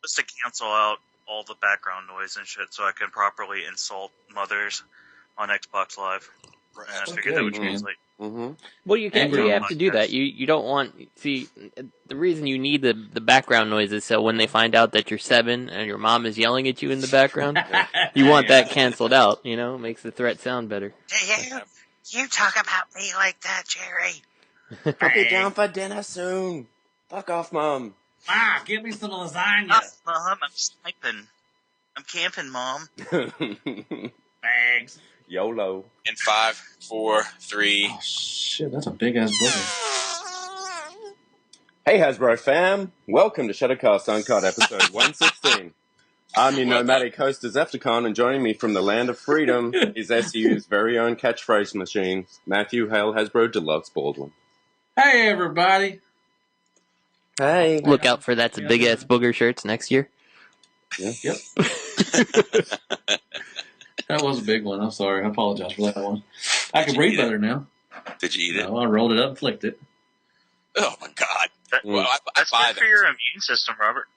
just to cancel out all the background noise and shit, so I can properly insult mothers on Xbox Live. Right. And I figured that would translate. Mm-hmm. Well, you can't. You have to do that. You don't want. See, the reason you need the background noise is so when they find out that you're 7 and your mom is yelling at you in the background, you want that canceled out. You know, makes the threat sound better. You talk about me like that, Jerry. I'll be down for dinner soon. Fuck off, Mom. Ma, give me some lasagna. Mom, I'm sniping. I'm camping, Mom. Thanks. YOLO. In 5, 4, 3. Oh shit, that's a big ass booger. Hey Hasbro fam, welcome to Shuttercast Uncut episode 116. I'm your nomadic host Decepticon, and joining me from the land of freedom is SU's very own catchphrase machine, Matthew Hale Hasbro Deluxe Baldwin. Hey everybody. Hey. Look out for that's a big ass booger shirts next year. Yeah. Yep. That was a big one. I'm sorry. I apologize for that one. I can breathe better now. Did you eat it? No, I rolled it up and flicked it. Oh my god. Well, that's good for your immune system, Robert.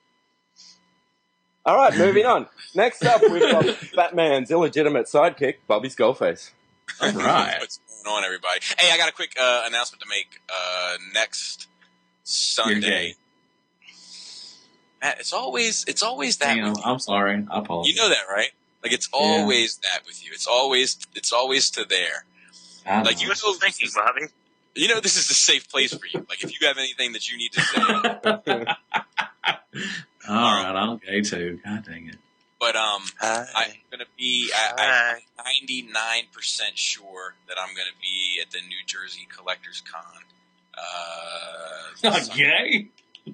Alright, moving on. Next up, we've got Batman's illegitimate sidekick, Bobby Skullface. All right. What's going on, everybody? Hey, I got a quick announcement to make. Next Sunday. Matt, it's always that. Damn, with you. I'm sorry. I apologize. You know that, right? Like it's always that with you. It's always to there. Like you were still thinking, Bobby. You know this is a safe place for you. Like if you have anything that you need to say. All right, I'm gay too. God dang it. But I'm gonna be. I'm 99% sure that I'm gonna be at the New Jersey Collectors Con. Gay?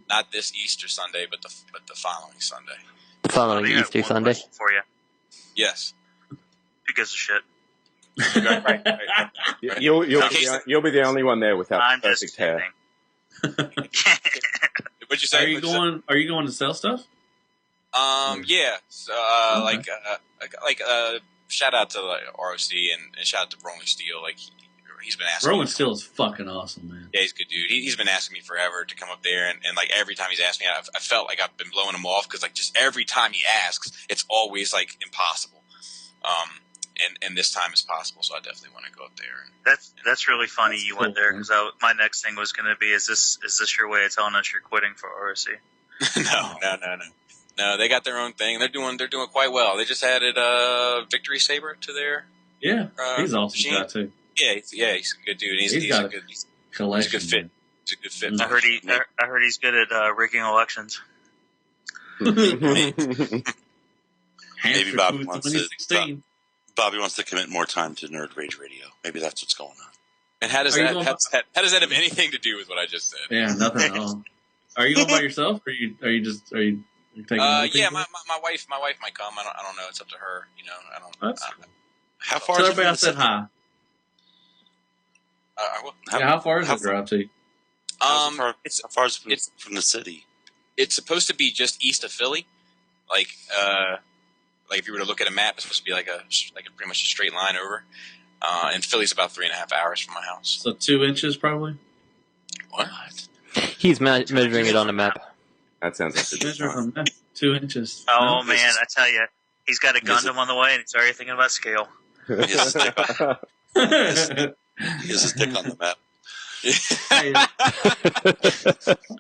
Not this Easter Sunday, but the following Sunday. The following Easter Sunday. For you. Yes. Who gives a shit? Right. You'll be the only one there without I'm perfect just hair. What'd you say? Are you going to sell stuff? Yeah. So, shout out to ROC and shout out to Rolling Steel. Like he's been asking. Rolling Steel is fucking awesome, man. Yeah, he's a good dude. He's been asking me forever to come up there, and like every time he's asked me, I felt like I've been blowing him off because like just every time he asks, it's always like impossible. And this time is possible, so I definitely want to go up there. That's really funny. You went there because my next thing was going to be: is this your way of telling us you're quitting for ROC? No. They got their own thing. They're doing quite well. They just added Victory Saber to their he's awesome guy too. Yeah, he's a good dude. He's a good collection. He's a good fit. I heard he's good at rigging elections. Maybe Bobby wants to commit more time to Nerd Rage Radio. Maybe that's what's going on. And how does that have anything to do with what I just said? Yeah, nothing at all. Are you going by yourself, or are you taking? Yeah, my wife might come. I don't know. It's up to her. You know, I don't. That's cool. How far? Tell everybody I said hi. How far is the drive to? How far is it from the city? It's supposed to be just east of Philly. Like if you were to look at a map, it's supposed to be like a pretty much a straight line over. And Philly's about 3.5 hours from my house. So 2 inches, probably. What? He's measuring it on a map. That sounds like a good time. 2 inches. Oh man, I tell you, he's got a Gundam on the way, and he's already thinking about scale. He has his dick on the map.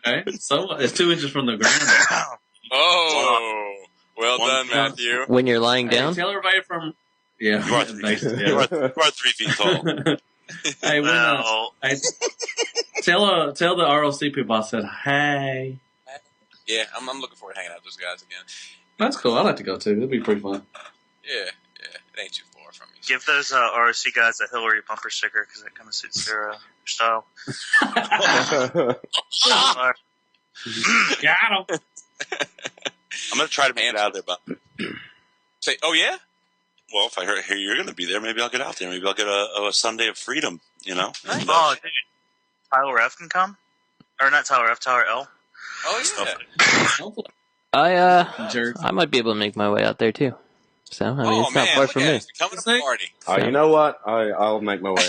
Okay, so it's 2 inches from the ground. Oh, well done, Matthew. When you're lying down? Tell everybody from... Yeah, you are 3 feet tall. Hey, tell the ROC people I said, hey. Yeah, I'm looking forward to hanging out with those guys again. That's cool. I'd like to go, too. It'd be pretty fun. Yeah. It ain't too far from me. So. Give those ROC guys a Hillary bumper sticker, because that kind of suits their style. Got him. I'm going to try to make it out of there, but... Say, oh, yeah? Well, if I hear you're going to be there, maybe I'll get out there. Maybe I'll get a Sunday of freedom, you know? Nice. Oh, dude. Tyler F can come? Or not Tyler F, Tyler L. Oh, yeah. I might be able to make my way out there, too. So, I mean, it's not far from me. Coming to the party. Oh, you know what? I'll make my way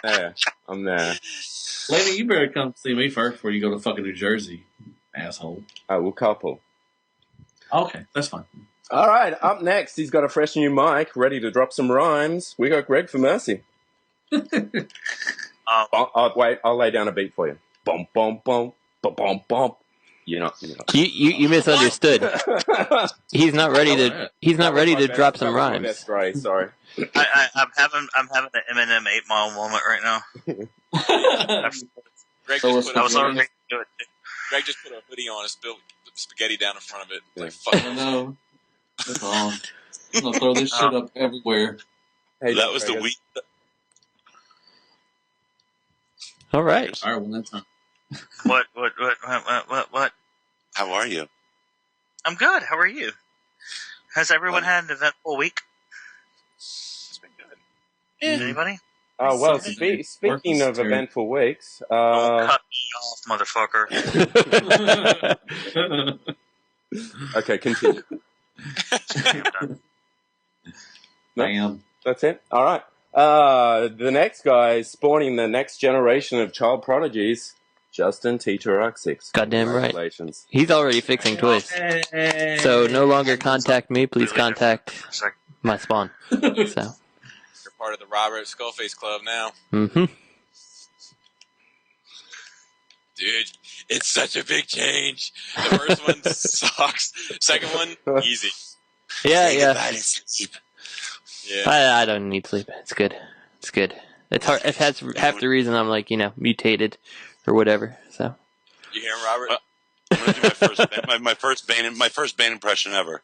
out. I'm there. Lady, you better come see me first before you go to fucking New Jersey. Asshole. Oh, we'll couple. Okay, that's fine. All right, up next, he's got a fresh new mic, ready to drop some rhymes. We got Greg for Mercy. Wait, I'll lay down a beat for you. Bum, bum, bum, bum, bum, bum. You're not. You misunderstood. He's not ready to. He's not ready to drop some rhymes. That's right. Sorry. I'm having an Eminem 8 Mile moment right now. Greg So just put I was already do it. Greg just put a hoodie on and spilled spaghetti down in front of it. Like, fuck. I know. That's all. I'm gonna throw this shit up everywhere. Hey, That was the week. All right. All right, well, that's time. What? How are you? I'm good. How are you? Has everyone had an eventful week? It's been good. Anybody? Oh, well, Something. speaking of Work was eventful weeks, Don't cut me off, motherfucker. okay, continue. I'm done. Bam. That's it? All right. The next guy is spawning the next generation of child prodigies, Justin TRU. Goddamn right. Congratulations. He's already fixing toys. So no longer contact me. Please contact my spawn. So. You're part of the Robert Skullface Club now. Mm-hmm. Dude, it's such a big change. The first one sucks. Second one, easy. Yeah, Say yeah. goodbye to sleep. Yeah. I don't need sleep. It's good. It's good. It's hard. It has half the reason I'm like, mutated or whatever. So. You hear him, Robert? I'm gonna do my first Bane impression ever.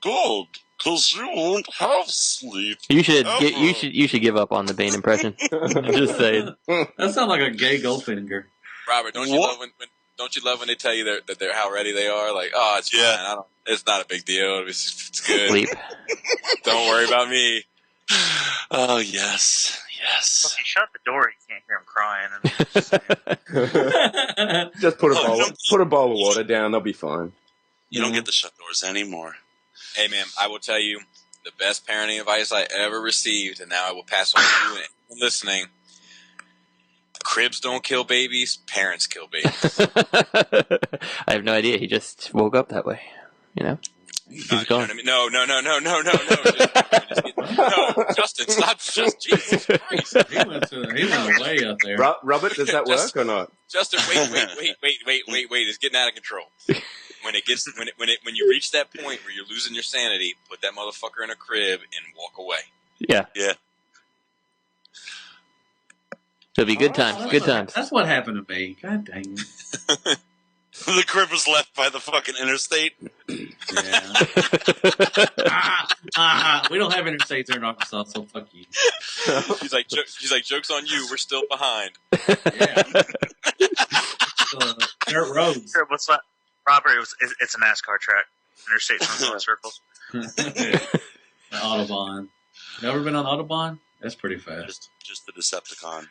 Good, cause you won't have sleep. You should ever. you should give up on the Bane impression. Just saying. That sounds like a gay Goldfinger. Robert, don't you What? love when they tell you that they're how ready they are? Like, oh, it's fine. Yeah. It's not a big deal. It's good. Sleep. Don't worry about me. Oh yes, yes. If you shut the door, you can't hear him crying. Just put Oh, a bowl of water down, they'll be fine. You don't get the shut doors anymore. Hey, man, I will tell you the best parenting advice I ever received, and now I will pass on to you and anyone listening. Cribs don't kill babies. Parents kill babies. I have no idea. He just woke up that way. He's You know gone. what I mean? No. No, Justin, stop. Just Jesus Christ. He went way up there. Robert, does that work or not? Justin, wait. It's getting out of control. When you reach that point where you're losing your sanity, put that motherfucker in a crib and walk away. Yeah. Yeah. It'll be good times. Good times. That's what happened to me. God dang it. The crib was left by the fucking interstate. Yeah. We don't have interstates here in Arkansas, so fuck you. She's like, joke's on you. We're still behind. Yeah. Dirt roads. Sure, what's that? Robert, it's a NASCAR track. Interstate in circles. Autobahn. You ever been on Autobahn? That's pretty fast. Just the Decepticon.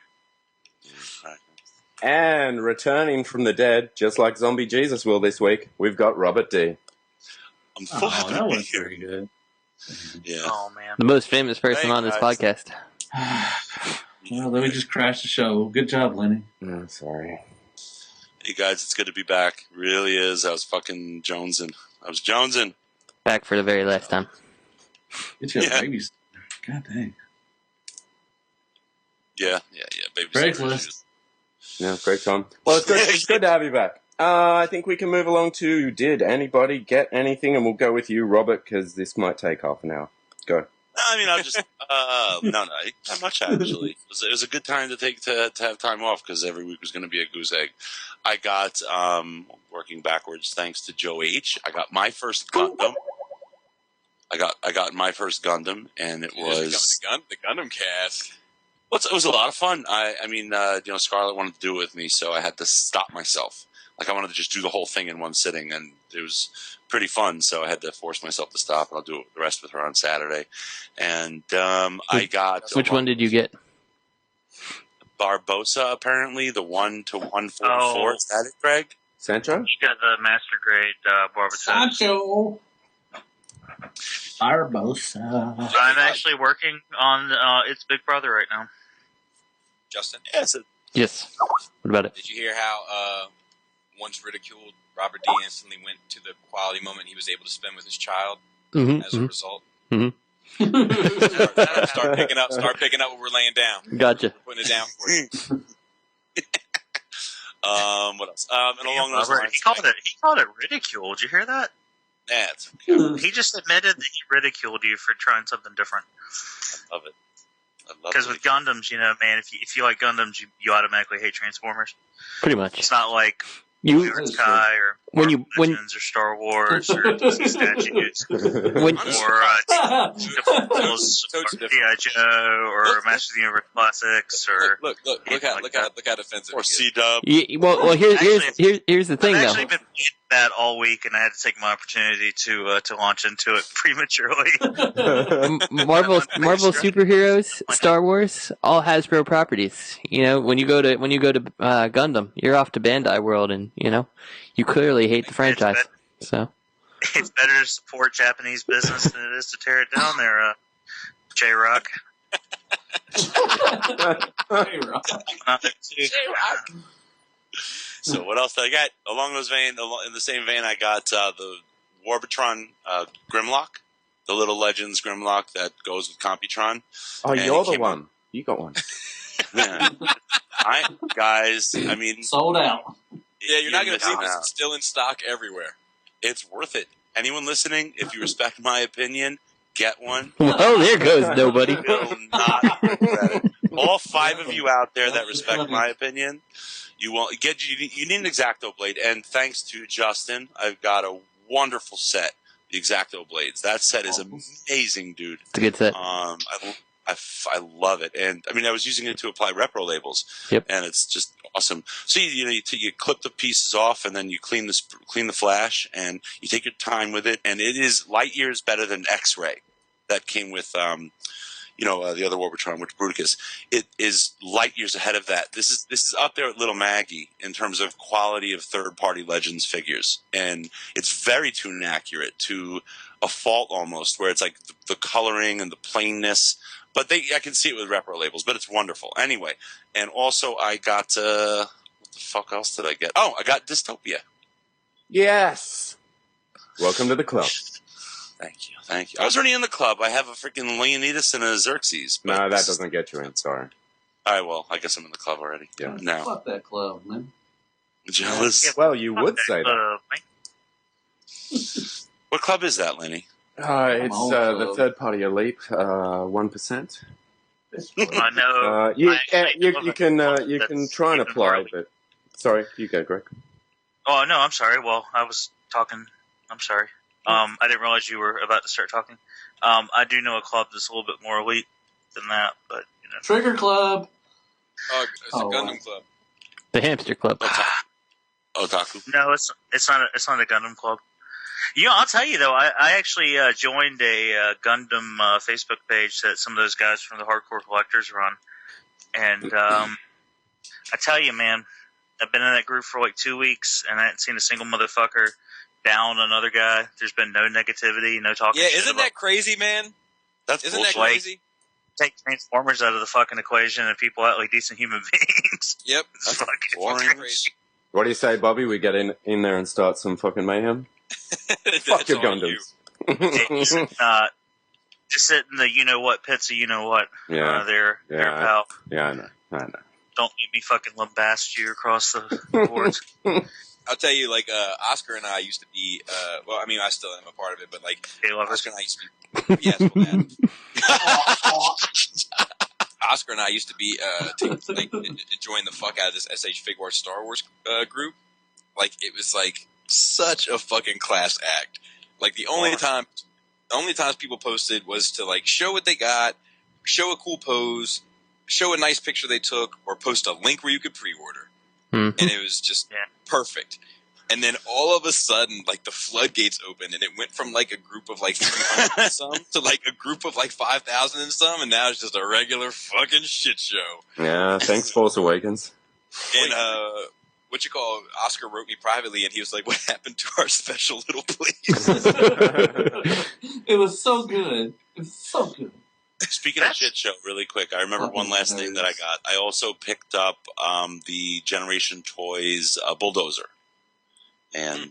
And returning from the dead, just like Zombie Jesus will this week, we've got Robert D. I'm Oh, happy that to be was here. pretty good. Yeah. Oh man. The most famous person Thanks, on this guys. podcast. Well, then we just crashed the show. Good job, Lenny. Sorry. Hey guys, it's good to be back. Really is. I was fucking jonesing. Back for the very last time. Get you a Yeah. baby. God dang. Yeah. Baby. Craigslist. Yeah, great time. Well, it's good to have you back. I think we can move along to, did anybody get anything? And we'll go with you, Robert, because this might take half an hour. Go. I mean, I'll just no, not much actually. It was a good time to have time off because every week was going to be a goose egg. I got working backwards thanks to Joe H. I got my first Gundam. I got my first Gundam, and it was the Gundam cast. Well, it was a lot of fun. I mean, Scarlett wanted to do it with me, so I had to stop myself. Like, I wanted to just do the whole thing in one sitting, and it was pretty fun, so I had to force myself to stop, and I'll do the rest with her on Saturday. And I got... Which one did you get? Barbosa, apparently, the 1-144. Oh. Is that it, Greg? Sancho? You got the master grade Barbatos. Sancho. Barbosa. I'm actually working on its big brother right now. Justin, Yes. Yes. What about it? did you hear how once ridiculed Robert D instantly went to the quality moment he was able to spend with his child as a result. Start picking up what we're laying down. Gotcha. We're putting it down for you. What else? And along those lines, he called it ridicule. Did you hear that? Yeah, it's okay. He just admitted that he ridiculed you for trying something different. I love it. Because with Gundams, man, if you like Gundams, you automatically hate Transformers. Pretty much. It's not like You Sky or Legends or Star Wars or Disney statues or G.I. Joe or Masters of the Universe Classics or look how defensive or Cdub. Well, here's the thing I've though. actually been playing that all week, and I had to take my opportunity to launch into it prematurely. Marvel superheroes, Star Wars, all Hasbro properties. When you go to Gundam, you're off to Bandai World, and you clearly hate the franchise. So it's better to support Japanese business than it is to tear it down there, J-Rock. So what else did I got? Along in the same vein, I got the Warbitron Grimlock, the Little Legends Grimlock that goes with Computron. Oh, you're the one. You got one. Yeah. Guys, I mean... Sold out. Yeah, you're not going to believe this. It's still in stock everywhere. It's worth it. Anyone listening, if you respect my opinion, get one. Well, there goes nobody. You will not regret it. All 5 of you out there that respect my opinion, you need an X-Acto blade, and thanks to Justin, I've got a wonderful set, the X-Acto blades. That set is amazing, dude. It's a good set. I love it, and I mean, I was using it to apply Repro-Labels. Yep. And it's just awesome. So you clip the pieces off, and then you clean the flash, and you take your time with it, and it is light years better than X-Ray that came with the other Warbitron, which Bruticus. It is light years ahead of that. This is up there at Little Maggie in terms of quality of third-party Legends figures, and it's very tune accurate to a fault almost, where it's like the coloring and the plainness. But I can see it with Repro-Labels, but it's wonderful. Anyway, and also I got, what the fuck else did I get? Oh, I got Dystopia. Yes. Welcome to the club. Thank you. I was already in the club. I have a freaking Leonidas and a Xerxes. No, that doesn't get you in, sorry. All right, well, I guess I'm in the club already. Yeah. Now. Fuck that club, man. Jealous? Well, you would say that. What club is that, Lenny? It's the third-party elite, 1%. I know. You can try and apply, but sorry, you go, Greg. Oh no, I'm sorry. Well, I was talking. I'm sorry. I didn't realize you were about to start talking. I do know a club that's a little bit more elite than that, but Trigger Club. It's a Gundam club. The Hamster Club. Otaku. No, it's not a Gundam club. I'll tell you though, I actually joined a Gundam Facebook page that some of those guys from the Hardcore Collectors run, and I tell you, man, I've been in that group for like 2 weeks, and I haven't seen a single motherfucker down another guy. There's been no negativity, no talking. Yeah, isn't that crazy, man? Isn't that crazy? Take Transformers out of the fucking equation, and people act like decent human beings. Yep, It's fucking boring. crazy. What do you say, Bobby? We get in there and start some fucking mayhem? Fuck your Gundams. Just sit in the you-know-what pits of you-know-what. Yeah. Their pal. Yeah, I know. Don't let me fucking lambast you across the boards. I'll tell you, like, Oscar and I used to be, well, I mean, I still am a part of it, but, like, Oscar and I used to be, yes, well, man. Oscar and I used to be, enjoying the fuck out of this SH Figuarts Star Wars group. Like, it was, like, such a fucking class act. Like, the only times people posted was to, like, show what they got, show a cool pose, show a nice picture they took, or post a link where you could pre-order. Mm-hmm. And it was just perfect. And then all of a sudden, like, the floodgates opened, and it went from, like, a group of, like, 300 and some to, like, a group of, like, 5,000 and some, and now it's just a regular fucking shit show. Yeah, thanks, Force Awakens. And, Oscar wrote me privately, and he was like, what happened to our special little place? It was so good. It was so good. Speaking of shit show, really quick, I remember one last thing that I got. I also picked up the Generation Toys Bulldozer. And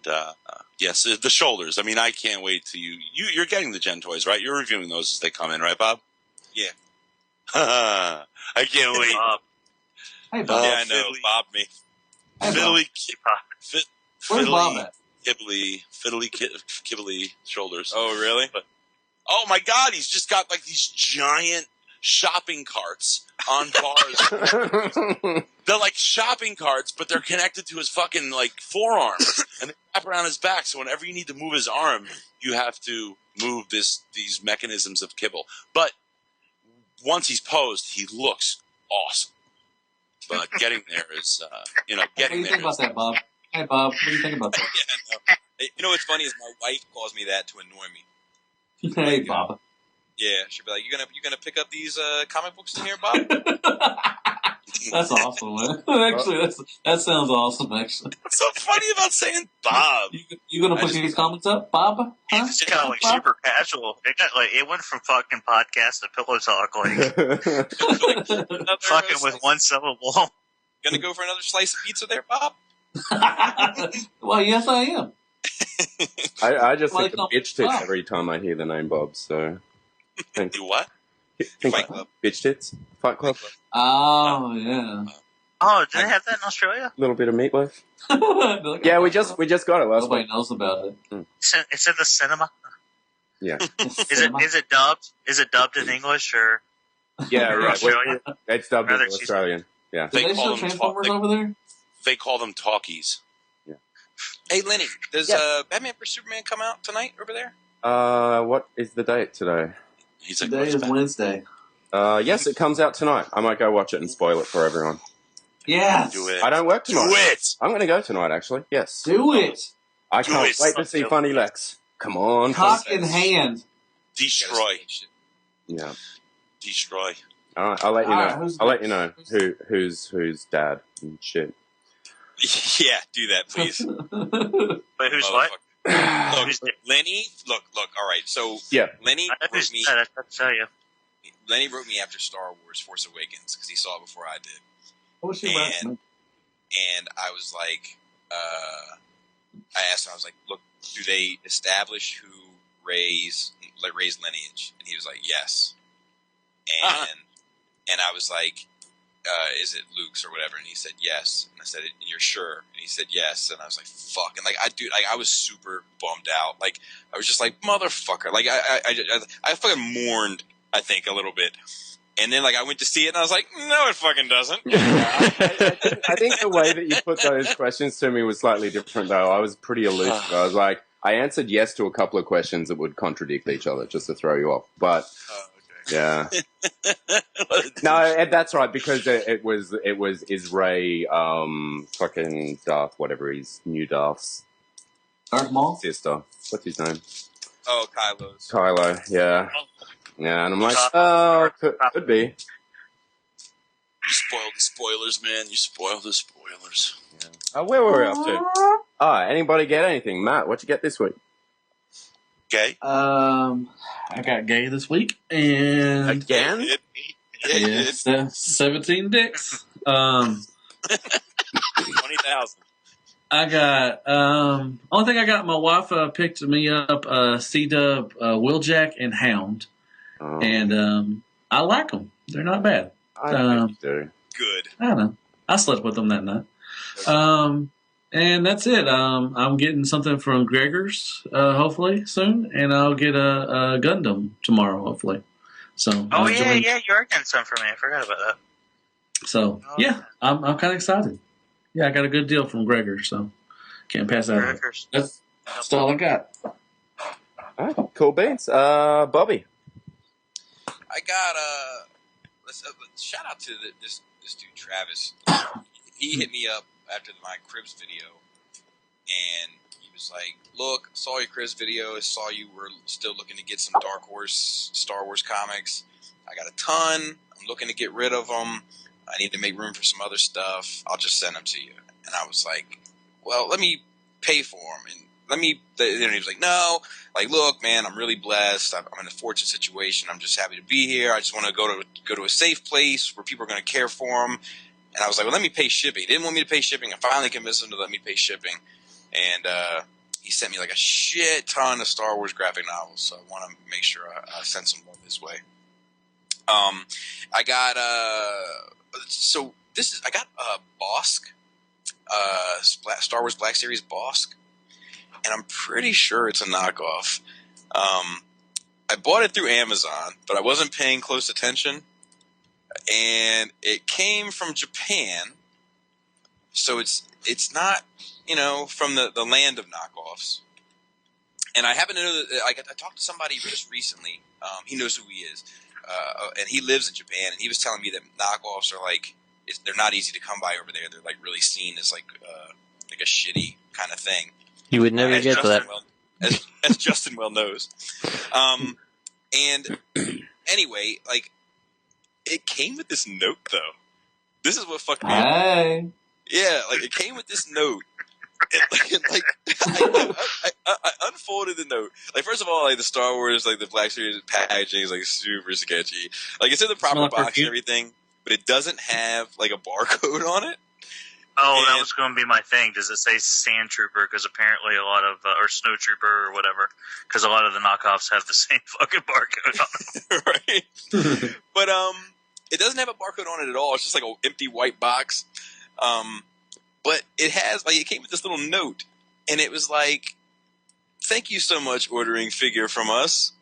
yes, the shoulders. I mean, I can't wait to you're getting the Gen toys, right? You're reviewing those as they come in, right, Bob? Yeah. I can't wait. Bob. Hey, Bob. Yeah, I know. Fiddly. Bob me. Hey, Bob. Where's Bob at? Fiddly kibbly shoulders. Oh, really? Oh my God, he's just got like these giant shopping carts on bars. They're like shopping carts, but they're connected to his fucking like forearms, and they wrap around his back. So whenever you need to move his arm, you have to move these mechanisms of kibble. But once he's posed, he looks awesome. But getting there is, What do you think about that, Bob? Hey, Bob, what do you think about that? Yeah, no. You know what's funny is my wife calls me that to annoy me. Hey, Bob. Yeah, she'll be like, "You gonna pick up these comic books in here, Bob?" That's awesome, man. Actually, that sounds awesome. Actually, What's so funny about saying Bob? you gonna put these comments up, Bob? Huh? It's just kind of like Bob? super casual. It went from fucking podcast to pillow talk, like fucking with one syllable. Gonna go for another slice of pizza there, Bob? Well, yes, I am. I just Well, think of bitch tits every time I hear the name Bob. So think, You what? think Fight Club. bitch tits, Fight Club, Oh yeah. Oh, did they have that in Australia? a little bit of meatloaf. Like, Yeah, we just got it last Nobody week. knows about it. It's in the cinema. Yeah, Is it dubbed? Is it dubbed in English or? yeah, Or right. Australian? It's dubbed Rather as cheesy. Australian. Yeah. Do they call show them Transformers over there? They call them talkies. Hey, Lenny, does Yeah. Batman vs Superman come out tonight over there? What is the date today? He's like, Today "What's is that?" Wednesday. Yes, it comes out tonight. I might go watch it and spoil it for everyone. Yes. Do it. I don't work Do tonight. it. I'm going to go tonight, actually. Yes. Do it. I Do can't it. wait to see Do it. Funny Lex. Come on. Cock in hand. Destroy. Yeah. Destroy. All right, I'll let you All know. right, who's I'll let you next? know who's dad and shit. Yeah, do that, please. Wait, who's what? Look, Lenny, look, all right, so Yeah. Lenny I know wrote who's me, that. I have to tell you. Lenny wrote me after Star Wars Force Awakens, because he saw it before I did. What's your last name? And I was like, I asked him, I was like, look, do they establish who Ray's lineage? And he was like, yes. And I was like, is it Luke's or whatever? And he said, yes. And I said, and you're sure? And he said, yes. And I was like, fuck. And like, I was super bummed out. Like, I was just like, motherfucker. Like, I fucking mourned, I think, a little bit. And then, like, I went to see it, and I was like, no, it fucking doesn't. I think the way that you put those questions to me was slightly different, though. I was pretty elusive. I was like, I answered yes to a couple of questions that would contradict each other just to throw you off. But yeah, no, that's right, because it was is Ray fucking Darth, whatever his new Darth's Darth Maul? sister. What's his name? Oh, Kylo's. Kylo. Yeah. Yeah, and I'm like, oh, could be. You spoiled the spoilers, man. You spoiled the spoilers. Yeah. Oh, where were we up to? Oh, anybody get anything? Matt, what'd you get this week? Okay. I got gay this week, and Again? it's 17 dicks. 20,000. I got only thing I got. My wife picked me up Cdub Wheeljack and Hound, and I like them. They're not bad. I do. Good. I don't know. I slept with them that night. And that's it. I'm getting something from Gregor's hopefully soon, and I'll get a Gundam tomorrow hopefully. So You are getting some for me. I forgot about that. So yeah, I'm kind of excited. Yeah, I got a good deal from Gregor, so can't pass that up. Crackers. That's all I got. All right, cool beans. Bobby. I got shout out to this dude Travis. He hit me up after my Cribs video, and he was like, "Look, saw your Cribs video. I saw you were still looking to get some Dark Horse Star Wars comics. I got a ton. I'm looking to get rid of them. I need to make room for some other stuff. I'll just send them to you." And I was like, "Well, let me pay for them." And and he was like, "No, like, look, man, I'm really blessed. I'm in a fortunate situation. I'm just happy to be here. I just want to go to a safe place where people are going to care for them." And I was like, "Well, let me pay shipping." He didn't want me to pay shipping. I finally convinced him to let me pay shipping. and he sent me like a shit ton of Star Wars graphic novels. So I want to make sure I send some love his way. I got I got BOSC, Star Wars Black Series BOSC, and I'm pretty sure it's a knockoff. I bought it through Amazon, but I wasn't paying close attention, and it came from Japan, so it's not, from the land of knockoffs. And I happen to know that I talked to somebody just recently. He knows who he is, and he lives in Japan, and he was telling me that knockoffs are they're not easy to come by over there. They're like really seen as like a shitty kind of thing. You would never get to that. As Justin well knows. And anyway, like, it came with this note, though. This is what fucked me up. Yeah, like, it came with this note. And, like, I unfolded the note. Like, first of all, like, the Star Wars, like, the Black Series packaging is, like, super sketchy. Like, it's in the proper box and everything, but it doesn't have, like, a barcode on it. Oh, that was going to be my thing. Does it say Sand Trooper? Because apparently a lot of, or Snow Trooper or whatever, because a lot of the knockoffs have the same fucking barcode on them. Right. But, it doesn't have a barcode on it at all. It's just like an empty white box. But it has, like, it came with this little note, and it was like, thank you so much ordering figure from us.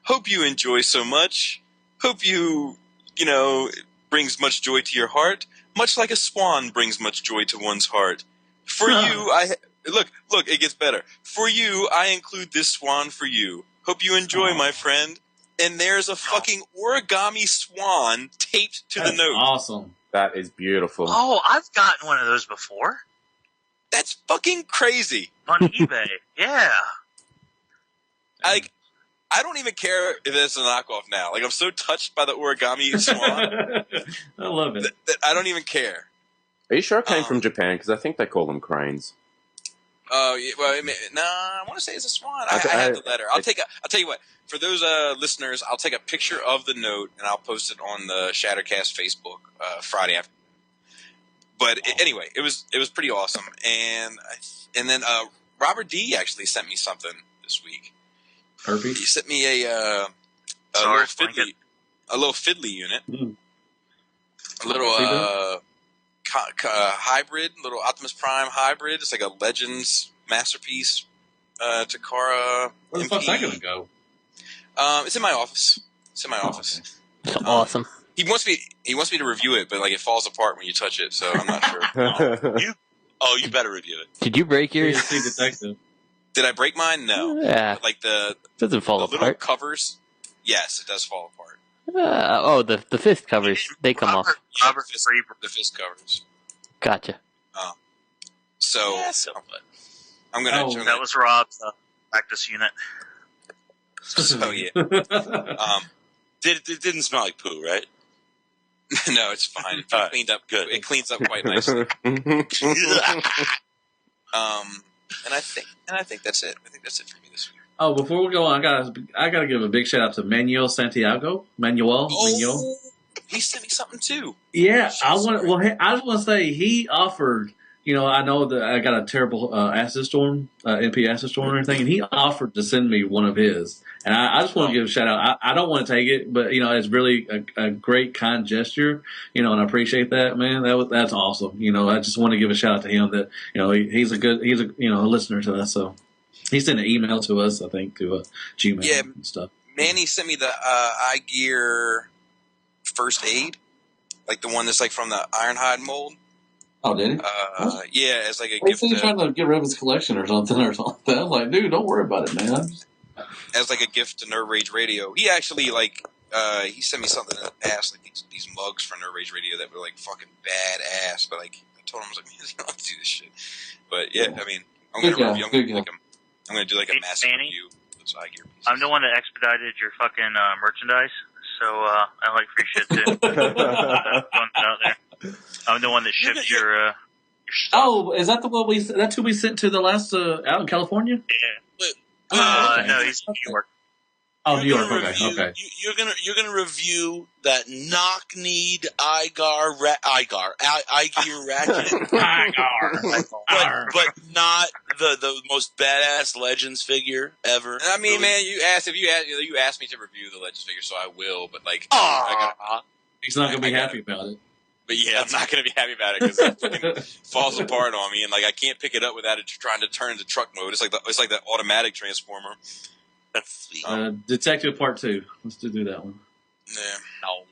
Hope you enjoy so much. Hope you, it brings much joy to your heart. Much like a swan brings much joy to one's heart. For you, look, it gets better. For you, I include this swan for you. Hope you enjoy, my friend. And there's a fucking origami swan taped to the note. Awesome. That is beautiful. Oh, I've gotten one of those before. That's fucking crazy. On eBay, yeah. Like, I don't even care if it's a knockoff now. Like, I'm so touched by the origami swan. I love it. That I don't even care. Are you sure it came from Japan? Because I think they call them cranes. Oh, yeah, well, I want to say it's a swan. I have the letter. I'll tell you what. For those listeners, I'll take a picture of the note and I'll post it on the Shattercast Facebook Friday afternoon. But anyway, it was pretty awesome. And then Robert D actually sent me something this week. Perfect. He sent me a little fiddly unit, a little hybrid, little Optimus Prime hybrid. It's like a Legends masterpiece. Takara. Where the fuck's that gonna go? It's in my office. Okay. Awesome. He wants me to review it, but like it falls apart when you touch it, so I'm not sure. You better review it. Did you break yours? Detective. Did I break mine? No. Yeah. Like the doesn't fall the apart. little covers. Yes, it does fall apart. The fist covers, they come off. The fist covers. Gotcha. So I'm gonna. That was Rob's practice unit. So yeah. It didn't smell like poo, right? No, it's fine. It cleaned up good. It cleans up quite nicely. And I think that's it. I think that's it for me this week. Oh, before we go on, I gotta give a big shout out to Manuel Santiago. Manuel. He sent me something too. Yeah, I just want to say he offered. I know that I got a terrible Acid Storm, MP Acid Storm and everything, and he offered to send me one of his. And I just want to give a shout out. I don't want to take it, but it's really a great kind gesture, and I appreciate that, man. That's awesome. I just want to give a shout out to him that he's a listener to us. So he sent an email to us, I think, to Gmail and stuff. Manny sent me the iGear First Aid, like the one that's like from the Ironhide mold. Oh, did he? Yeah, it's like a gift. He's trying to get rid of his collection or something. I was like, dude, don't worry about it, man. As like a gift to Nerd Rage Radio. He actually he sent me something that asked like these mugs for Nerd Rage Radio that were like fucking badass. But like I told him, I was like, man, you don't have to do this shit. But yeah, I mean, I'm gonna do like a massive review of those iGear pieces. I'm the one that expedited your fucking merchandise, so I like free shit too. Out there. I'm the one that shipped your stuff. Oh, is that the one that's who we sent to the last out in California? Yeah. No, he's in New York. Oh, New York. Okay. You're gonna review that knock-kneed Igar ratchet, but not the most badass Legends figure ever. I mean, man, you asked me to review the Legends figure, so I will. But like, He's not gonna be happy about it. But yeah, I'm not gonna be happy about it because it fucking falls apart on me, and like I can't pick it up without it trying to turn into truck mode. It's like the automatic transformer. Detective Part 2. Let's do that one. Yeah. No.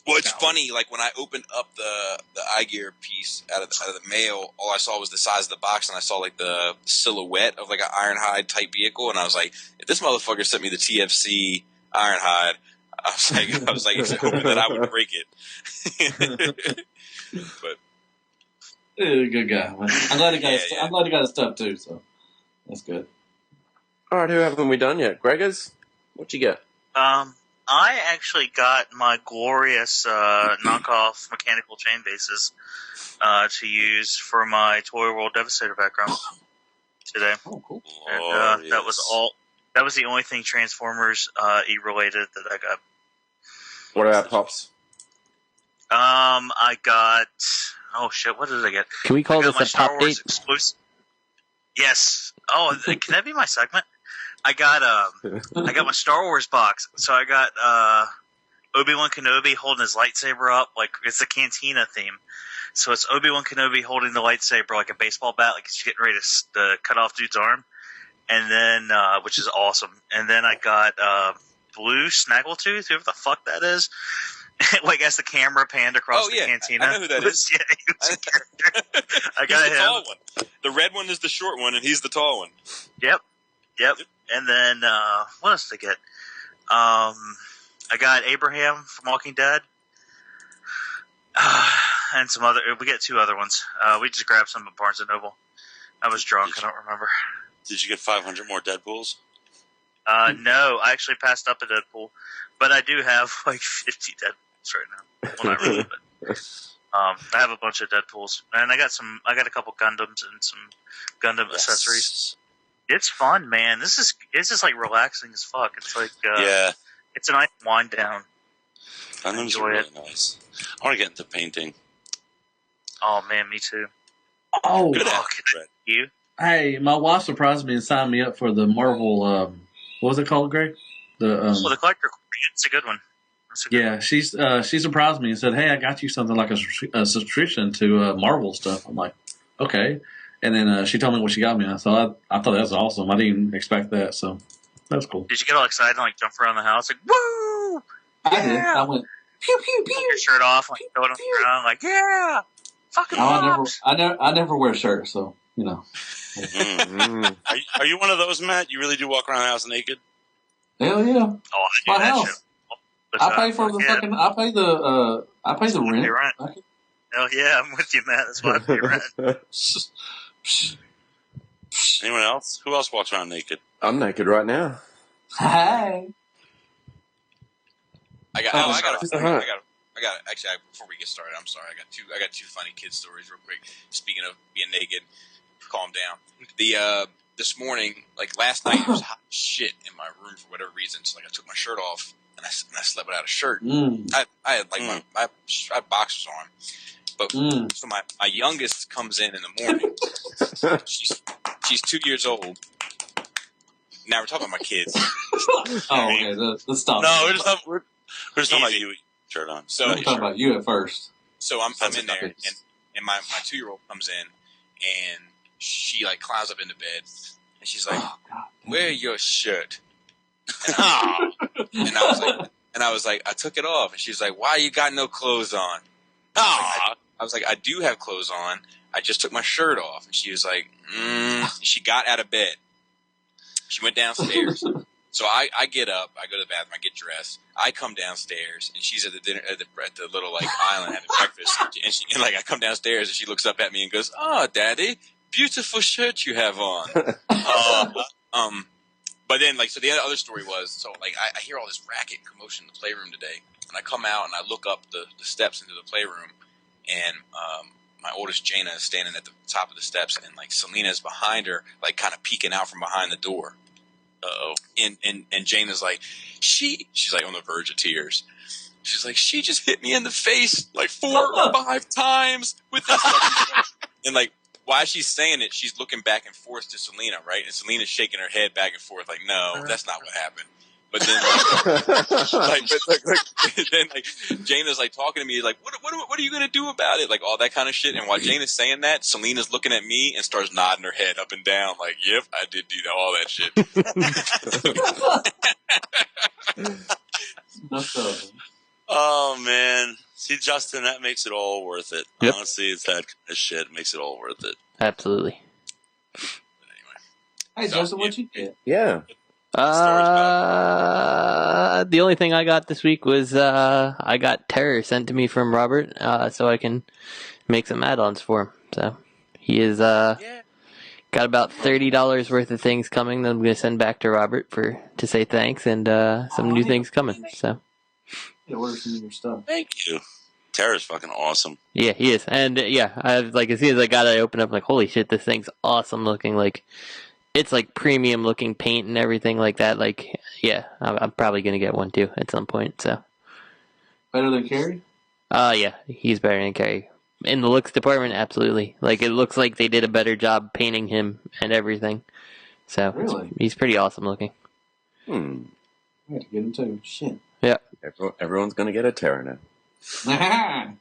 Well, it's funny. Like when I opened up the iGear piece out of the mail, all I saw was the size of the box, and I saw like the silhouette of like an Ironhide type vehicle, and I was like, if this motherfucker sent me the TFC Ironhide, I was like hoping that I would break it. But good guy. I'm glad he got. I'm glad he got his stuff too. So that's good. All right, who haven't we done yet? Gregors, what you get? I actually got my glorious knockoff mechanical chain bases to use for my Toy World Devastator background today. Oh, cool! And that was all. That was the only thing Transformers E related that I got. What about Pops? I got. Oh shit! What did I get? Can we call I got this a my pop Star Wars date? exclusive. Yes. Oh, can that be my segment? I got my Star Wars box. So I got Obi-Wan Kenobi holding his lightsaber up, like it's a Cantina theme. So it's Obi-Wan Kenobi holding the lightsaber like a baseball bat, like he's getting ready to cut off dude's arm. And then, which is awesome. And then I got Blue Snaggletooth, whoever the fuck that is. Like as the camera panned across the Cantina. I know who that is. Yeah, he was a character. I got he's the tall one. The red one is the short one, and he's the tall one. Yep. And then what else did I get? I got Abraham from Walking Dead, and some other. We get two other ones. We just grabbed some at Barnes and Noble. I was drunk. I don't remember. Did you get 500 more Deadpools? No, I actually passed up a Deadpool, but I do have like 50 Deadpools right now. Well, not really, but I have a bunch of Deadpools, and I got a couple Gundams and some Gundam accessories. It's fun, man. It's just like relaxing as fuck. It's like it's a nice wind down. Gundams are really nice. I want to get into painting. Oh man, me too. Oh, you? Hey, my wife surprised me and signed me up for the Marvel. What was it called, Greg? The collector. It's a good one. She surprised me and said, "Hey, I got you something like a subscription to Marvel stuff." I'm like, okay. And then she told me what she got me. I thought that was awesome. I didn't expect that, so that's cool. Did you get all excited and like jump around the house like woo? I did. I went pew pew pew. Pull your shirt off, like throw it on the ground, like yeah, fucking. I never wear shirts, so you know. Are you one of those, Matt? You really do walk around the house naked? Hell yeah! Oh, my house. I pay for the fucking. I pay the rent. Hell yeah, I'm with you, Matt. That's why I pay rent. Anyone else? Who else walks around naked? I'm naked right now. Hey. Actually, before we get started, I'm sorry. I got two funny kid stories real quick. Speaking of being naked, calm down. This morning, like last night, it was hot as shit in my room for whatever reason. So like I took my shirt off and I slept without a shirt. I had like I had boxers on. But so my youngest comes in the morning. She's 2 years old. Now we're talking about my kids. Okay, let's stop. No, we're just talking about you with your shirt on. So we're talking about you at first. So I'm in there, and my 2-year-old comes in, and she like climbs up into bed, and she's like, "Wear your shirt." And I was like, I took it off, and she's like, "Why you got no clothes on?" I was like, I do have clothes on. I just took my shirt off. And she was like, She got out of bed. She went downstairs. So I get up. I go to the bathroom. I get dressed. I come downstairs, and she's at the dinner at the little like island having breakfast. And I come downstairs, and she looks up at me and goes, "Oh, Daddy, beautiful shirt you have on." But then so the other story was I hear all this racket and commotion in the playroom today, and I come out and I look up the steps into the playroom. And my oldest Jaina is standing at the top of the steps, and like Selena's behind her, like kind of peeking out from behind the door. Uh-oh. And Jane is like, she's like on the verge of tears. She's like, she just hit me in the face like 4 or 5 times with this fucking and like, while she's saying it, she's looking back and forth to Selena, right? And Selena's shaking her head back and forth, like, no, that's not what happened. But then, then Jane is like talking to me, like, what are you gonna do about it? Like all that kind of shit. And while Jane is saying that, Selena's looking at me and starts nodding her head up and down, like, yep, I did do all that shit. Oh man, see, Justin, that makes it all worth it. Yep. Honestly, it's that kind of shit makes it all worth it. Absolutely. Hey, Justin, what you get? Yeah. The only thing I got this week was I got Terror sent to me from Robert, so I can make some add-ons for him. So he is got about $30 worth of things coming that I'm going to send back to Robert to say thanks, and some new things coming. So Order some of your stuff. Thank you. Tara's fucking awesome. yeah, he is, and I like as soon as I got it, I opened up like, holy shit, this thing's awesome looking. Like it's like premium looking paint and everything like that. Like yeah, I'm probably going to get one too at some point. So Better than Carrie? Yeah, he's better than Carrie. In the looks department, absolutely. Like, it looks like they did a better job painting him and everything. So, Really? he's pretty awesome looking. Hmm. I have to get him too. Shit. Yeah. Everyone's going to get a Terra now. Aha!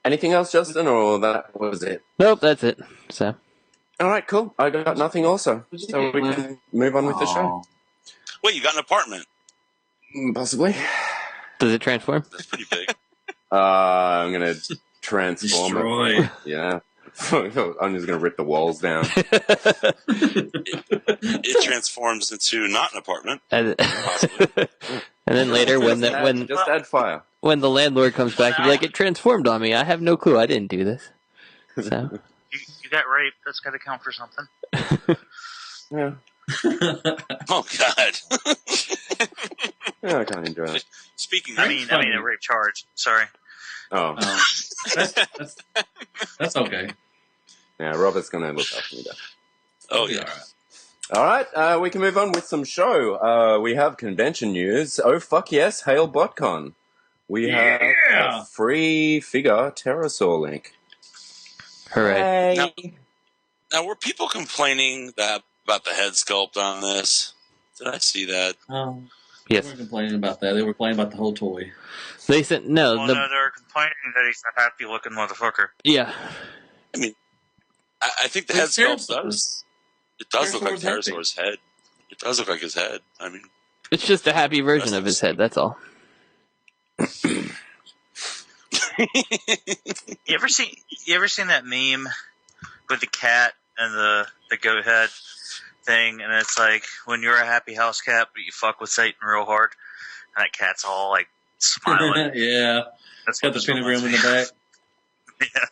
Anything else, Justin, or that was it? Nope, that's it. So, All right, cool. I got nothing also. So we can move on with the show. Wait, you got an apartment? Possibly. does it transform? That's pretty big. I'm going to transform Destroy. it. Yeah. I'm just going to rip the walls down. It transforms into not an apartment. and, Possibly. and then later, Just add fire. when the landlord comes back, he'll be like, it transformed on me. I have no clue. I didn't do this. So, You got raped. That's got to count for something. Yeah. Oh God. Yeah, I kind of enjoy it. Speaking I of, mean a rape charge. Sorry. Oh. That's okay. Yeah, Robert's going to look after me there. oh yeah. All right, we can move on with some show. We have convention news. Oh, fuck yes, hail BOTCON. We have a free figure pterosaur link. hooray. Now, were people complaining about the head sculpt on this? Did I see that? They Yes. weren't complaining about that. They were complaining about the whole toy. They said, no. Well, no, they're complaining that he's a happy looking motherfucker. Yeah. I mean, I think the head It's sculpt Pterosaur. does. It does look like Pterosaur's happy. Pterosaur's head. It does look like his head. I mean, It's just a happy version of his head, that's all. You ever seen that meme with the cat and the goat head thing? And it's like when you're a happy house cat, but you fuck with Satan real hard, and that cat's all like smiling. Yeah. That's Got the this pentagram in reminds the me. back. Yeah,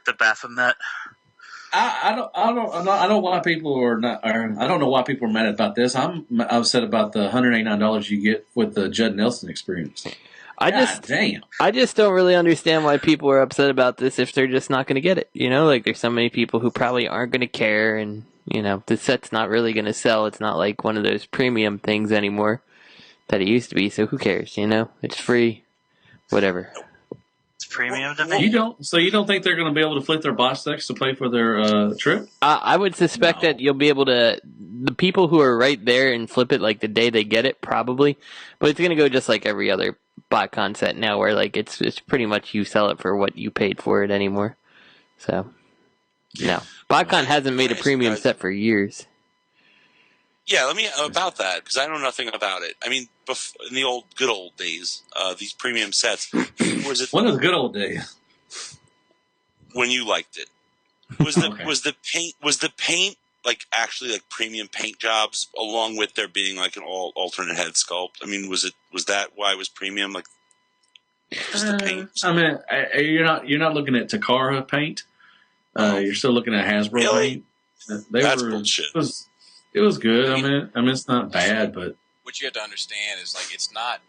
the Baphomet. I don't know why people are not. Or I don't know why people are mad about this. I'm upset about the $189 you get with the Judd Nelson experience. Damn. I just don't really understand why people are upset about this if they're just not going to get it. You know, like there's so many people who probably aren't going to care, and you know, the set's not really going to sell. It's not like one of those premium things anymore that it used to be. So who cares? You know, it's free, whatever. It's premium to me. You don't think they're going to be able to flip their box decks to pay for their trip? I would suspect that you'll be able to. The people who are right there and flip it like the day they get it, probably. But it's going to go just like every other BotCon set now, where like it's pretty much you sell it for what you paid for it anymore. So, no, BotCon hasn't made a premium set for years. Yeah, let me about that because I know nothing about it. I mean, in the good old days, these premium sets, was it One of the good old days. when you liked it? Was the Okay. was the paint like actually like premium paint jobs along with there being like an alternate head sculpt? I mean, was that why it was premium? Like just the paint? I mean, you're not looking at Takara paint. You're still looking at Hasbro Really? paint. That's bullshit. It was good. I mean, it's not bad, but What you have to understand is like it's not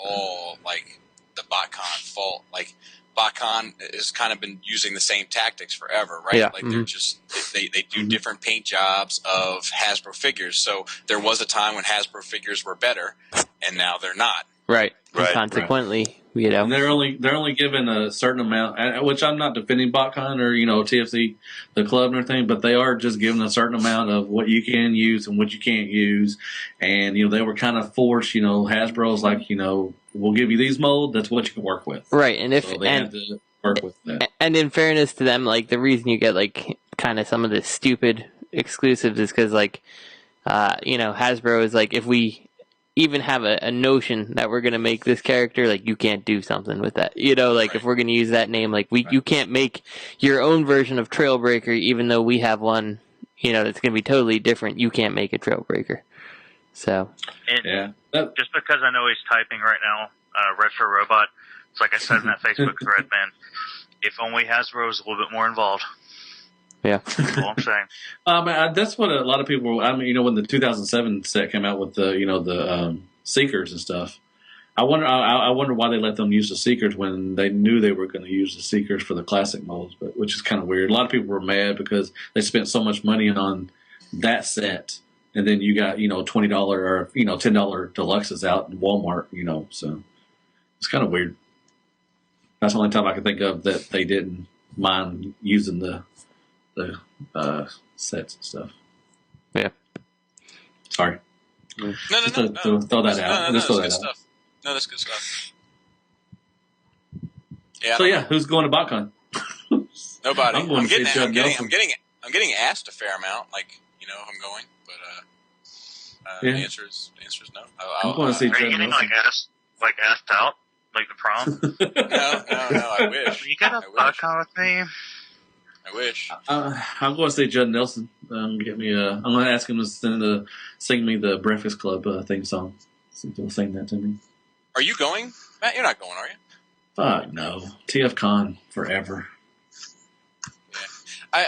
all like the BotCon fault. Like BotCon has kind of been using the same tactics forever, right? Yeah. Like they're just they do different paint jobs of Hasbro figures. So there was a time when Hasbro figures were better, and now they're not. Right. And Right, consequently, you know. And they're only given a certain amount, which I'm not defending BotCon or TFC, the club and everything, but they are just given a certain amount of what you can use and what you can't use. And they were kind of forced. Hasbro's like, we'll give you these molds. That's what you can work with. Right, and So they have to work with that. And in fairness to them, like the reason you get like kind of some of the stupid exclusives is because Hasbro is like, if we even have a notion that we're going to make this character, like you can't do something with that. If we're going to use that name, like you can't make your own version of Trailbreaker, even though we have one, that's going to be totally different. You can't make a Trailbreaker. So. And just because I know he's typing right now, Retro Robot, it's like I said in that Facebook thread, man, if only Hasbro was a little bit more involved. Yeah. That's all I'm saying. That's what a lot of people were. When the 2007 set came out with the Seekers and stuff, I wonder why they let them use the Seekers when they knew they were going to use the Seekers for the classic molds, which is kind of weird. A lot of people were mad because they spent so much money on that set, and then you got $20 or $10 deluxes out in Walmart, so it's kind of weird. That's the only time I can think of that they didn't mind using the sets and stuff. Yeah. Sorry. No. Throw that out. That's good stuff. No, that's good stuff. Yeah. So who's going to BotCon? Nobody. I'm getting asked a fair amount. I'm going, but the answer is no. I'm going to see Are you Judd getting Nelson. asked out like the prom? No. I wish. You got a BotCon with me? I wish. I'm going to see Judd Nelson. I'm going to ask him to sing me the Breakfast Club theme song. See if he'll sing that to me. Are you going, Matt? You're not going, are you? Fuck no. TFCon forever. Yeah. I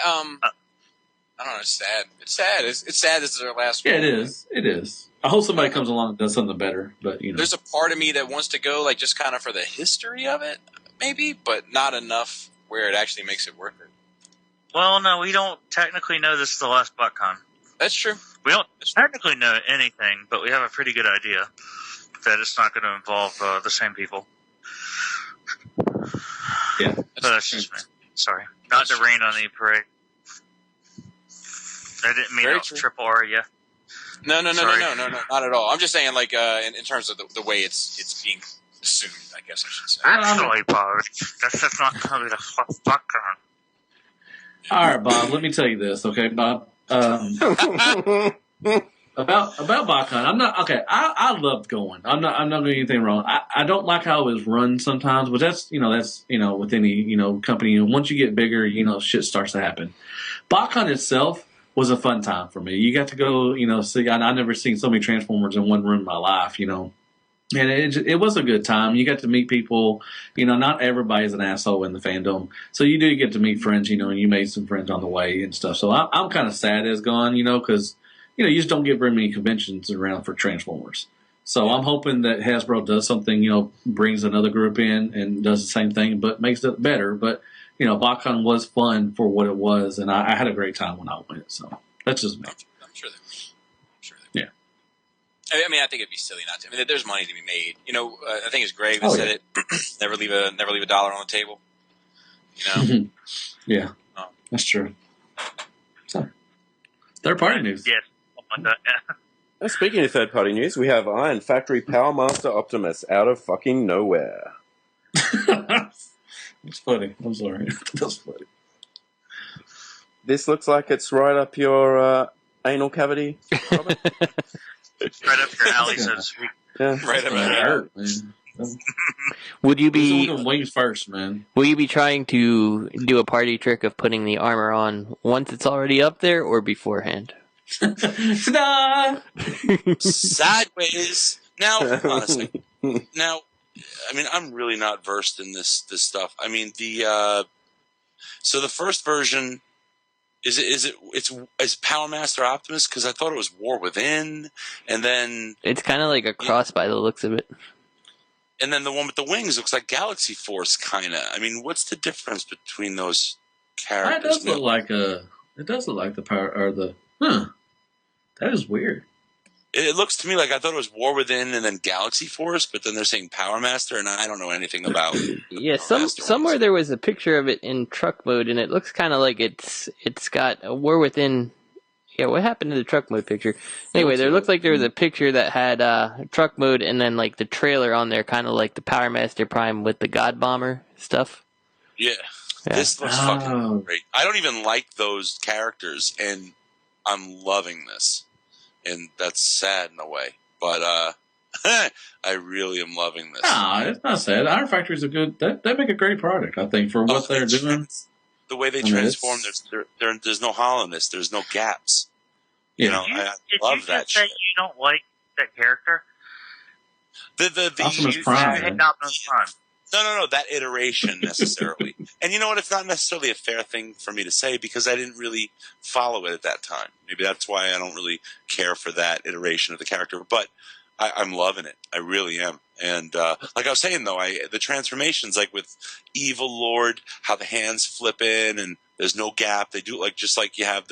don't know. It's sad. It's sad. It's sad. This is our last. Yeah, one. It is. I hope somebody comes along and does something better. But there's a part of me that wants to go, like just kind of for the history of it, maybe, but not enough where it actually makes it worth it. Well, no, we don't technically know this is the last BotCon. That's true. We don't technically know anything, but we have a pretty good idea that it's not going to involve the same people. Yeah. But that's just me. Sorry. Not to rain on the parade. I didn't mean to triple R you. No, not at all. I'm just saying, like, in terms of the way it's being assumed, I guess I should say. Actually, Bob, that's not going to be the last BotCon. All right, Bob. Let me tell you this, okay, Bob. About BotCon, I'm not okay. I loved going. I'm not doing anything wrong. I don't like how it was run sometimes, but that's with any company. Once you get bigger, shit starts to happen. BotCon itself was a fun time for me. You got to go, see. I never seen so many Transformers in one room in my life, And it was a good time. You got to meet people. Not everybody's an asshole in the fandom. So you do get to meet friends, and you made some friends on the way and stuff. So I'm kind of sad it's gone, because, you just don't get very many conventions around for Transformers. So I'm hoping that Hasbro does something, brings another group in and does the same thing, but makes it better. But, BotCon was fun for what it was, and I had a great time when I went. So that's just me. I'm sure they will. I mean, I think it'd be silly not to. I mean, there's money to be made. I think it's Greg that said it. Never leave a dollar on the table. Yeah, that's true. So, third-party news. Yes, something like that. Speaking of third-party news, we have Factory Powermaster Optimus out of fucking nowhere. It's funny. I'm sorry. That's funny. This looks like it's right up your anal cavity, Robert. Right up your alley, so to speak. Yeah. Right up It hurt, man. Would you be wings first, man? Will you be trying to do a party trick of putting the armor on once it's already up there, or beforehand? Ta-da! Sideways. Now, honestly, I mean, I'm really not versed in this stuff. I mean, so the first version is Powermaster Optimus, because I thought it was War Within, and then It's kind of like a cross by the looks of it. And then the one with the wings looks like Galaxy Force, kind of. I mean, what's the difference between those characters? It does look like the power or the. Huh. That is weird. It looks to me like I thought it was War Within and then Galaxy Force, but then they're saying Powermaster, and I don't know anything about. Yeah, Powermaster somewhere ones. there was a picture of it in truck mode, and it looks kind of like it's got a War Within. Yeah, what happened to the truck mode picture? Anyway, there looked like there was a picture that had truck mode, and then like the trailer on there, kind of like the Powermaster Prime with the God Bomber stuff. Yeah. This looks fucking great. I don't even like those characters, and I'm loving this. And that's sad in a way. But I really am loving this. No, it's not sad. Iron Factory's a good... They make a great product, I think, for what they're doing. The way they transform, there's no hollowness. There's no gaps. You know, I love that shit. You don't like that character? Optimus Prime. Optimus Prime. No, that iteration necessarily. And you know what? It's not necessarily a fair thing for me to say because I didn't really follow it at that time. Maybe that's why I don't really care for that iteration of the character. But I'm loving it. I really am. And like I was saying, though, the transformations, like with Evil Lord, how the hands flip in and there's no gap. They do it like just like you have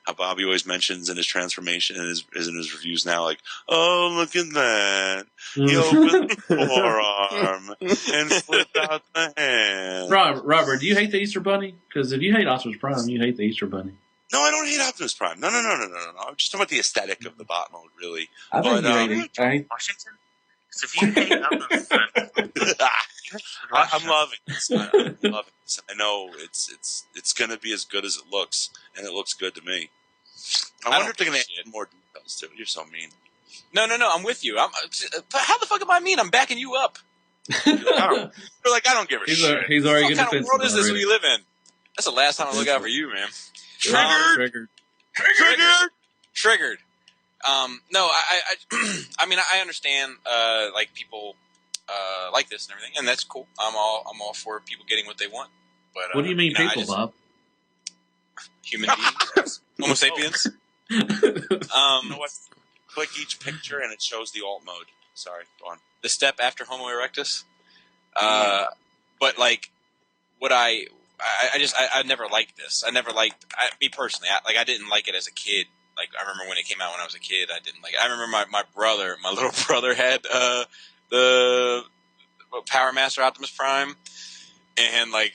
how Bobby always mentions in his transformation and in his reviews now, like, oh, look at that. He opened the forearm and flipped out the hand. Robert, do you hate the Easter Bunny? Because if you hate Optimus Prime, you hate the Easter Bunny. No, I don't hate Optimus Prime. No. I'm just talking about the aesthetic of the bot mode, really. I think you hate Washington? Because if you hate Optimus Prime... I'm loving this. I'm loving this. I know it's going to be as good as it looks, and it looks good to me. I wonder if they're going to add more details to it. You're so mean. No, I'm with you. How the fuck am I mean? I'm backing you up. You're like, I don't give a shit. He's already What kind of world is this we live in? That's the last time I look out for you, man. Triggered. No, I mean, I understand, like people, like this and everything, and that's cool. I'm all for people getting what they want. But what do you mean, people, Bob? Human beings, Homo sapiens. You know what? Click each picture and it shows the alt mode. Sorry, go on. The step after Homo erectus. But like, what I never liked this. I never liked me personally. I didn't like it as a kid. Like I remember when it came out when I was a kid. I didn't like it. I remember my little brother had the Powermaster Optimus Prime, and like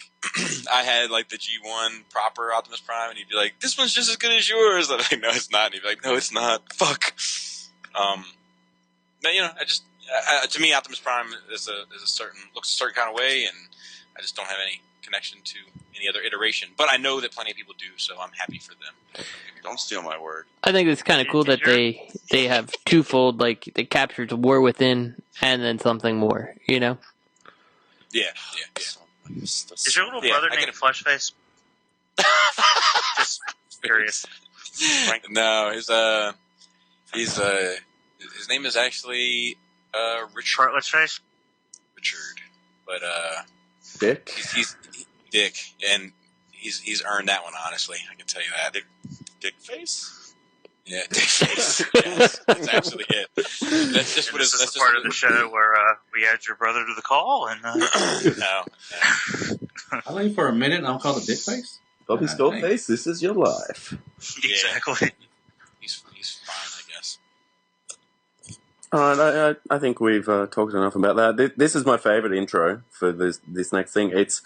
I had like the G1 proper Optimus Prime, and he'd be like, "This one's just as good as yours." I'm like, "No, it's not." And he'd be like, "No, it's not." Fuck. But you know, to me, Optimus Prime looks a certain kind of way, and I just don't have any connection to any other iteration. But I know that plenty of people do, so I'm happy for them. Don't steal my word. I think it's kind of cool that they have twofold, like they captured the War Within and then something more, you know? Yeah. Is your little brother named Fleshface? Just curious. No, his name is actually Richard. Cartilage face? Richard, but Dick? He's Dick, and he's earned that one. Honestly, I can tell you that. Dick face? Yeah, Dick face. Yes, that's actually it. That's just what this is the part of the show where we add your brother to the call, and no. I leave for a minute, and I'm called a dick face. Bobby Skullface, this is your life. Exactly. He's fine, I guess. All right, I think we've talked enough about that. This is my favorite intro for this next thing. It's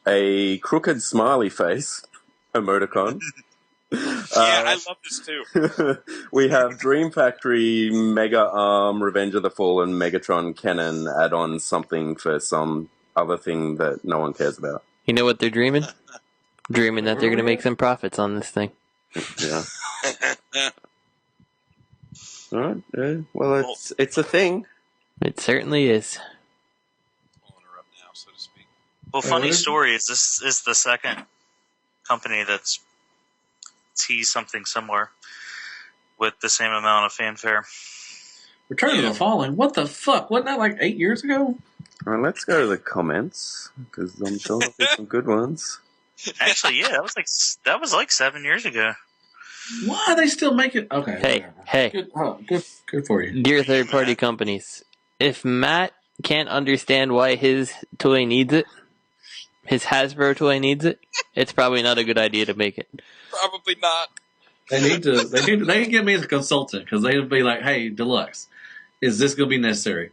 a crooked smiley face emoticon. I love this too. We have Dream Factory, Mega Arm, Revenge of the Fallen, Megatron cannon add-on something for some other thing that no one cares about. You know what they're dreaming? Dreaming that they're going to make some profits on this thing. Yeah. All right. Well, it's a thing. It certainly is. Pulling her up now, so to speak. Well, funny story is this is the second company that's teased something similar with the same amount of fanfare. Return of the Fallen? What the fuck? Wasn't that like 8 years ago? All right, let's go to the comments because I'm sure there'll be some good ones. Actually, yeah, that was like 7 years ago. Why are they still making? Okay. Hey. Good for you. Dear third-party companies, if Matt can't understand why his toy needs it, his Hasbro toy needs it, it's probably not a good idea to make it. Probably not. They need to. They can get me as a consultant because they would be like, "Hey, Deluxe, is this going to be necessary?"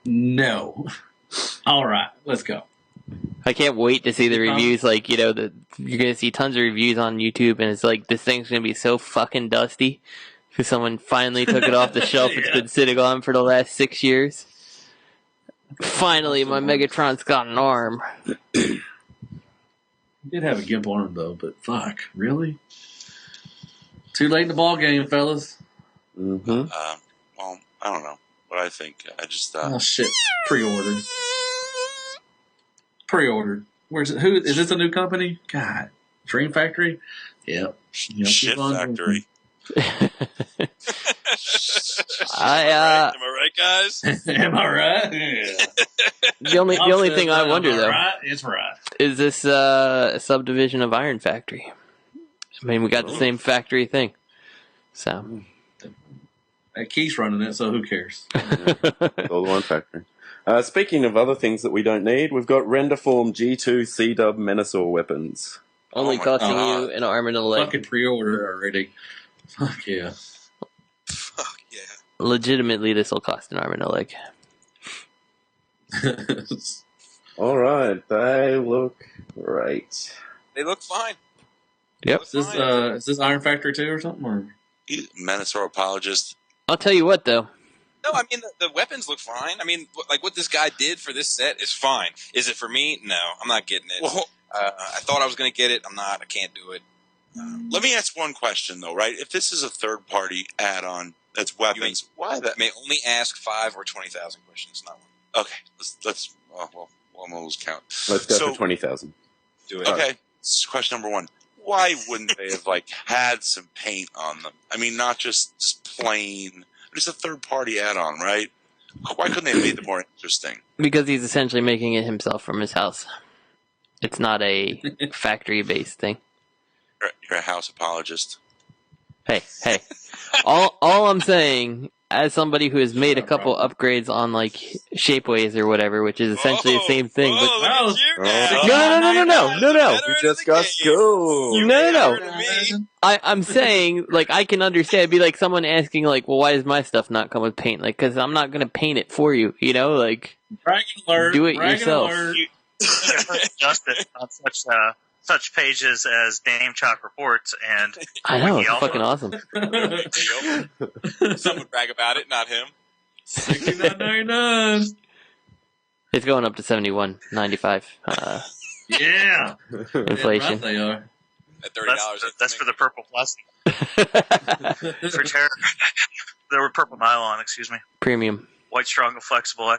No. All right, let's go. I can't wait to see the reviews. Like, you know, you're gonna see tons of reviews on YouTube, and it's like this thing's gonna be so fucking dusty because someone finally took it off the shelf. It's been sitting on for the last 6 years. Finally, my Megatron's got an arm. He did have a gimp arm though, but fuck, really? Too late in the ball game, fellas. Mm-hmm. Well, I don't know what I think. I just Oh shit! Pre-ordered. Where's it? Who is this? A new company? God, Dream Factory. Yep. Shit Factory. I Am I right, guys? Am I right? Yeah. the only thing I wonder though, right? It's right. is this a subdivision of Iron Factory? I mean, we got the same factory thing, so. Keith's running it, so who cares? All the one factory. Speaking of other things that we don't need, we've got Renderform G2 Cdub Menasor weapons. Only my costing God. you an arm and a leg. Fucking pre-order already. Fuck yeah. Fuck yeah. Legitimately, this will cost an arm and a leg. All right, they look great. They look fine. Yep. Is this Iron Factory 2 or something? Or? Menasor apologist. I'll tell you what, though. No, I mean, the weapons look fine. I mean, like, what this guy did for this set is fine. Is it for me? No, I'm not getting it. Well, I thought I was going to get it. I'm not. I can't do it. let me ask one question though, right? If this is a third-party add-on that's weapons, why that? May only ask 5 or 20,000 questions, not one. Okay, let's well, we'll lose count. Let's go So- for 20,000. Do it. Okay, this is question number one. Why wouldn't they have like had some paint on them? I mean, not just plain. It's a third-party add-on, right? Why couldn't they have made it more interesting? Because he's essentially making it himself from his house. It's not a factory-based thing. You're a house apologist. Hey. All I'm saying, as somebody who has made a couple upgrades on like Shapeways or whatever, which is essentially the same thing, but Look at you Oh, now. No. You just got schooled. No. Me. I'm saying, like, I can understand. It'd be like someone asking, like, well, why does my stuff not come with paint? Like, because I'm not going to paint it for you, you know? Like, Bragging alert. Do it bragging yourself. alert. You heard justice on such pages as Dame Chalk Reports and I know, it's Wiki fucking awesome. Some would brag about it, not him. $69.99. It's going up to $71.95. Yeah. Inflation. Right they are. At $30. that's for the purple plastic. For terror. There were purple nylon, excuse me. Premium. White, strong, and flexible.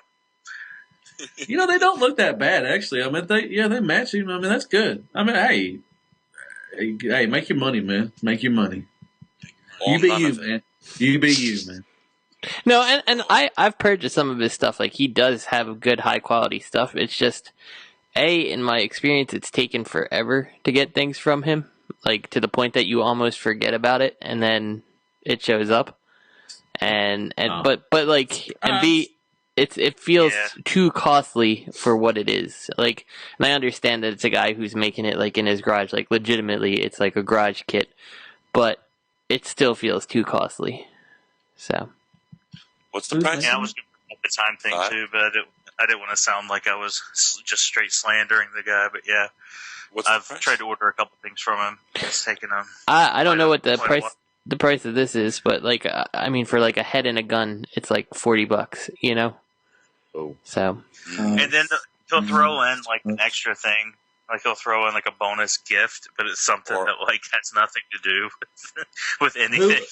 You know, they don't look that bad, actually. I mean, they match you. I mean, that's good. I mean, hey, make your money, man. Make your money. You be you, man. You be you, man. No, and I've purchased some of his stuff. Like, he does have good, high-quality stuff. It's just, in my experience, it's taken forever to get things from him. Like, to the point that you almost forget about it, and then it shows up. But it feels too costly for what it is. Like, and I understand that it's a guy who's making it like in his garage, like legitimately, it's like a garage kit, but it still feels too costly. So, What's the price? Yeah, I was going to the time thing too, but I didn't want to sound like I was just straight slandering the guy. But yeah, I've tried to order a couple things from him. It's taken him. I don't know what the price of this is, but like I mean, for like a head and a gun, it's like $40, you know. Oh. So. And then he'll throw in like an extra thing. Like he'll throw in like a bonus gift, but it's something that like has nothing to do with anything.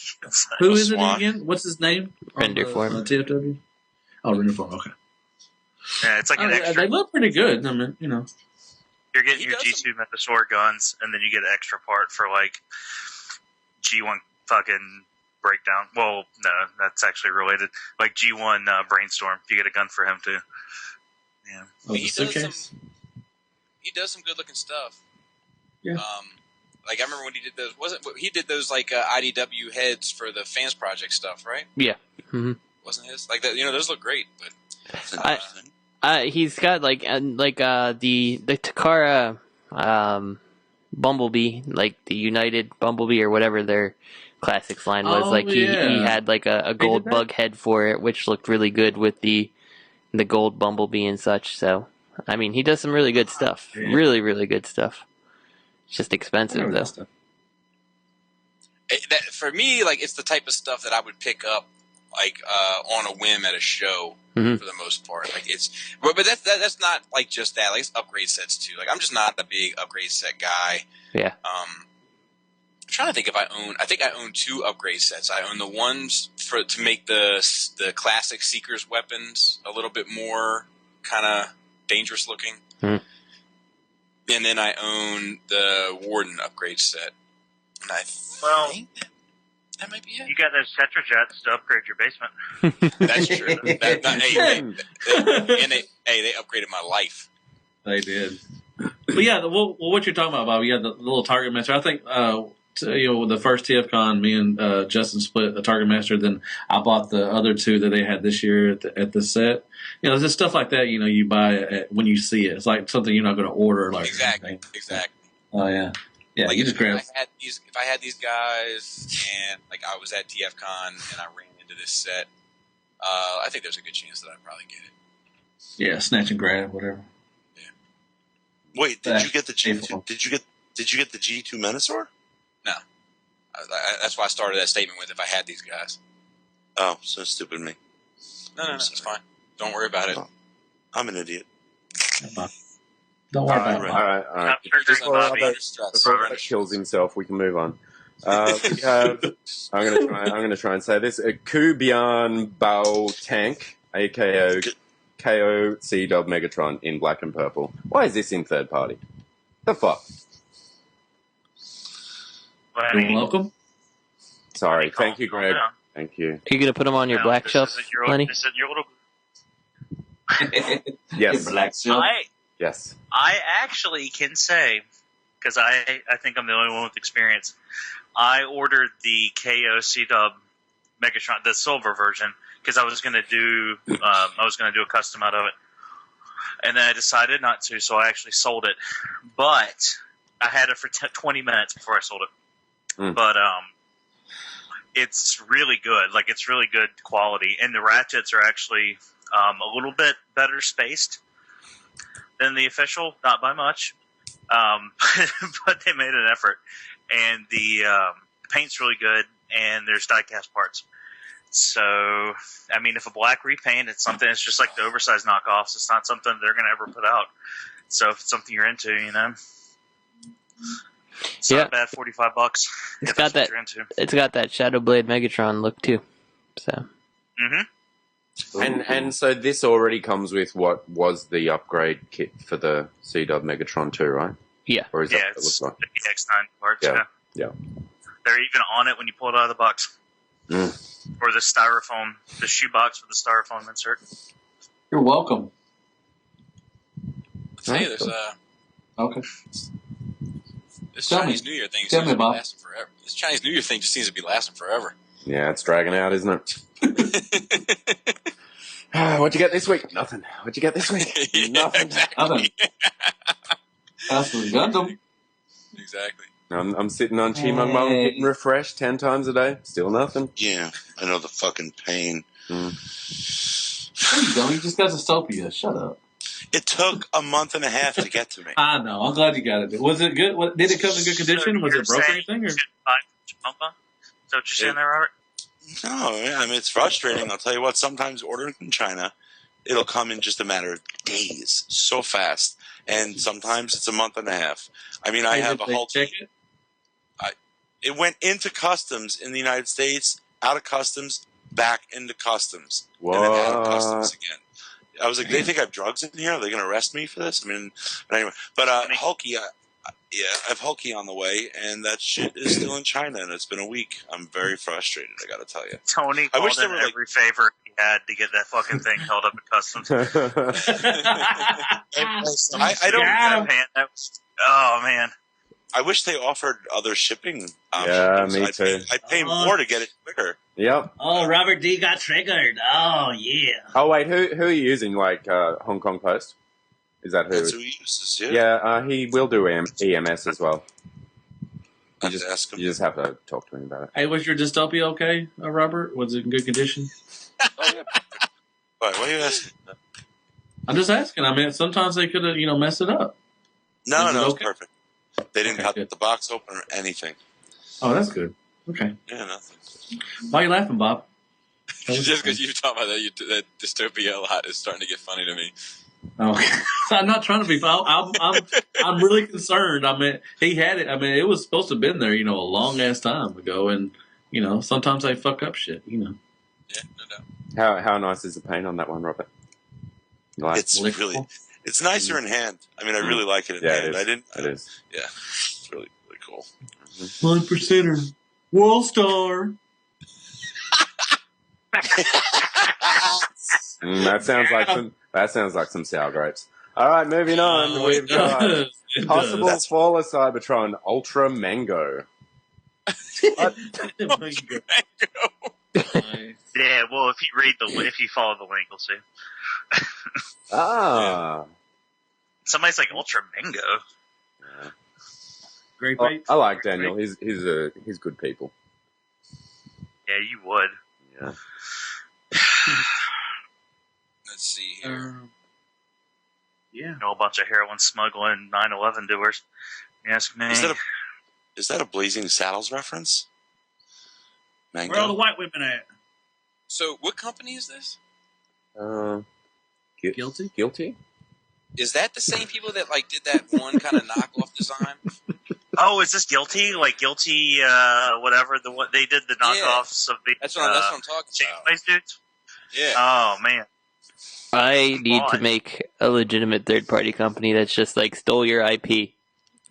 Who is it again? What's his name? Renderform. TFW. Oh, Renderform. Okay. Yeah, it's like an extra. They look pretty good. I mean, you know. You're getting your G2 Menasor guns, and then you get an extra part for like G1 fucking breakdown. Well, no, that's actually related. Like G1 brainstorm. You get a gun for him too. Yeah. Oh, the suitcase. He does some good looking stuff. Yeah. Like I remember when he did those. He did those like IDW heads for the Fans Project stuff, right? Yeah. Mm-hmm. Wasn't his like that? You know, those look great, but That's interesting. He's got like the Takara Bumblebee, like the United Bumblebee or whatever their classics line was. Oh, like he yeah. had like a gold that? bug head for it, which looked really good with the gold Bumblebee and such. So I mean, he does some really good stuff. Yeah. Really, really good stuff. It's just I expensive remember though. that stuff. For me, like it's the type of stuff that I would pick up like on a whim at a show Mhm. for the most part. Like it's, but that's not like just that. Like it's upgrade sets too. Like I'm just not a big upgrade set guy. Yeah. I'm trying to think if I own. I think I own 2 upgrade sets. I own the ones to make the classic Seeker's weapons a little bit more kind of dangerous looking, Hmm. and then I own the Warden upgrade set. And I think that might be it. You got those Tetra Jets to upgrade your basement. That's true. They upgraded my life. They did. But yeah, what you're talking about, Bob, you had the little Target Master. I think, the first TFCon, me and Justin split a Target Master. Then I bought the other 2 that they had this year at the set. Just stuff like that, you buy when you see it. It's like something you're not going to order. Like Exactly. Oh, yeah. Yeah, Like you just grab. if I had these guys and like I was at TFCon and I ran into this set, I think there's a good chance that I'd probably get it. Yeah, snatch and grab, whatever. Wait, did you get the April. G2? Did you get the G2 Menasor? No, that's why I started that statement with if I had these guys. Oh, so stupid me. No, it's fine. Don't worry about it. Oh, I'm an idiot. Don't worry about it. All right. Not You're just triggering Bobby. under stress. Before Alex kills himself, we can move on. We have. I'm gonna try and say this. Bian Bao Tank, aka KO Cdub Megatron in black and purple. Why is this in third party? The fuck? Well, I You're mean, welcome. Sorry. Thank you, Greg. calm Thank you. Are you gonna put them on your down. black This shelf, isn't your, Lenny? This isn't your little. Yes. Black silk. Yes. I actually can say, because I think I'm the only one with experience, I ordered the KO Cdub Megatron, the silver version, because I was going to do a custom out of it, and then I decided not to, so I actually sold it. But I had it for 20 minutes before I sold it. Mm. But it's really good. Like, it's really good quality, and the ratchets are actually a little bit better spaced than the official, not by much, but they made an effort. And the paint's really good, and there's die-cast parts. So, I mean, if a black repaint, it's something, it's just like the oversized knockoffs. It's not something they're going to ever put out. So if it's something you're into, it's not bad, $45. It's got that. It's got that Shadow Blade Megatron look too. So. Mm-hmm. And so this already comes with what was the upgrade kit for the Cdub Megatron 2, right? Yeah. Or is that Yeah, what it it's looks like? the X9 parts. Yeah. Yeah. They're even on it when you pull it out of the box. Mm. Or the styrofoam, the shoebox with the styrofoam insert. You're welcome. I'll tell you, there's Okay. this Tell Chinese me. New Year thing Tell seems me, to be Bob. lasting forever. This Chinese New Year thing just seems to be lasting forever. Yeah, it's dragging out, isn't it? What'd you get this week? Nothing. What'd you get this week? Nothing. Exactly. That's the Gundam. Exactly. I'm sitting on Chimong Mong getting refreshed 10 times a day. Still nothing. Yeah, I know the fucking pain. There you go. You just got Zostopia. Shut up. It took a month and a half to get to me. I know. I'm glad you got it. Was it good? Did it come in good condition? Was it broke or anything? Or? Is that what you're saying there, Robert? No, I mean, it's frustrating. I'll tell you what, sometimes ordering from China, it'll come in just a matter of days, so fast. And sometimes it's a month and a half. I mean, I have a whole team. It went into customs in the United States, out of customs, back into customs, and then out of customs again. I was like, they think I have drugs in here? Are they going to arrest me for this? I mean, but anyway. But Hulky, I have Hulky on the way, and that shit is still in China, and it's been a week. I'm very frustrated, I got to tell you. Tony I wish called there in were, every favor he had to get that fucking thing held up at customs. I don't. That was, oh, man. I wish they offered other shipping options. Yeah, me too. I'd pay more to get it quicker. Yep. Oh, Robert D got triggered. Oh, yeah. Oh wait, who are you using? Like Hong Kong Post? Is that who? That's who he uses. Yeah. Yeah, he will do EMS as well. I just ask him. You just have to talk to him about it. Hey, was your dystopia okay, Robert? Was it in good condition? Why are you asking? I'm just asking. I mean, sometimes they could have, messed it up. No, Is it it's okay? perfect. They didn't Okay, cut good. the box open or anything. Oh, that's good. Okay. Yeah, nothing. Why are you laughing, Bob? Just because you talk about that dystopia a lot is starting to get funny to me. Oh, I'm not trying to be. I'm really concerned. I mean, he had it. I mean, it was supposed to have been there, a long ass time ago, and sometimes they fuck up shit. Yeah, no doubt. How nice is the paint on that one, Robert? You like? It's nicer in hand. I mean, I really like it in hand. It is. Yeah, it's really, really cool. 1%er, World Star. That sounds like some sour grapes. All right, moving on. We've got It possible does. fall of Cybertron Ultra Mango. What? Yeah, well, if you follow the link, you'll see. Ah. Somebody's like Ultra Mango. Great Oh, bait. I like Daniel. He's good people. Yeah, you would. Yeah. Let's see here. Yeah. You know, a bunch of heroin smuggling 9/11 doers. You ask me. Is that a Blazing Saddles reference? Mango? Where are all the white women at? So, what company is this? Guilty? Guilty? Is that the same people that did that one kind of knockoff design? Oh, is this Guilty? Like Guilty, whatever they did the knockoffs of the. That's what I'm talking about. Chase dudes. Yeah. Oh man. I need to make a legitimate third-party company that's just stole your IP.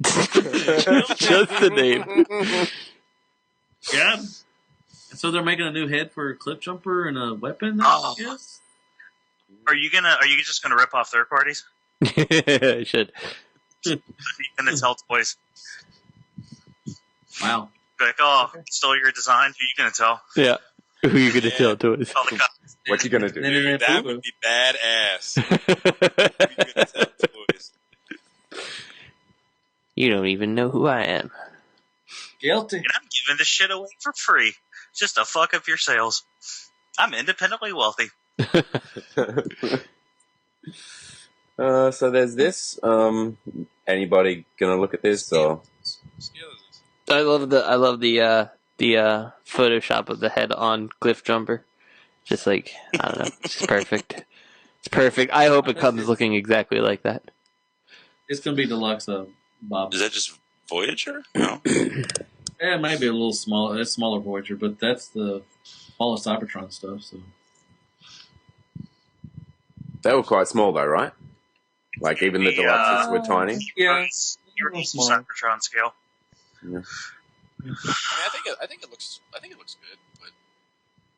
Just the name. Yeah. So they're making a new head for a clip jumper and a weapon. Oh. Yes. Are you just gonna rip off third parties? I should. Are you gonna tell toys? Wow. Like, oh, stole your design. Who you gonna tell? Yeah. Who are you going to tell to us? Tell the cops. What you gonna do? Dude, that would be badass. You're gonna tell toys. You don't even know who I am. Guilty. And I'm giving this shit away for free, just to fuck up your sales. I'm independently wealthy. So there's this. Anybody gonna look at this or? I love the Photoshop of the head on Cliff Jumper. Just I don't know, it's just perfect. It's perfect. I hope it comes looking exactly like that. It's gonna be deluxe, Bob. Is that just Voyager? No. Yeah, it might be a little small. It's smaller Voyager, but that's the Fall of Cybertron stuff. So They were quite small though, right? Like even the deluxes were tiny. yeah, You're using Cybertron scale. Yeah. I mean, I think it looks good, but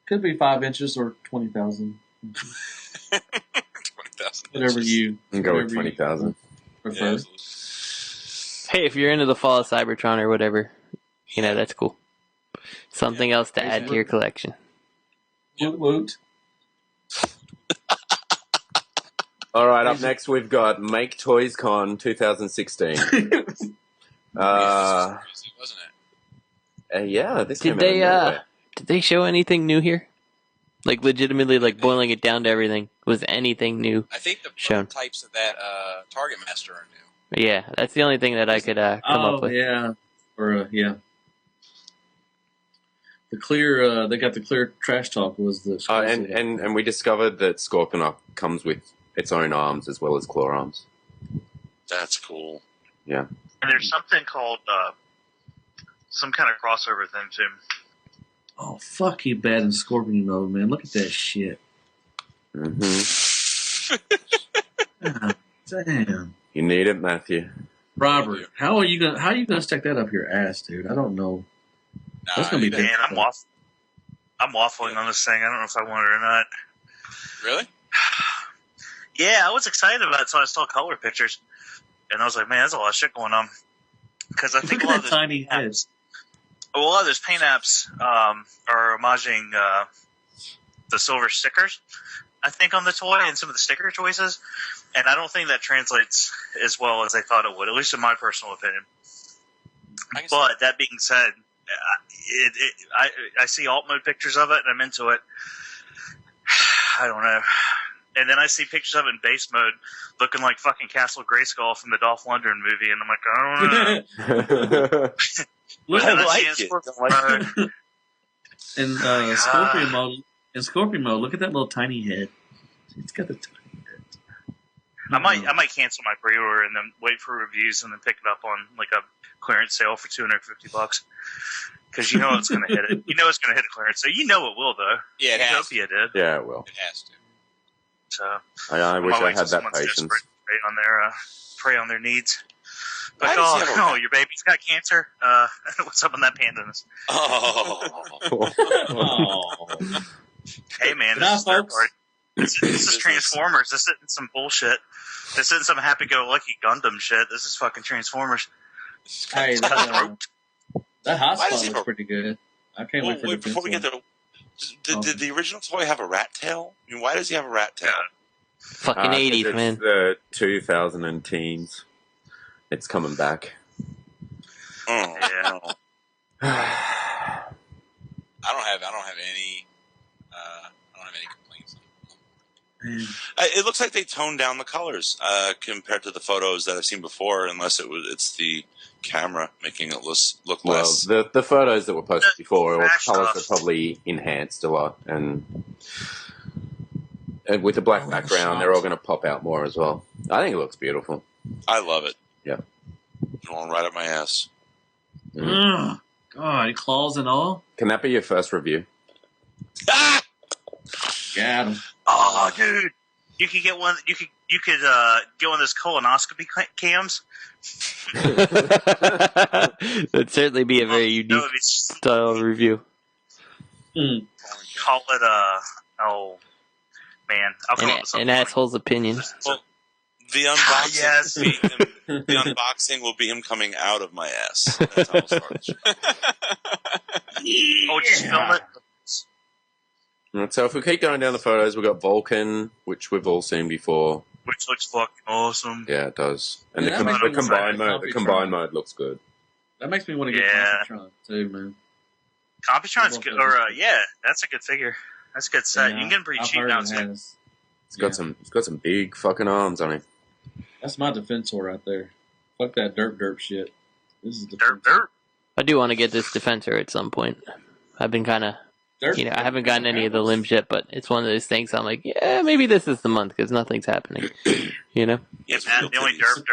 could be 5 inches or 20,000. 20,000. Whatever you And go with 20,000. prefer. Hey, if you're into the Fall of Cybertron or whatever, that's cool. Something else to add to your collection. Woot woot. All right, up next we've got Maketoyscon 2016. Wasn't it? Yeah, this Did came out of nowhere. did they show anything new here? Legitimately, boiling it down to everything. Was anything new? I think the Shown. prototypes of that Target Master are new. Yeah, that's the only thing that I could come up with. Yeah. Or yeah. The clear, they got the clear Trashtalk was the. And we discovered that Scorponok comes with its own arms as well as claw arms. That's cool. Yeah. And there's something called some kind of crossover thing too. Oh fuck you, bad in Scorpion mode, man! Look at that shit. Mm-hmm. God damn, You need it, Matthew. Robert, how are you gonna stick that up your ass, dude? I don't know. Nah, That's gonna be big. Man, I'm waffling on this thing. I don't know if I want it or not. Really? Yeah, I was excited about it until I saw color pictures. And I was like, man, there's a lot of shit going on. because I think Look a lot at of that those tiny paint head. apps, a lot of those paint apps are homaging the silver stickers, I think, on the toy and some of the sticker choices, and I don't think that translates as well as I thought it would, at least in my personal opinion. But that being said, I see alt mode pictures of it, and I'm into it. I don't know. And then I see pictures of it in base mode, looking like fucking Castle Grayskull from the Dolph Lundgren movie, and I'm like, I don't know. Look And at then I like see it. Scorpion mode. in Scorpion mode. In Scorpion mode, look at that little tiny head. It's got the tiny head. I might cancel my pre-order and then wait for reviews and then pick it up on like a clearance sale for $250. Because you know it's going to hit it. You know it's going to hit a clearance sale. You know it will, though. Yeah, it has. Utopia did. Yeah, it will. It has to. So I wish might I wait till had that someone's patience. desperate to prey on their needs. But Why does he have a- your baby's got cancer. What's up on that Pandinus? Oh. Oh. Hey man, Good night, this is third folks. party. This is Transformers. This isn't some bullshit. This isn't some happy-go-lucky Gundam shit. This is fucking Transformers. Hey, that hot Why does spot he looks have a- pretty good. I can't wait for the Before we get pencil. there, did the original toy have a rat tail? I mean, why does he have a rat tail? Fucking 80s, it's man. the 2000 and teens. It's coming back. Oh, Yeah. no. I don't have any. I don't have any complaints. It looks like they toned down the colors compared to the photos that I've seen before, unless it's the camera making it look Well, less. the photos that were posted before, all Flash colors stuff. are probably enhanced a lot, and with the black background, they're all going to pop out more as well. I think it looks beautiful. I love it. Yeah. Going right up my ass. Ugh. God, claws and all. Can that be your first review? Ah! Got him. Oh, dude, you could get one. You could get one of those colonoscopy cams. That'd certainly be a very That unique would be style review. Mm. call it oh man, I'll come up with something. An asshole's opinion. Well, the unboxing, Yes. will be him, the unboxing will be him coming out of my ass. That's how it'll start. Oh, just film it. And so if we keep going down the photos, we've got Vulcan, which we've all seen before. Which looks fucking awesome. Yeah, it does. And Yeah, the, that makes the me combined excited. mode, the combined mode looks good. That makes me want to get Yeah. Computron too, man. Computron's good, or yeah, that's a good figure. That's a good set. Yeah, You can get them pretty I've cheap heard now it too. has. It's got some big fucking arms on it. That's my Defensor right there. Fuck that derp shit. This is Derp, Defensor. derp. I do want to get this Defensor at some point. I've been kind of, Derp. I haven't gotten any of the limbs yet, but it's one of those things I'm like, yeah, maybe this is the month because nothing's happening. You know? Yes, And the only derp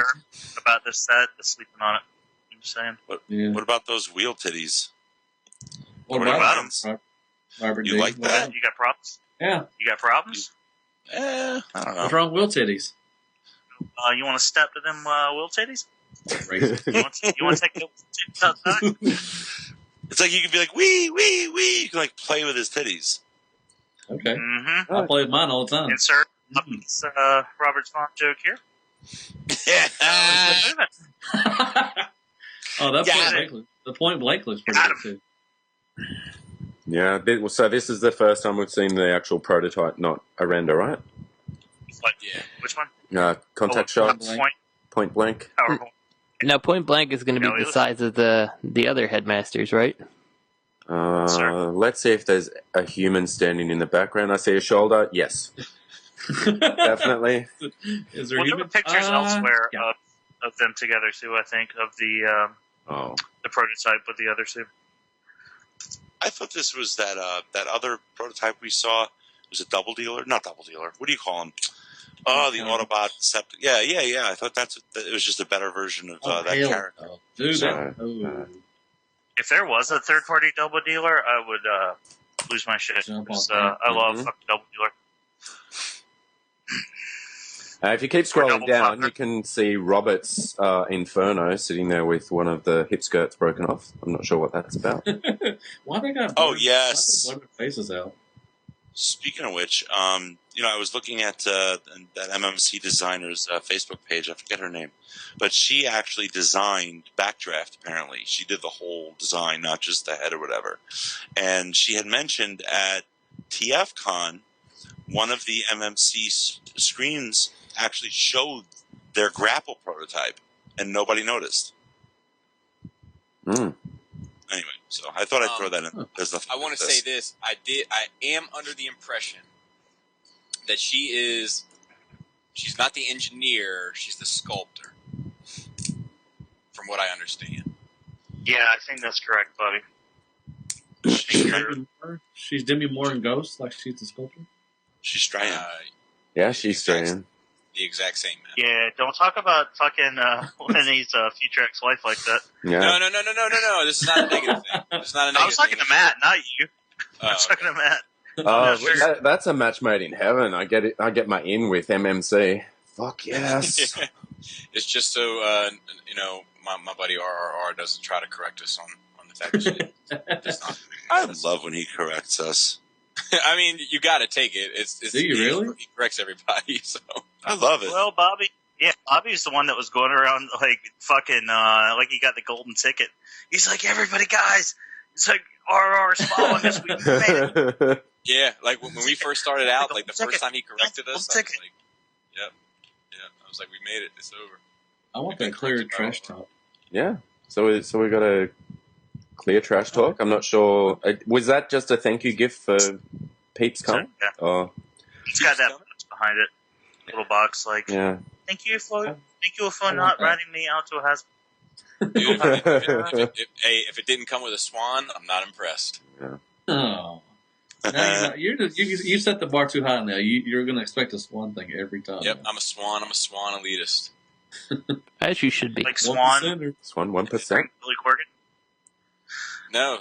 about this set is sleeping on it. I'm just saying. Yeah. What about those wheel titties? What What about about him? Robert You D. like that? You got problems? Yeah. You got problems? I don't know. What's wrong with Will Titties? You want to step to them will titties? Racist. You want to take the titties outside? It's like you can be like, wee, wee, wee. You can like play with his titties. Okay. Mm-hmm. I play with mine all the time. Insert Robert Spawn joke here. Move it. Oh, that Got Point it. Blank the Point Blank looks pretty Got good too. Yeah, so this is the first time we've seen the actual prototype, not a render, right? What? Yeah. Which one? Contact Oh, shots, Point. point blank. Powerful. Now, Point Blank is going to No, be it the was- size of the other headmasters, right? Sir. Let's see if there's a human standing in the background. I see a shoulder. Yes, definitely. Is there Well, there human were pictures elsewhere yeah. of them together too. I think of the Oh, prototype with the other two. I thought this was that other prototype we saw. It was a double dealer, not double dealer. What do you call him? Oh, the Autobot Sept. Yeah. I thought it was just a better version of that hell character. no. Dude, Sorry. If there was a third party double dealer, I would lose my shit. Jump on 'Cause, that. I love Mhm. fucking double dealer. if you keep scrolling double down, flopper. you can see Robert's Inferno sitting there with one of the hip skirts broken off. I'm not sure what that's about. Why they got Oh, blurred- yes. why they blurred their faces out? Speaking of which, I was looking at that MMC designer's Facebook page. I forget her name, but she actually designed Backdraft. Apparently, she did the whole design, not just the head or whatever. And she had mentioned at TFCon, one of the MMC screens actually showed their grapple prototype, and nobody noticed. Anyway, so I thought I'd throw that in. I want to say this. I am under the impression that she's not the engineer, she's the sculptor. From what I understand. Yeah, I think that's correct, buddy. She's Demi Moore in Ghost, like she's the sculptor? She's trying. Yeah, she's trying. The exact same, man. Yeah, don't talk about fucking Lenny's future ex-wife like that. Yeah. No. This is not a negative thing. This is not a negative I was talking thing. to Matt, not you. I was talking to Matt. That's a match made in heaven. I get it. I get my in with MMC. Fuck yes. It's just so my buddy RRR doesn't try to correct us on the fact that she's not. I love when he corrects us. I mean, you got to take it. Do you really? He corrects everybody, so I love it. Well, Bobby's the one that was going around like fucking like he got the golden ticket. He's like, everybody, guys, it's like RR's following us. We made it. Yeah, like when we first started out, like the first time he corrected us, I was like, yep. I was like, we made it. It's over. I want that clear trash talk. Yeah. So we got a clear trash talk. I'm not sure. Was that just a thank you gift for Peeps Con? Yeah. Oh. It's got that box behind it. Little box, like, Yeah. thank you for not ratting me out to a Hasbro. Dude, if it didn't come with a swan, I'm not impressed. Yeah. Oh. No, you set the bar too high now. You're going to expect a swan thing every time. Yep, I'm a swan elitist. As you should be. Like Swan, 1%. Billy Corgan. No.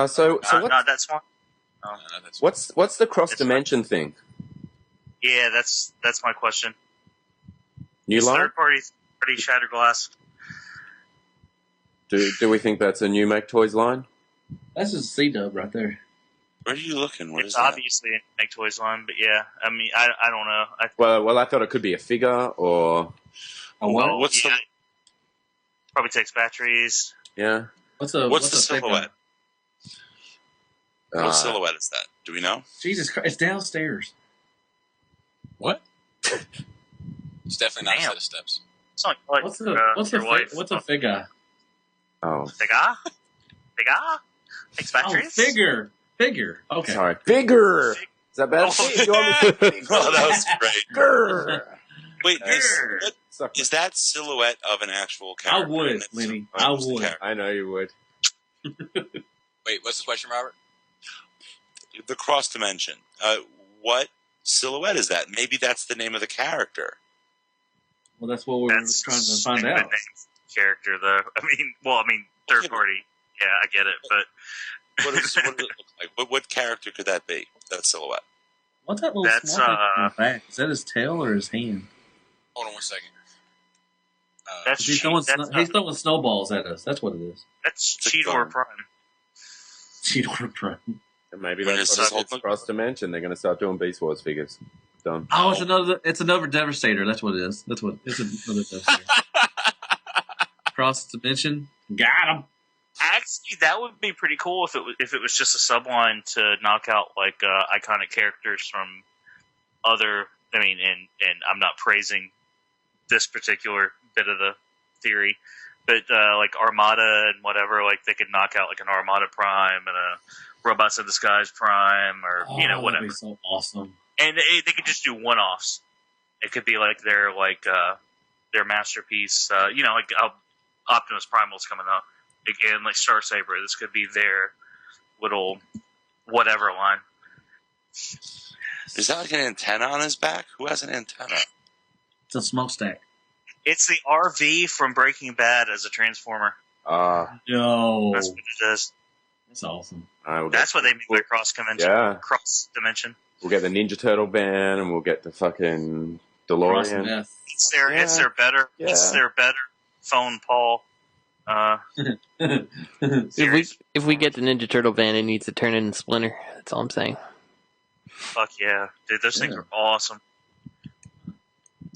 So Not that Swan. Oh. what's the cross dimension thing? Yeah, that's my question. New line? Third party shattered glass. Do we think that's a new Make Toys line? That's just Cdub right there. Where are you looking? What It's is that? obviously a Make Toys line, but yeah, I mean, I don't know. Well, I thought it could be a figure or What's the probably takes batteries. yeah. What's the silhouette? Uh, What silhouette is that? Do we know? Jesus Christ, it's downstairs. What? It's definitely not a Damn. set of steps. It's not like What's your wife. a figure? Oh, Figure? Takes batteries? Oh, figure. Okay. sorry. Bigger. Is that better? Oh. You want me to- Oh, that was great. Bigger. Wait, Suck is that silhouette of an actual I character? would, And it's- Lenny. or I who's the would. character? I know you would. Wait, what's the question, Robert? The cross dimension. What silhouette is that? Maybe that's the name of the character. Well, that's what we're That's trying to find stupid out. name character, though. I mean, third party. Yeah, I get it, but What does it look like? What character could that be? That silhouette. What's that little That's, small thing in the back? Is that his tail or his hand? Hold on 1 second. that's He's throwing, that's, he's throwing snowballs at us. That's what it is. that's It's a Cheetor gun. Prime. Cheetor Prime. And maybe When that's it's what it's cross dimension. They're going to start doing Beast Wars figures. Done. Oh, it's another Devastator. That's what it is. It's another Devastator. Cross dimension. Got him. Actually, that would be pretty cool if it was just a subline to knock out like iconic characters from other. I mean, and I'm not praising this particular bit of the theory, but like Armada and whatever, like they could knock out like an Armada Prime and a Robots in Disguise Prime, or That'd whatever. be so awesome. And they could just do one-offs. It could be like their masterpiece. Like Optimus Primal's coming up again, like Star Saber. This could be their little whatever line. Is that like an antenna on his back? Who has an antenna? It's a smokestack. It's the RV from Breaking Bad as a transformer. Yo, That's what it is. that's awesome. That's what they mean by cross dimension. Yeah. Cross dimension. We'll get the Ninja Turtle van, and we'll get the fucking Cross DeLorean. meth. It's their better. Yeah. It's their better phone Paul. If we get the Ninja Turtle van, it needs to turn into Splinter. That's all I'm saying. Fuck yeah. Dude, those things are awesome.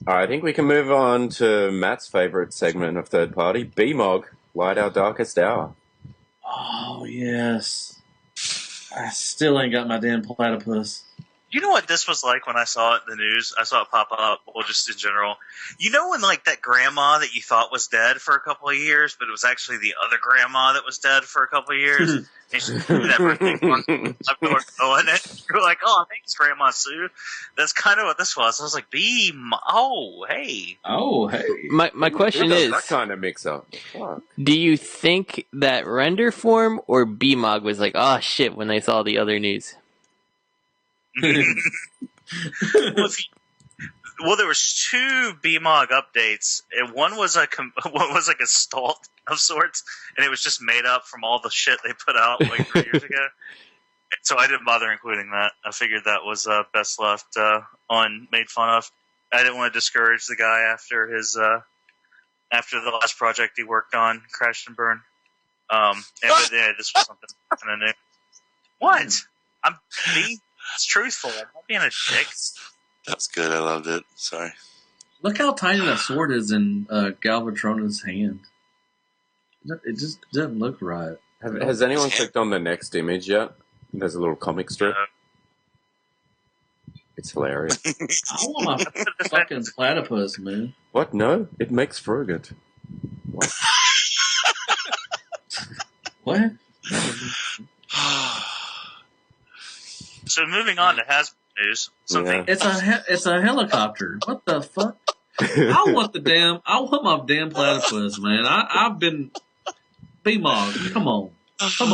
I think we can move on to Matt's favorite segment of third party, BMOG, Light Our Darkest Hour. Oh, yes. I still ain't got my damn platypus. You know what this was like when I saw it in the news? I saw it pop up, well, just in general. You know when, like, that grandma that you thought was dead for a couple of years, but it was actually the other grandma that was dead for a couple of years? And she threw that birthday party up going it. You're like, oh, thanks, Grandma Sue. That's kind of what this was. I was like, oh, hey. Oh, hey. My question is, that kind of mix up. Fuck. do you think that Renderform or BMOG was like, oh shit, when they saw the other news? Well, there was two BMOG updates, and one was like a stalt of sorts, and it was just made up from all the shit they put out like 3 years ago. So I didn't bother including that. I figured that was best left made fun of. I didn't want to discourage the guy after his after the last project he worked on crashed and burned. But yeah, this was something kind of new. What? I'm being truthful. I'm not being a dick. That's good. I loved it. Sorry. Look how tiny that sword is in Galvatrona's hand. It just doesn't look right. Has anyone clicked on the next image yet? There's a little comic strip. It's hilarious. I want my fucking platypus, man. What? No? It makes frigate. What? What? So moving on to Hasbro news, something It's a helicopter. What the fuck? I want my damn platypus, man. I've been BMOG. Come on. Come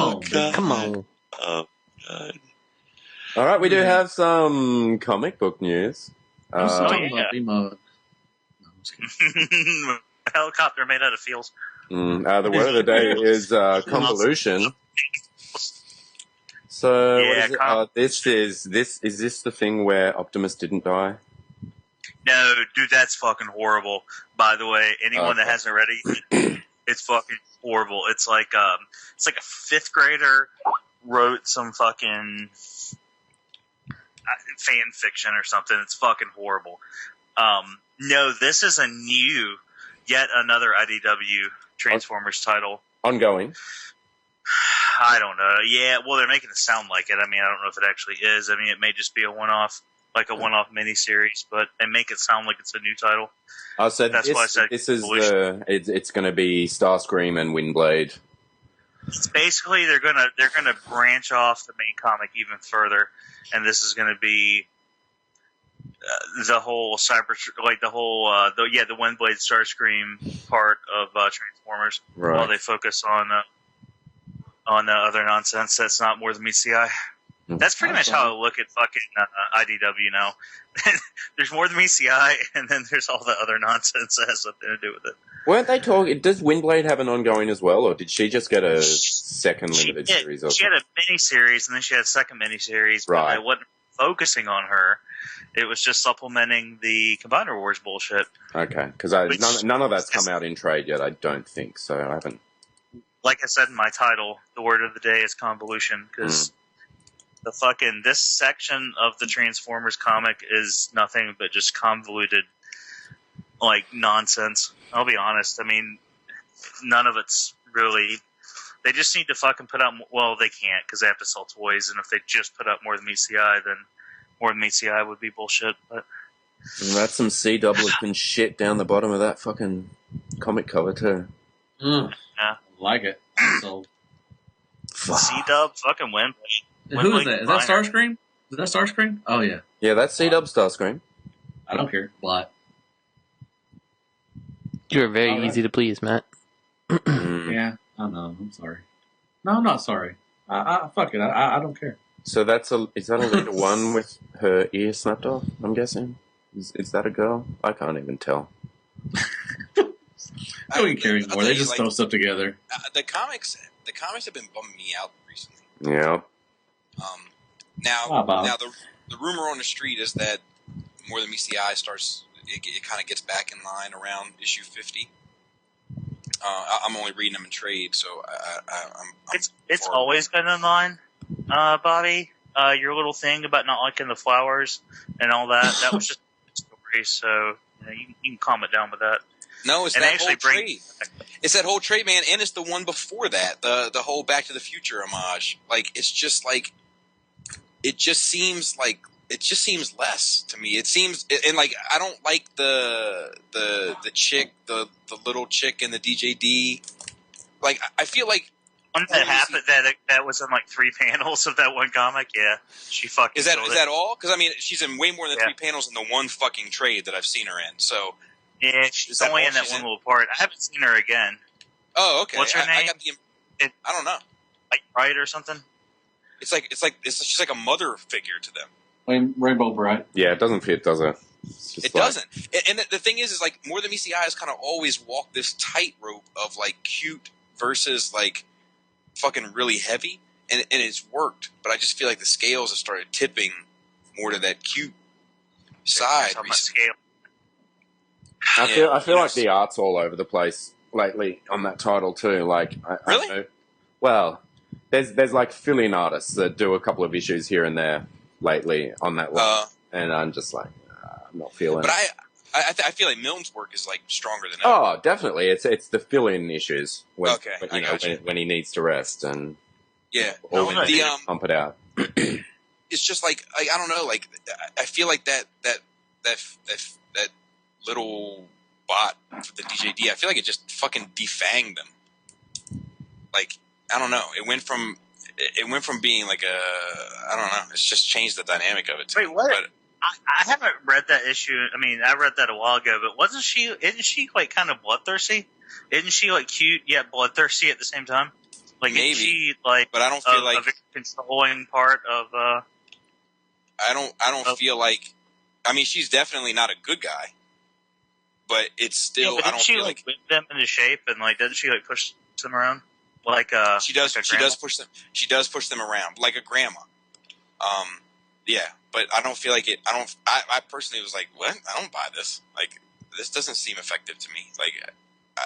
on. Oh, God. All right, we do have some comic book news. I'm still talking about BMOG. No, I'm just kidding. helicopter made out of feels. The word of the day is convolution. So what is it? Is this the thing where Optimus didn't die? No, dude, that's fucking horrible. By the way, anyone that hasn't read it, it's fucking horrible. It's like a fifth grader wrote some fucking fan fiction or something. It's fucking horrible. No, this is yet another IDW Transformers title. Ongoing. I don't know. Yeah, well, they're making it sound like it. I mean, I don't know if it actually is. I mean, it may just be a one-off, like a one-off miniseries, but they make it sound like it's a new title. So that's why I said this is it's going to be Starscream and Windblade. It's basically they're gonna branch off the main comic even further, and this is going to be the whole the Windblade Starscream part of Transformers, right, while they focus on other nonsense that's not more than meets the eye. That's pretty much how I look at fucking IDW now. There's more than meets the eye, and then there's all the other nonsense that has nothing to do with it. Weren't they talking? Does Windblade have an ongoing as well, or did she just get a second limited series? She had a mini-series, and then she had a second mini-series, but right. It wasn't focusing on her. It was just supplementing the Combiner Wars bullshit. Okay, because none of that's come out in trade yet, I don't think, so I haven't. Like I said in my title, the word of the day is convolution, because this section of the Transformers comic is nothing but just convoluted, like, nonsense. I'll be honest. I mean, none of it's really. They just need to fucking put out. Well, they can't because they have to sell toys, and if they just put out more than meets the eye, then more than meets the eye would be bullshit. But that's some CW looking shit down the bottom of that fucking comic cover too. Yeah, like it. So CDub fucking Windblade. Who is that? Is that Starscream? Is that Starscream? Oh yeah. Yeah, that's CDub Starscream. I don't care. What? You're very easy to please, Matt. Yeah, I know. I'm sorry. No, I'm not sorry. I fuck it. I don't care. So is that a leader one with her ear snapped off? I'm guessing. Is that a girl? I can't even tell. I don't even care anymore. They just throw stuff together. The comics have been bumming me out recently. Yeah. Now the rumor on the street is that More Than Meets the Eye starts. It kind of gets back in line around issue 50. I'm only reading them in trade, so I'm it's always been in line, Bobby. Your little thing about not liking the flowers and all that was just a story, so you can calm it down with that. No, it's and that whole trade. It's that whole trade, man, and it's the one before that, the whole Back to the Future homage. Like, it's just like, it just seems less to me. It seems, and like, I don't like the chick, the little chick in the DJD. Like, I feel like one that happened that was in like 3 panels of that one comic. Yeah, she fucking is that all? Because I mean, she's in way more than 3 panels in the one fucking trade that I've seen her in. So yeah, she's only in that one little part. I haven't seen her again. Oh, okay. What's her name? I got I don't know. Like Bright or something. She's like a mother figure to them. Rainbow Bright. Yeah, it doesn't fit, does it? It doesn't. And the thing is like, More Than Meets the Eye has kind of always walked this tightrope of like cute versus like fucking really heavy, and it's worked. But I just feel like the scales have started tipping more to that cute side recently. I feel like the art's all over the place lately on that title too. Like, really? Well, there's like fill-in artists that do a couple of issues here and there lately on that one, and I'm just like, I'm not feeling. But it. I feel like Milne's work is like stronger than ever. Oh, definitely. It's the fill-in issues when you. when he needs to rest and pump it out. It's just like I don't know. Like, I feel like that little bot for the DJD. I feel like it just fucking defanged them. Like, I don't know. It went from being like I don't know. It's just changed the dynamic of it. Wait, what? But, I haven't read that issue. I mean, I read that a while ago, but isn't she like kind of bloodthirsty? Isn't she like cute yet bloodthirsty at the same time? Like, maybe. Isn't she like, but I don't feel like a very controlling part of. I don't feel like. I mean, she's definitely not a good guy, but it's still. But I don't she feel like whip them into shape and like doesn't she like push them around like she does? Like she does push them. She does push them around like a grandma. Yeah, but I don't feel like it. I personally was like, what? I don't buy this. Like, this doesn't seem effective to me. Like,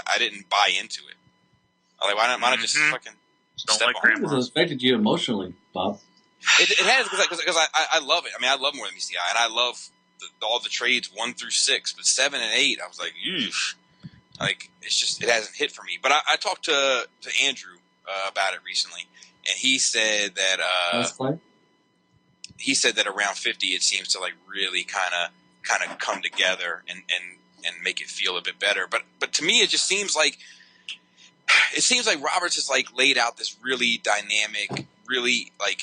I didn't buy into it. I'm like, why not just fucking step on it? It has affected you emotionally, Bob. It has because I love it. I mean, I love More Than Meets the Eye, and I love all the trades 1 through 6, but 7 and 8, I was like, eesh. Like, it's just, it hasn't hit for me. But I talked to Andrew about it recently, and he said that he said that around 50 it seems to like really kind of come together and make it feel a bit better. But to me, it just seems like Roberts has like laid out this really dynamic, really like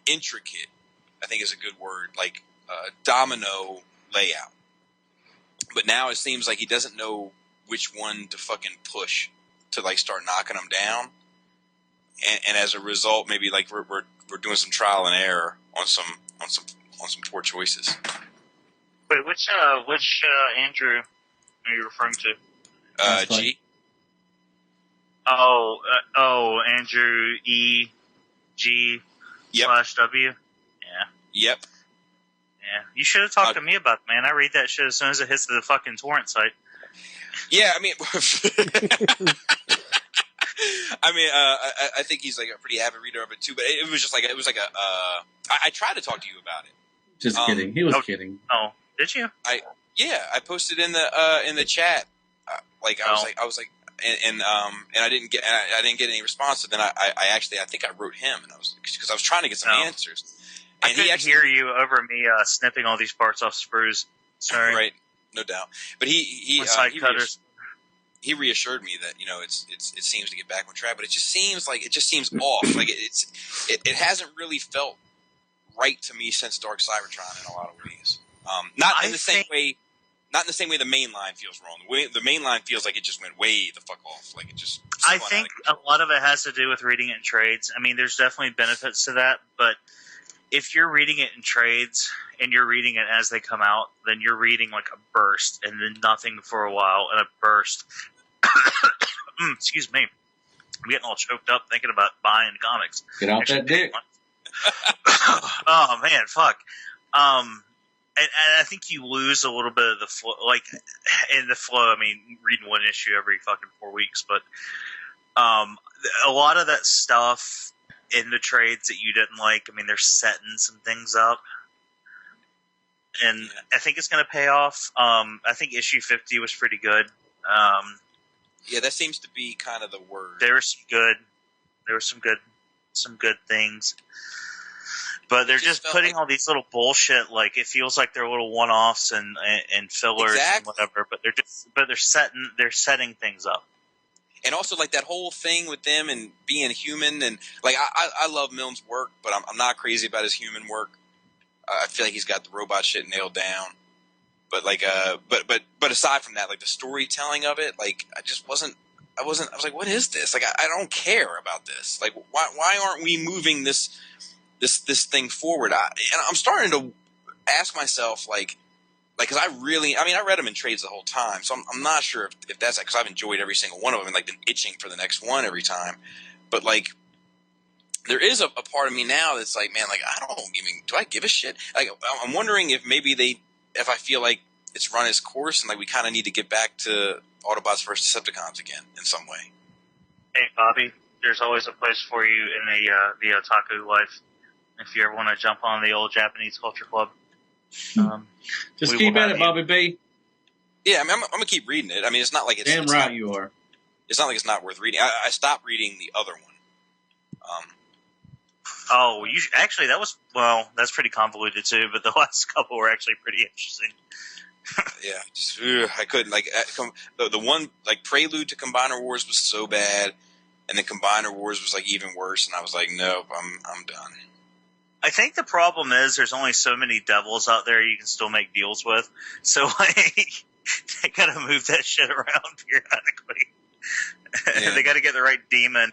intricate, I think is a good word, like domino layout. But now it seems like he doesn't know which one to fucking push to like start knocking them down. And as a result, maybe like we're doing some trial and error on some poor choices. Wait, which Andrew are you referring to? G. Andrew E.G. Yep. /W. Yeah. Yep. Yeah. You should have talked to me about it, man. I read that shit as soon as it hits the fucking torrent site. Yeah, I mean, I think he's like a pretty avid reader of it too. But it was like I tried to talk to you about it. Just kidding. He was kidding. Oh, did you? I posted in the chat. I was like, and I didn't get any response. So then I think I wrote him, and because I was trying to get some answers. And I couldn't hear you over me snipping all these parts off sprues. Sorry. Right, no doubt. But he reassured me that it seems to get back on track, but it just seems off. Like it hasn't really felt right to me since Dark Cybertron in a lot of ways. Not in the same way the main line feels wrong. The main line feels like it just went way the fuck off. Like it just. I think a lot of it has to do with reading it in trades. I mean, there's definitely benefits to that, but if you're reading it in trades and you're reading it as they come out, then you're reading like a burst and then nothing for a while and a burst. Excuse me. I'm getting all choked up thinking about buying comics. Get out that dick. Oh man, fuck. and I think you lose a little bit of the flow. Like in the flow, I mean, reading one issue every fucking 4 weeks, but a lot of that stuff in the trades that you didn't like. I mean, they're setting some things up. And I think it's going to pay off. I think issue 50 was pretty good. Yeah, that seems to be kind of the word. There were some good things. But they're just putting all these little bullshit. Like it feels like they're little one-offs and fillers and whatever. But they're setting things up. And also, like that whole thing with them and being human, and like I love Milne's work, but I'm not crazy about his human work. I feel like he's got the robot shit nailed down, but like, but aside from that, like the storytelling of it, like I was like, what is this? Like, I don't care about this. Like, why aren't we moving this thing forward? And I'm starting to ask myself, like, cause I read them in trades the whole time, so I'm not sure if that's, cause I've enjoyed every single one of them and like been itching for the next one every time, but like, there is a part of me now that's like, man, like do I give a shit? Like, I'm wondering if maybe if I feel like it's run its course and like we kind of need to get back to Autobots versus Decepticons again in some way. Hey, Bobby, there's always a place for you in the otaku life. If you ever want to jump on the old Japanese culture club, just keep at it, Bobby B. Yeah, I mean, I'm gonna keep reading it. I mean, it's not like it's damn right you are. It's not like it's not worth reading. I stopped reading the other one. Oh, actually, that's pretty convoluted too, but the last couple were actually pretty interesting. Yeah, I couldn't, like, the one, like, Prelude to Combiner Wars was so bad, and then Combiner Wars was, like, even worse, and I was like, nope, I'm done. I think the problem is there's only so many devils out there you can still make deals with, so, like, they gotta move that shit around periodically. Yeah. They gotta get the right demon,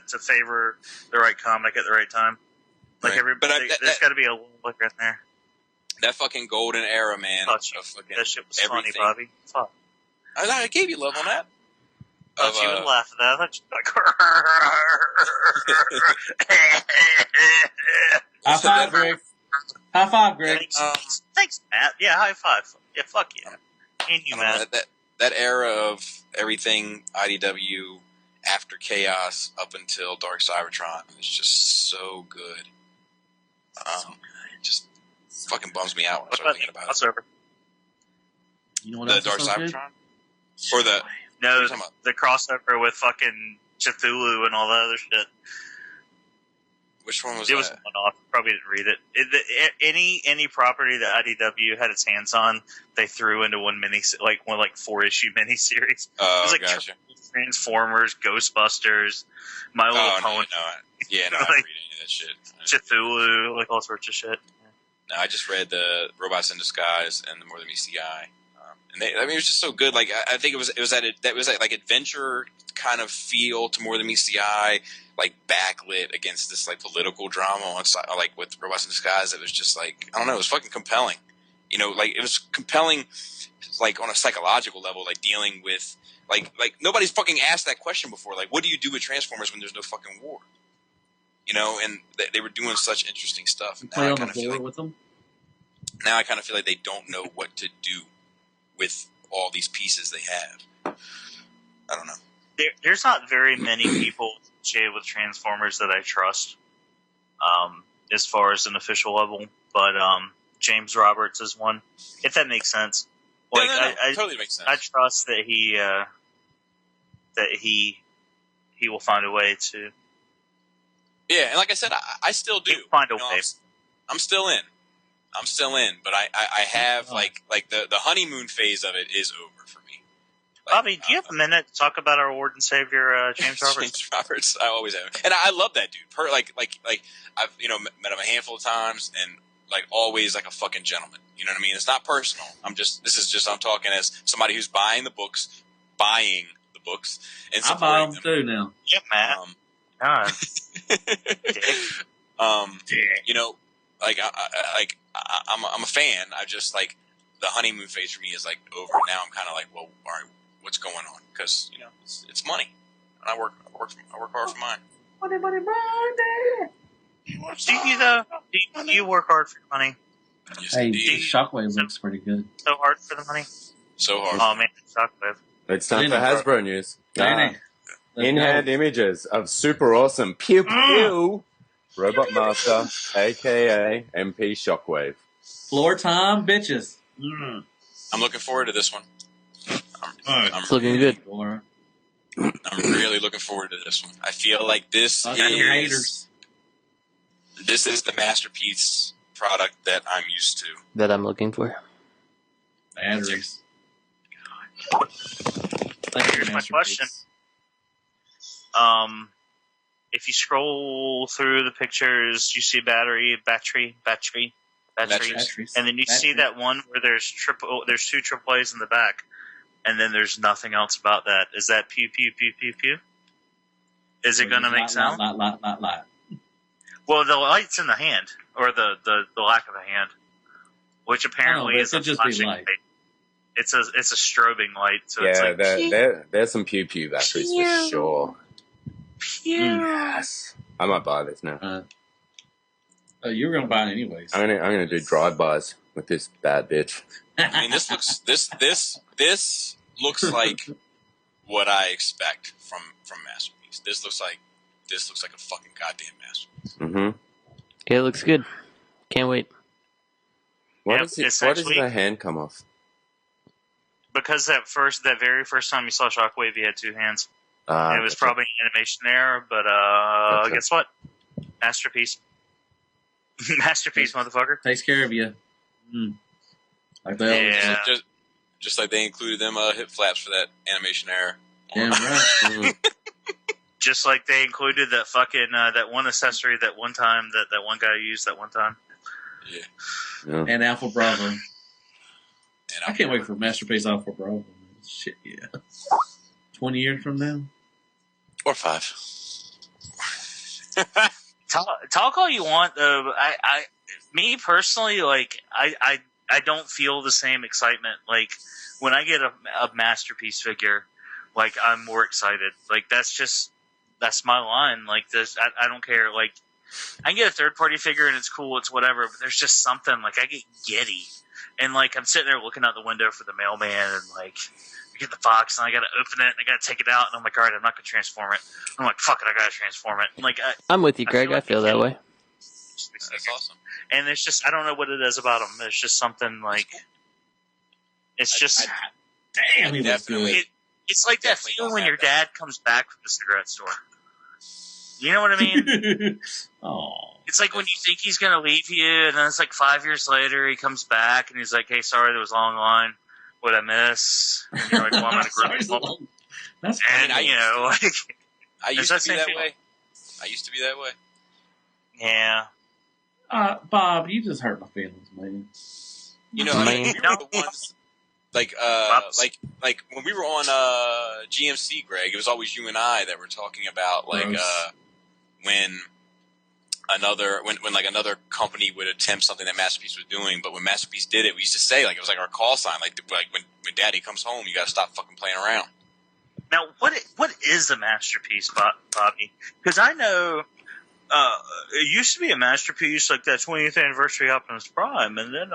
to favor the right comic at the right time. Like there's got to be a little liquor in there. That fucking golden era, man. That shit was funny, Bobby. Fuck. I gave you love on that. I thought you would laugh at that. I thought you'd high five, Greg. High five, Greg. Thanks, Matt. Yeah, high five. Yeah, fuck yeah. And you, Matt. That era of everything IDW after Chaos up until Dark Cybertron is just so good. It just fucking bums me out when I start thinking about it. You know what the Dark Cybertron? Or the crossover with fucking Cthulhu and all that other shit. Which one was it? It was one-off. Probably didn't read it. Any property that IDW had its hands on, they threw into one 4-issue miniseries. Oh, it was like gotcha. Transformers, Ghostbusters, My Little Pony. I didn't read any of that shit. Cthulhu, like all sorts of shit. No, I just read the Robots in Disguise and the More Than Meets the Eye. It was just so good. Like, I think it was that like adventure kind of feel to More Than Meets the Eye, like backlit against this like political drama like with Robots in Disguise. It was just like, I don't know, it was fucking compelling. You know, like it was compelling, like on a psychological level, like dealing with like nobody's fucking asked that question before. Like, what do you do with Transformers when there's no fucking war? You know, and they were doing such interesting stuff. You play on the floor with them. Now I kind of feel like they don't know what to do with all these pieces they have. I don't know. There's not very many people associated with Transformers that I trust, as far as an official level. But James Roberts is one, if that makes sense. Like, no, totally makes sense. I trust that he will find a way to. Yeah, and like I said, I still do. Find a way. I'm still in. But I have like the honeymoon phase of it is over for me. Like, Bobby, do you have a minute to talk about our Lord and Savior, James Roberts? James Roberts, I always have, and I love that dude. Like I've met him a handful of times, and like always like a fucking gentleman. You know what I mean? It's not personal. I'm talking as somebody who's buying the books, and I buy them too now. Yeah, Matt. God. You know, like I'm a fan. I just like the honeymoon phase for me is like over. Now I'm kind of like, well, all right, what's going on? Because you know, it's money, and I work hard for mine. Money. Do you though? Do you work hard for your money? Yes, Hey, indeed. Shockwave looks pretty good. So hard for the money. So hard. Oh man, Shockwave. It's time for Dang it, Hasbro news. Dang it. Let's In-hand go. images of super awesome Pew Pew Robot Master, aka MP Shockwave. Floor time, bitches. I'm looking forward to this one. It's looking good. I'm really looking forward to this one. I feel like this Fucking haters. is the masterpiece product that I'm used to. That I'm looking for. Batteries. Here's my question. If you scroll through the pictures, you see battery, Batteries. and then you see that one where there's two AAAs in the back, and then there's nothing else about that. Is that pew pew pew pew pew? Is it going to make sound? Lot. Well, the light's in the hand, or the lack of a hand, which apparently is a just be flashing light. light. It's a strobing light, so it's Yeah, like there's some Pew Pew batteries for sure. pew. Yes. I might buy this now. You were gonna buy it anyways. I'm gonna do drive-bys with this bad bitch. I mean, this looks like what I expect from Masterpiece. This looks like a fucking goddamn masterpiece. Mm-hmm. Yeah, it looks good. Can't wait. Why Yep, does essentially- the hand come off? Because that very first time you saw Shockwave, he had two hands. And it was Gotcha. probably an animation error, but Gotcha. guess what? Masterpiece. Masterpiece, motherfucker. Takes care of you. Like they always Yeah. Just like they included them hip flaps for that animation error. Damn right. Just like they included that fucking that one accessory that one time that one guy used that one time. Yeah. And Alpha Bravo. And I can't wait for Masterpiece Alpha Bravo. Shit, yeah. 20 years from now? Or 5. Talk all you want, though. Me personally, like I don't feel the same excitement. Like when I get a Masterpiece figure, like I'm more excited. Like that's my line. Like this, I don't care. Like I can get a third party figure and it's cool, it's whatever. But there's just something like I get giddy, and like I'm sitting there looking out the window for the mailman, and like I get the box and I gotta open it and I gotta take it out, and I'm like, all right, I'm not gonna transform it. I'm like, fuck it, I gotta transform it. And like I'm with you, Greg. I feel that way. that's awesome. And it's just I don't know what it is about them. There's just something like it's just Damn, he looks Definitely. good. it's like that Definitely feeling don't when have your that. dad comes back from the cigarette store. You know what I mean? Oh. It's like when you think he's gonna leave you, and then it's like 5 years later he comes back and he's like, "Hey, sorry, there was a long line. What'd I miss?" And you're like, "Well, I'm at a Sorry, group." That's And I- you know, like, I used that to be same that feeling? way. I used to be that way. yeah. Bob, you just hurt my feelings, man. You know, I mean, Man. we were the ones like when we were on GMC, Greg. It was always you and I that were talking about like Gross. when another company would attempt something that Masterpiece was doing, but when Masterpiece did it, we used to say like it was like our call sign, like when Daddy comes home, you got to stop fucking playing around. Now, what is a masterpiece, Bobby? Because I know it used to be a masterpiece, like that 20th anniversary Optimus Prime, and then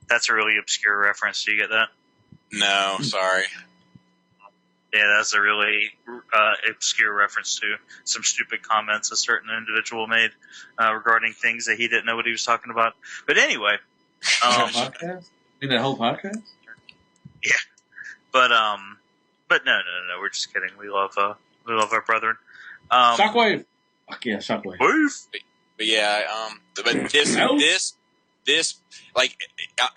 that's a really obscure reference. Do you get that? No, sorry. Yeah, that's a really obscure reference to some stupid comments a certain individual made regarding things that he didn't know what he was talking about. But anyway, That podcast? In that whole podcast? but no, we're just kidding. We love our brethren. Shockwave! Fuck yeah, Shockwave. Woof. But yeah, but this, like,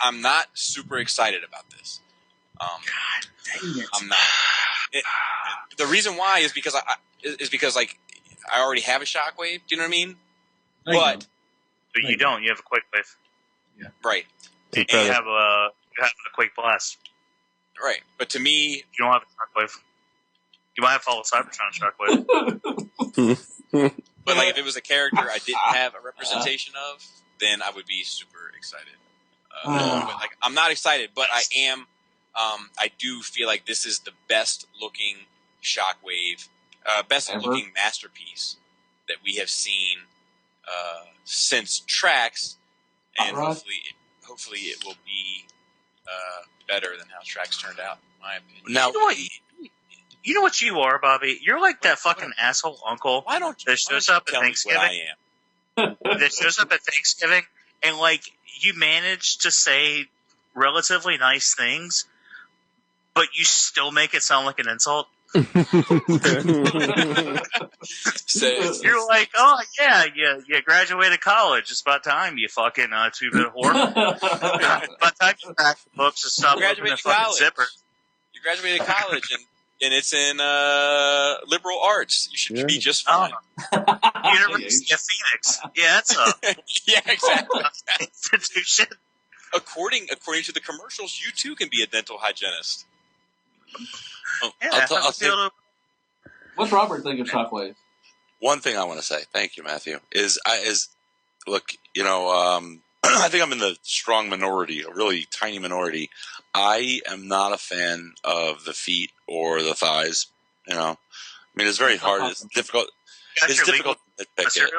I'm not super excited about this. Dang it. I'm not. The reason why is because like I already have a Shockwave. Do you know what I mean? There you But go. But you don't. You have a Quake Wave. right, And you have a Quake Blast. right. But to me, You don't have a Shockwave. You might have Fall of Cybertron Shockwave. but like if it was a character I didn't have a representation of, then I would be super excited. But like I'm not excited, but I am. I do feel like this is the best looking Shockwave, best looking masterpiece that we have seen since Trax, and hopefully it will be better than how tracks turned out. In my opinion. Now, you know what you are, Bobby? You're like that fucking asshole uncle Why don't that shows up at tell me what Thanksgiving. I am? That shows up at Thanksgiving, and like you manage to say relatively nice things, but you still make it sound like an insult. You're like, oh yeah, you graduated college. It's about time, you fucking two-bit whore. By the time you crack the books and stop looking at fucking zipper. You graduated college and it's in liberal arts. You should be just fine. University of Phoenix. Yeah, that's a yeah, exactly. institution. According to the commercials, you too can be a dental hygienist. Yeah, What's Robert think of Shockwave? one thing I want to say, thank you, Matthew, is look, you know, I think I'm in the strong minority, a really tiny minority. I am not a fan of the feet or the thighs. You know, I mean, it's very hard. It's difficult. It's difficult to pick it.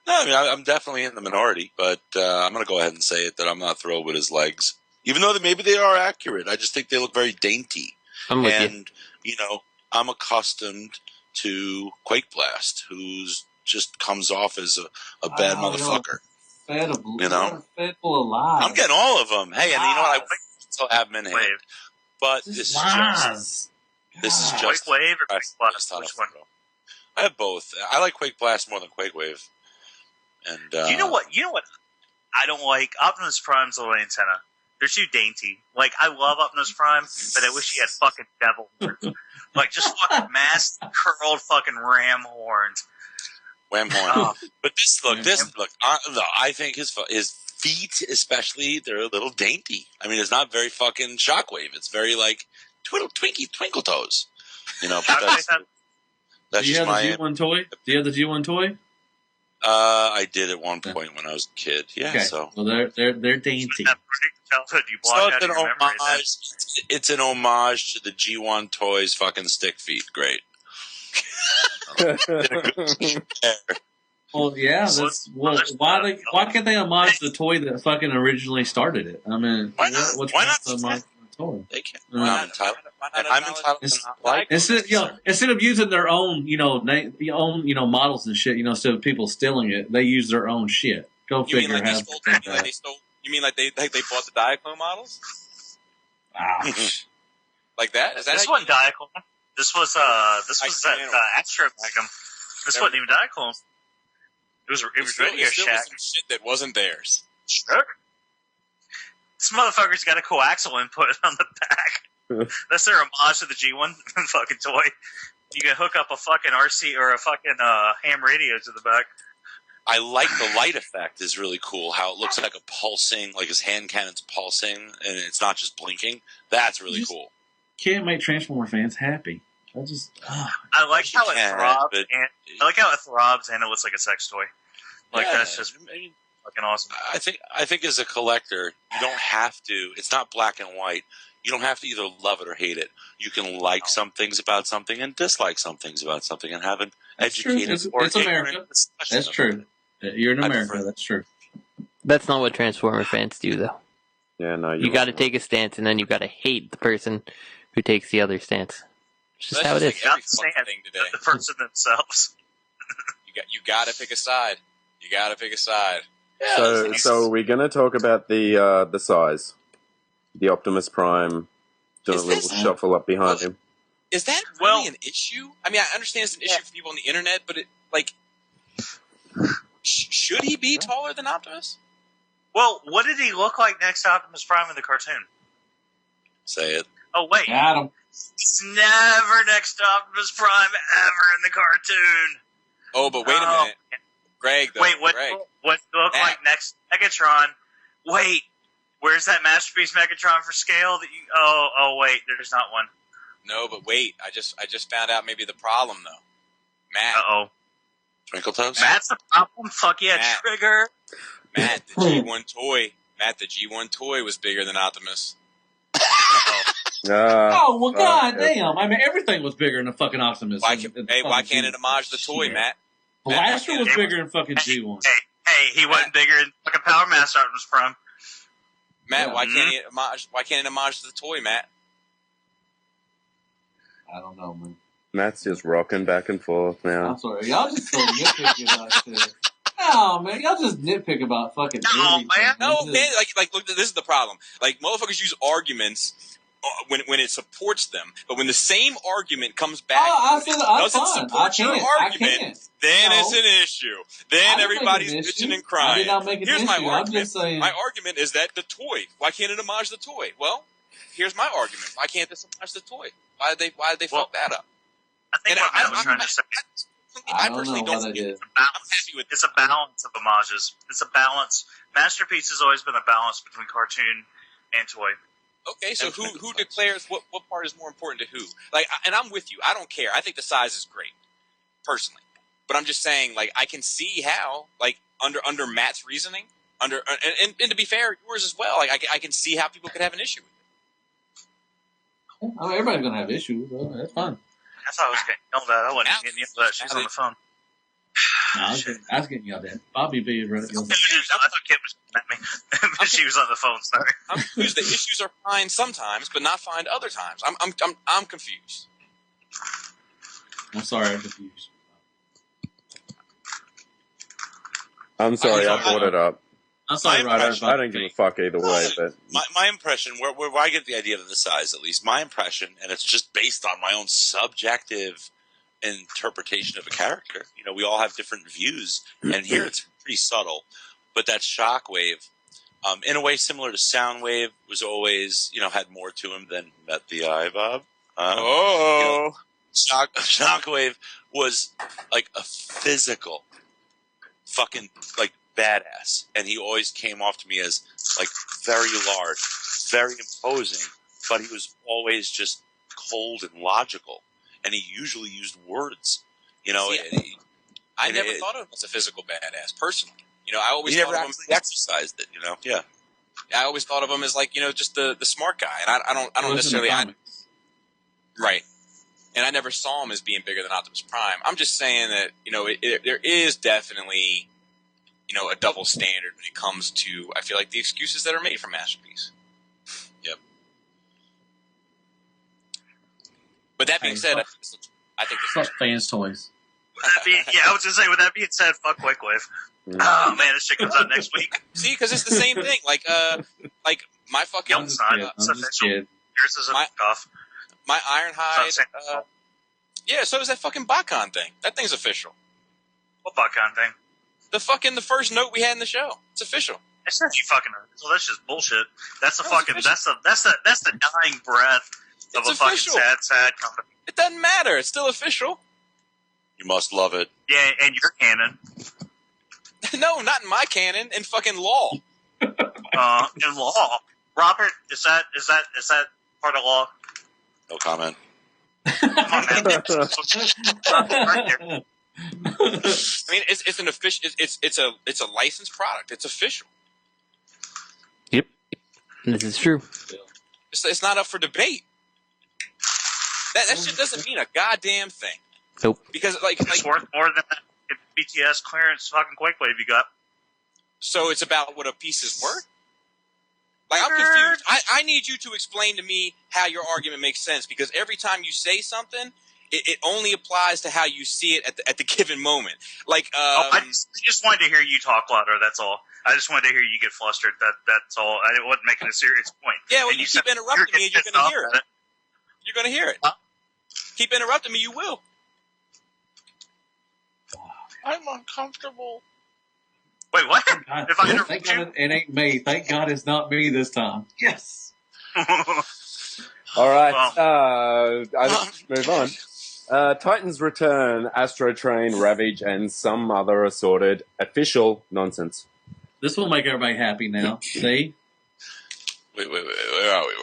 No, I mean, I'm definitely in the minority, but I'm going to go ahead and say it that I'm not thrilled with his legs, even though maybe they are accurate. I just think they look very dainty. I'm with you. And you know, I'm accustomed to Quake Blast, who's just comes off as a bad motherfucker. You know, fed full of lies. I'm getting all of them. Hey, and you know what? I still have them in hand, but this is just Quake Wave or Quake Blast? Which one? I have both. I like Quake Blast more than Quake Wave. And you know what? I don't like Optimus Prime's little antenna. They're too dainty. Like, I love Optimus Prime, but I wish he had fucking devil horns. Like, just fucking masked, curled fucking ram horns. Wham horn. But look. I think his feet, especially, they're a little dainty. I mean, it's not very fucking Shockwave. It's very like twinkle toes. You know. But that's Do you just have the G1 toy? Do you have the G1 toy? I did at one point when I was a kid. Yeah. Okay. So well, they're dainty. Childhood, you block out it's an your memory. homage. It's an homage to the G1 Toys fucking stick feet. Great. Well, yeah. Why can't they homage the toy that fucking originally started it? I mean, why not? What's Why not? the homage to the toy? They can't. I'm entitled to not like Instead of using their own, models and shit, instead of people stealing it, they use their own shit. Go You mean figure. like they stole? You mean like they bought the Diaclone models? Like that? Is that This wasn't Diaclone. This was that Astro Magnum. This wasn't even Diaclone. It was Radio Shack. Some shit that wasn't theirs. Sure. This motherfucker's got a coaxial input on the back. That's their homage to the G1 fucking toy. You can hook up a fucking RC or a fucking ham radio to the back. I like the light effect is really cool. How it looks like a pulsing, like his hand cannon's pulsing, and it's not just blinking. That's really cool. Can't make Transformer fans happy. I like how it throbs. I like how it throbs, and it looks like a sex toy. Like that's just fucking awesome. I think as a collector, you don't have to. It's not black and white. You don't have to either love it or hate it. You can like some things about something and dislike some things about something, and have an educated it's America. That's true. You're in America. That's true. That's not what Transformer fans do, though. Yeah, no. You got to take a stance, and then you got to hate the person who takes the other stance. It's just how it is. Every fucking thing today. The person themselves. You got to pick a side. You got to pick a side. Yeah, so we're going to talk about the size. The Optimus Prime doing a little shuffle up behind him. Is that really an issue? I mean, I understand it's an issue for people on the internet, but should he be taller than Optimus? Well, what did he look like next to Optimus Prime in the cartoon? Say it. Oh, wait. Adam. It's never next to Optimus Prime ever in the cartoon. Oh, but wait a minute. Greg, though. Wait, what look like next to Megatron? Wait, where's that Masterpiece Megatron for scale? That you? Oh, wait, there's not one. No, but wait, I just found out maybe the problem though. Matt. Uh-oh. Twinkle Toes? Matt's the problem? Fuck yeah, Matt. Trigger. Matt, the G1 toy. Matt, the G1 toy was bigger than Optimus. Well, goddamn! I mean, everything was bigger than the fucking Optimus. Why can't it homage the toy, Matt? Blaster was bigger than fucking G1. Hey, he wasn't bigger than fucking Powermaster Optimus Prime. Matt, Yeah. why can't he homage? Why can't it homage the toy, Matt? I don't know, man. Matt's just rocking back and forth now. I'm sorry. Y'all just so nitpicky about shit. No, man. Y'all just nitpick about fucking everything. man. No, It's man. just- Like, look. This is the problem. Like, motherfuckers use arguments when it supports them, but when the same argument comes back, I said that's doesn't fine. support your argument, then No. it's an issue. I Then didn't everybody's make an bitching issue. and crying. I did not make an Here's my issue. I'm argument. just saying. My argument is that the toy. Why can't it homage the toy? Well, here's my argument. Why can't this homage the toy? Why did they fuck that up? I think And what Matt was trying to say. I I don't personally know don't what think it is. I'm happy with It's a balance of homages. It's a balance. Masterpiece has always been a balance between cartoon and toy. Okay, so who declares what part is more important to who? Like, and I'm with you. I don't care. I think the size is great, personally. But I'm just saying, like, I can see how, like, under Matt's reasoning, and to be fair, yours as well. Like, I can see how people could have an issue with it. I mean, everybody's gonna have issues. So that's fine. I thought I was getting yelled at. I wasn't getting yelled at. She was on the phone. No, I was getting yelled at. Bobby B. I thought Kit was at me. She was on the phone. Sorry. I'm confused. The issues are fine sometimes, but not fine other times. I'm confused. I'm sorry, I'm confused. I'm sorry, I I- brought it up. I'm sorry, My Roger. I don't give a fuck either way, but My impression, where I get the idea of the size, at least, my impression, and it's just based on my own subjective interpretation of a character. You know, we all have different views, and here it's pretty subtle. But that Shockwave, in a way similar to Soundwave, was always, had more to him than met the eye, Bob. Shockwave was like a physical fucking like badass, and he always came off to me as like very large, very imposing, but he was always just cold and logical, and he usually used words. I never thought of him as a physical badass, personally. I always He thought never of him actually exercised it. Yeah. I always thought of him as like just the smart guy, and I don't necessarily right. And I never saw him as being bigger than Optimus Prime. I'm just saying that there is definitely a double standard when it comes to, I feel like, the excuses that are made for Masterpiece. Yep. But that being said, I think this Fuck fans' toys. I was just saying. With that being said, fuck Quickwave. Oh man, this shit comes out next week. See, because it's the same thing. Like my fucking No, it's not. I'm It's just official. kidding. Yours is a off. my Ironhide. It's not Yeah, so does that fucking BOTCON thing. That thing's official. What BotCon thing? The first note we had in the show. It's official. It's not you fucking. So that's just bullshit. That's the No, fucking. it's That's the dying breath of It's a fucking official. sad company. It doesn't matter. It's still official. You must love it. Yeah, and your canon. No, not in my canon. In fucking law. In law, Robert, is that part of law? No comment. Come on, man. Right there. I mean, it's an official. It's a licensed product. It's official. Yep. This is true. It's not up for debate. That shit doesn't mean a goddamn thing. Nope. Because It's worth more than that BTS clearance fucking Quickwave you got. so it's about what a piece is worth. Like, I'm confused. I need you to explain to me how your argument makes sense, because every time you say something, it only applies to how you see it at the given moment. Like, I just wanted to hear you talk louder. That's all. I just wanted to hear you get flustered. That's all. I wasn't making a serious point. yeah, well, And you said keep interrupting me, and you're getting going to pissed hear off it. at You're going to hear it. Huh? Keep interrupting me, you will. I'm uncomfortable. Wait, what? God, If I thank interrupt you? God it ain't me. Thank God it's not me this time. Yes. all right. Well. Let's move on. Titans Return, Astrotrain, Ravage, and some other assorted official nonsense. This will make everybody happy now. See? Wait. Where are we?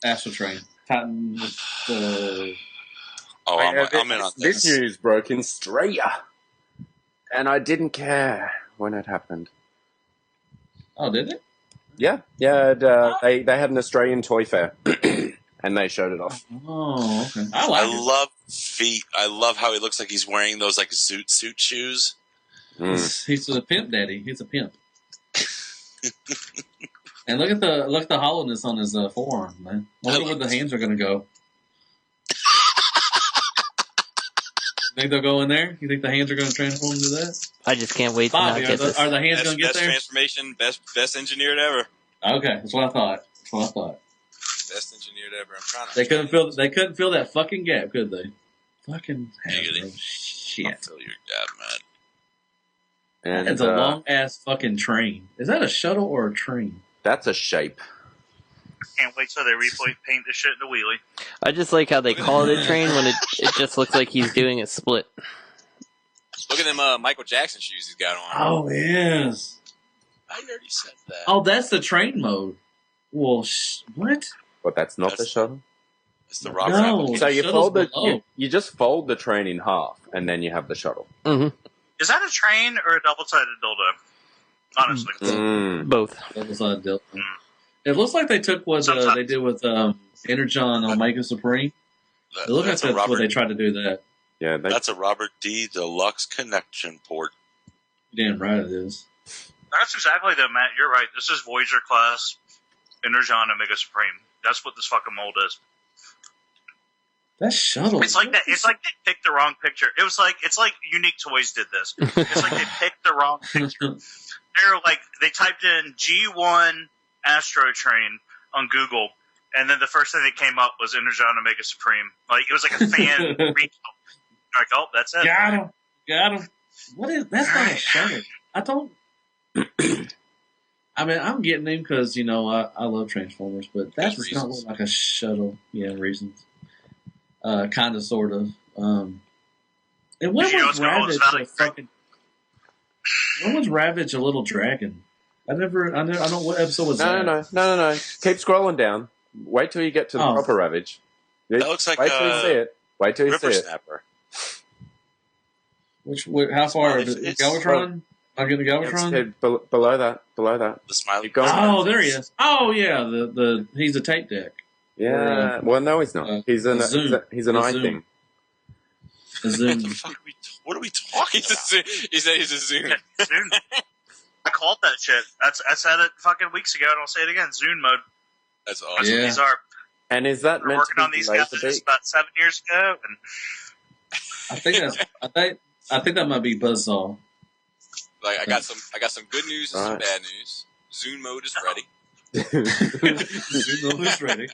Astrotrain. Titan. Oh, I'm in on This this. news broke in Australia, and I didn't care when it happened. Oh, did it? Yeah. They had an Australian toy fair, and they showed it off. Oh, okay. I like I it. love feet. I love how he looks like he's wearing those like suit shoes. He's a pimp daddy. He's a pimp. And look at the hollowness on his forearm, man. I wonder where the hands are gonna go. You think they'll go in there? You think the hands are gonna transform into that? I just can't wait to Bobby, not get this. are the hands gonna get Best there? transformation, best engineered ever. Okay, that's what I thought. Best engineered ever. I'm trying to. They couldn't fill that fucking gap, could they? Fucking Giggity. Hasbro. Shit. I'll fill your gap, man. And It's a long ass fucking train. Is that a shuttle or a train? that's a shape. Can't wait till they paint this shit into wheelie. I just like how they call it a train when it just looks like he's doing a split. Look at them Michael Jackson shoes he's got on. Oh yes. I already said that. Oh, that's the train mode. Well, what? But that's not the That's- shuttle. It's the Robert No. application. So you shuttle's fold the below. you just fold the train in half, and then you have the shuttle. Is that a train or a double-sided dildo? Honestly. Both. That was on Dilton. It looks like they took what Sometimes. they did with Energon Omega Supreme. It looks like That's a that's what Robert. they tried to do that. Yeah, That's a Robert D. Deluxe connection port. Damn right it is. That's exactly that, Matt. You're right. This is Voyager class Energon Omega Supreme. That's what this fucking mold is. That shuttle. It's like that. It's like they picked the wrong picture. It's like Unique Toys did this. It's like they picked the wrong picture. They're like they typed in G1 Astrotrain on Google, and then the first thing that came up was Energon Omega Supreme. Like it was like a fan recall. Like, oh, that's it. Got him. What is? That's not a shuttle. I don't. I mean, I'm getting him because I love Transformers, but that does not look like a shuttle. Yeah, reasons. Kind of, sort of. And when Did you know was it's gonna hold Ravage its value? a fucking? When was Ravage a little dragon? I don't know what episode was that. no. Keep scrolling down. Wait till you get to the proper Ravage. That looks like Wait till you see it. Wait till you see Ripper it. Snapper. How far? It's- Is Galvatron? I'm getting the Galvatron. Okay, below that. The smiley. Go on. Oh, there he is. Oh yeah, the he's a tape deck. Yeah. Well, no, he's not. He's an Zoom. he's an The eye Zoom. thing. The What Zoom. the fuck? What are we talking He's a about? Zoom. He said he's a Zoom. Zune. I called that shit. I said it fucking weeks ago, and I'll say it again. Zune mode. That's That's awesome. what Yeah. these are. And is that We were meant working to on be these guys Laserbeak? about 7 years ago, and I think that might be Buzzsaw. Like I got some good news and some Alright. bad news. Zoom mode is ready. Zoom is ready.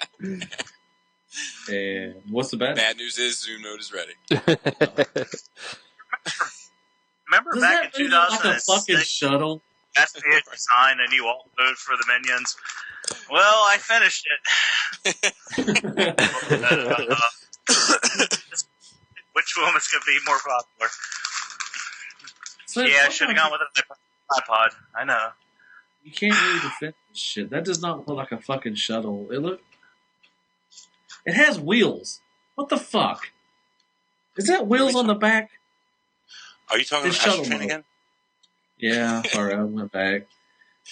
And what's the bad? Bad news is Zoom mode is ready. remember Does back that in move like a fucking 2006, shuttle? SPH designed a new alt mode for the minions. Well, I finished it. Which one was going to be more popular? So Yeah, I it's should have like- gone with an iPod. I know. You can't really defend this shit. That does not look like a fucking shuttle. It has wheels. What the fuck? Is that wheels on the back? Are you talking It's about shuttle Astrotrain mode. again? Yeah, sorry, I went back.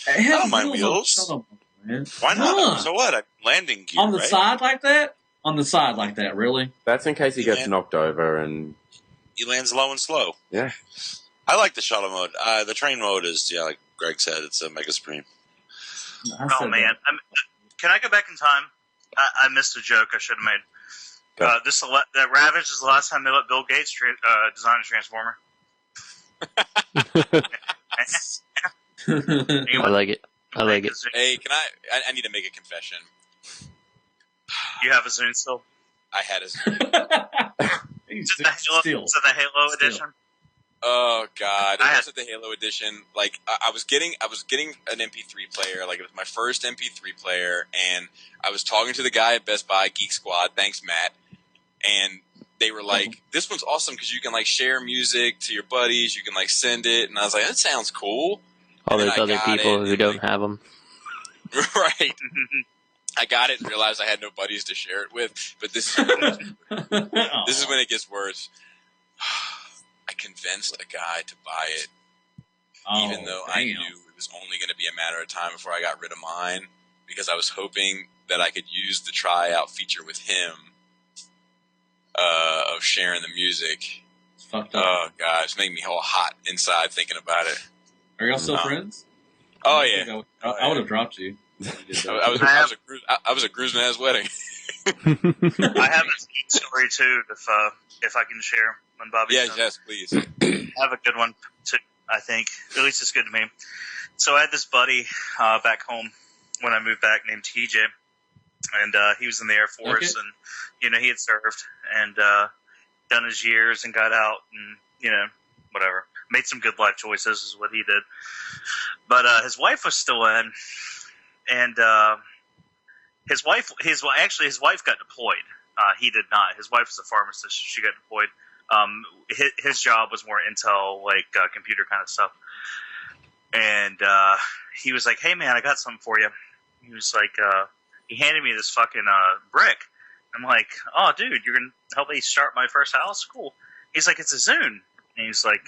It has I don't mind on the wheels. shuttle mode, man. Why not? Huh. So what? Landing gear, On the right? side like that? On the side like that, really? That's in case he gets Yeah. knocked over and He lands low and slow. yeah. I like the shuttle mode. The train mode is, yeah, like Greg said, it's a Mega Supreme. I Oh, said man. that. Can I go back in time? I missed a joke I should have made. Go. That Ravage is the last time they let Bill Gates design a Transformer. I like it. I like it. Hey, can I need to make a confession. You have a Zune still? I had a Is it the Halo, is it the Halo Still. edition? Oh God! It I had- wasn't the Halo edition. Like I was getting an MP3 player. Like it was my first MP3 player, and I was talking to the guy at Best Buy Geek Squad. Thanks, Matt. And they were like, "This one's awesome because you can like share music to your buddies. You can like send it." And I was like, "That sounds cool." All And then those I other got people it, who and, don't like- have them. Right. I got it and realized I had no buddies to share it with. But this is when it gets worse. I convinced a guy to buy it, even though I knew it was only going to be a matter of time before I got rid of mine, because I was hoping that I could use the tryout feature with him of sharing the music. fucked up. Oh gosh, made me all hot inside thinking about it. Are y'all still friends? Oh yeah, I would have dropped you. I was at Gruzman's wedding. I have a skeet story too, if I can share when Bobby. Yes, please. I have a good one too. I think at least it's good to me. So I had this buddy back home when I moved back named TJ, and he was in the Air Force, and he had served and done his years and got out, and whatever, made some good life choices is what he did. But his wife was still in, and his wife got deployed. He did not. His wife was a pharmacist. She got deployed. His job was more intel, like computer kind of stuff. And he was like, "Hey man, I got something for you." He was like, he handed me this fucking brick. I'm like, "Oh dude, you're gonna help me start my first house? Cool." He's like, "It's a Zune." And he's like,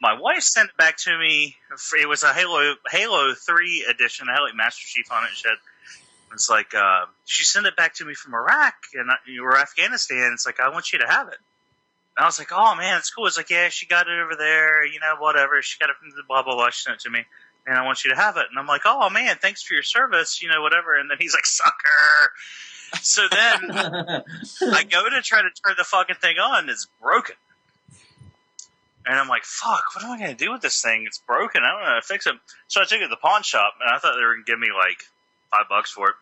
my wife sent it back to me. It was a Halo 3 edition. I had like Master Chief on it and shit. It's like, she sent it back to me from Iraq or Afghanistan. It's like, I want you to have it. And I was like, oh man, it's cool. It's like, yeah, she got it over there, whatever. She got it from the blah, blah, blah. She sent it to me. And I want you to have it. And I'm like, oh man, thanks for your service, whatever. And then he's like, sucker. So then I go to try to turn the fucking thing on. It's broken. And I'm like, fuck, what am I going to do with this thing? It's broken. I don't know how to fix it. So I took it to the pawn shop, and I thought they were going to give me like $5 for it.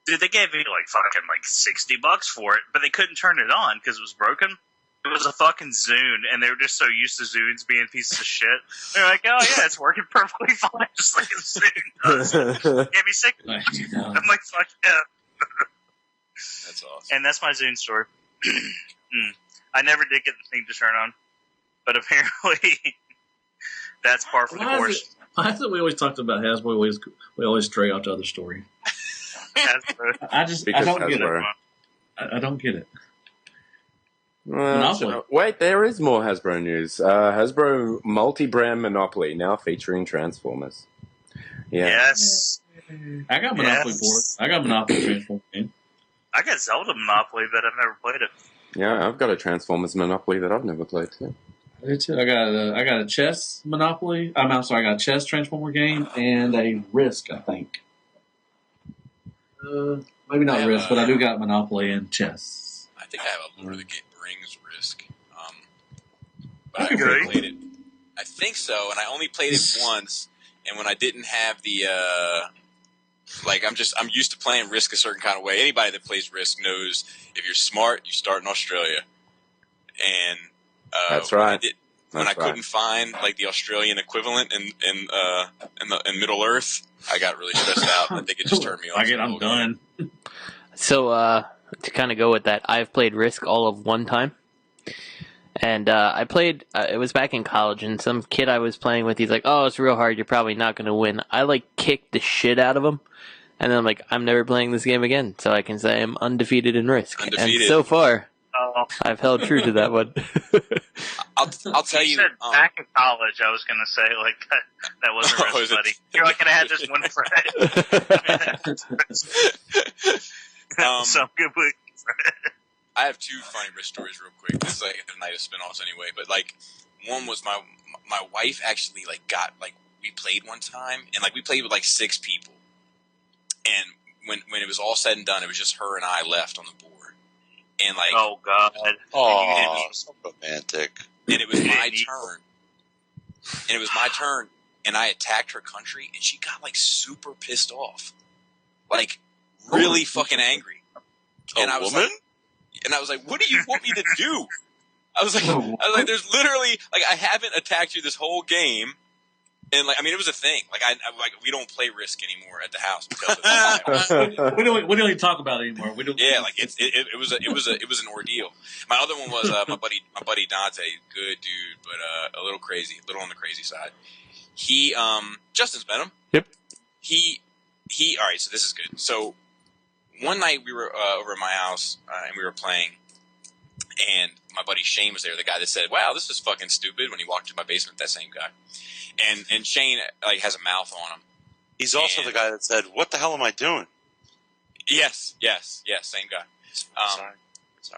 Dude, they gave me like fucking like $60 for it, but they couldn't turn it on because it was broken. It was a fucking Zune, and they were just so used to Zunes being pieces of shit. They're like, oh yeah, it's working perfectly fine, just like a Zune does. Gave me $60. I'm like, fuck yeah. That's awesome. And that's my Zune story. I never did get the thing to turn on. But apparently, that's par for the course. I thought we always talked about Hasbro. We always stray off to other story. I don't get it. I don't get it. Wait, there is more Hasbro news. Hasbro multi-brand Monopoly now featuring Transformers. Yeah. Yes. I got Monopoly board. I got Monopoly Transformers game. I got Zelda Monopoly, but I've never played it. Yeah, I've got a Transformers Monopoly that I've never played too. I got a chess Monopoly. I'm sorry, I got a chess Transformer game and a Risk, I think. Maybe not Risk, but I do got Monopoly and chess. I think I have a Lord of the Rings Risk. But I've never played it. I think so, and I only played it once. And when I didn't have the I'm used to playing Risk a certain kind of way. Anybody that plays Risk knows if you're smart, you start in Australia. And that's right. When I couldn't find like the Australian equivalent in Middle Earth, I got really stressed out. I think it just turned me off. I'm done. So to kind of go with that, I've played Risk all of one time. And I played, it was back in college, and some kid I was playing with, he's like, oh, it's real hard, you're probably not going to win. I, kicked the shit out of him, and then I'm like, I'm never playing this game again, so I can say I'm undefeated in Risk. Undefeated. And so far, I've held true to that one. I'll tell you. Said back in college, I was going to say, that wasn't Risk, buddy. You're like, can I have just one friend? Some good week. I have two funny Risk stories real quick. This is like the night of spinoffs anyway. But one was my wife actually we played one time and we played with 6 people. And when it was all said and done, it was just her and I left on the board. And oh god, so romantic. And it was my turn. And I attacked her country, and she got super pissed off, really fucking angry. And I was like, what do you want me to do? I was like, there's literally, I haven't attacked you this whole game. And it was a thing. We don't play Risk anymore at the house because of that. we don't even talk about it anymore. We don't. Yeah, it was an ordeal. My other one was my buddy Dante, good dude, but a little on the crazy side. He Justin's met him. Yep. He all right, so this is good. So one night we were over at my house and we were playing, and my buddy Shane was there, the guy that said, wow, this is fucking stupid, when he walked into my basement, that same guy. And Shane has a mouth on him. He's also the guy that said, what the hell am I doing? Yes, same guy. Sorry.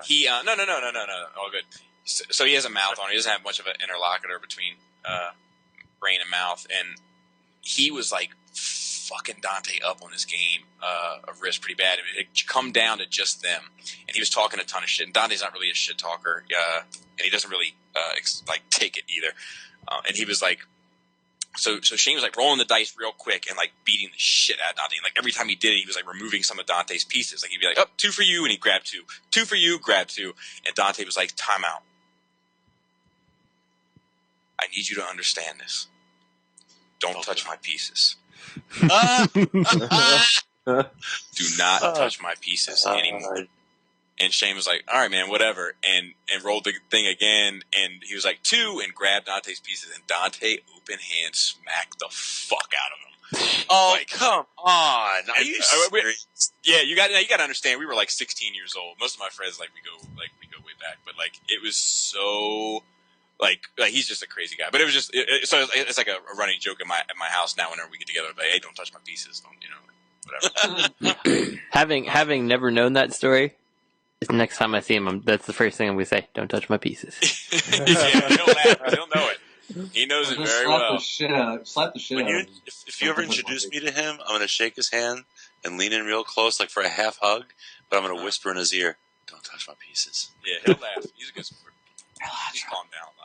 He no, all good. So he has a mouth on. He doesn't have much of an interlocutor between brain and mouth, and he was like fucking Dante up on this game of Risk pretty bad. It had come down to just them, and he was talking a ton of shit. And Dante's not really a shit talker, and he doesn't really take it either. And he was like, so Shane was like rolling the dice real quick and like beating the shit out of Dante. And like every time he did it, he was like removing some of Dante's pieces. Like he'd be like, "Oh, 2 for you," and he grabbed 2. 2 for you, grab 2. And Dante was like, "Time out. I need you to understand this. Don't touch my pieces. Do not touch my pieces anymore." And Shane was like, "All right, man, whatever," and rolled the thing again, and he was like 2 and grabbed Dante's pieces, and Dante open hand smacked the fuck out of him. Oh, like, come on! Are you serious? Yeah, you got to understand. We were like 16 years old. Most of my friends we go way back, but like it was so. Like he's just a crazy guy, but it was just so it's like a running joke at my house now. Whenever we get together, like, "Hey, don't touch my pieces," whatever. having never known that story, the next time I see him, that's the first thing I'm going to say. Don't touch my pieces. Yeah, he'll laugh. He'll know it. He knows it very well. Slap the shit out of him. If you ever introduce me to him, I'm going to shake his hand and lean in real close, like for a half hug. But I'm going to whisper in his ear, "Don't touch my pieces." Yeah, he'll laugh. He's a good sport. He's calmed down a lot.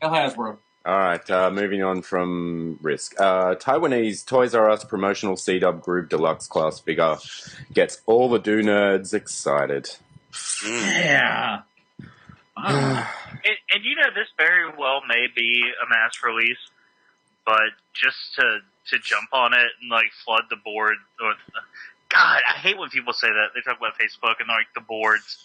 Hasbro. All right, moving on from Risk. Taiwanese Toys R Us promotional Cdub Groove Deluxe class figure gets all the do nerds excited. Yeah. And this very well may be a mass release, but just to jump on it and like flood the board. God, I hate when people say that. They talk about Facebook and like the boards.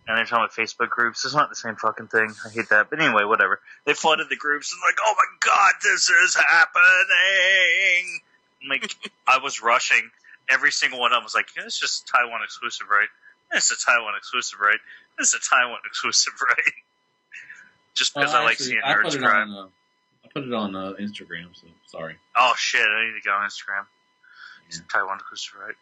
And they're talking about Facebook groups. It's not the same fucking thing. I hate that. But anyway, whatever. They flooded the groups and like, "Oh my god, this is happening!" Like, I was rushing. Every single one of them was like, "It's just Taiwan exclusive, right? It's a Taiwan exclusive, right? It's a Taiwan exclusive, right?" Just because I like seeing nerds cry. I put it on Instagram, so sorry. Oh shit, I need to go on Instagram. It's a Taiwan exclusive, right?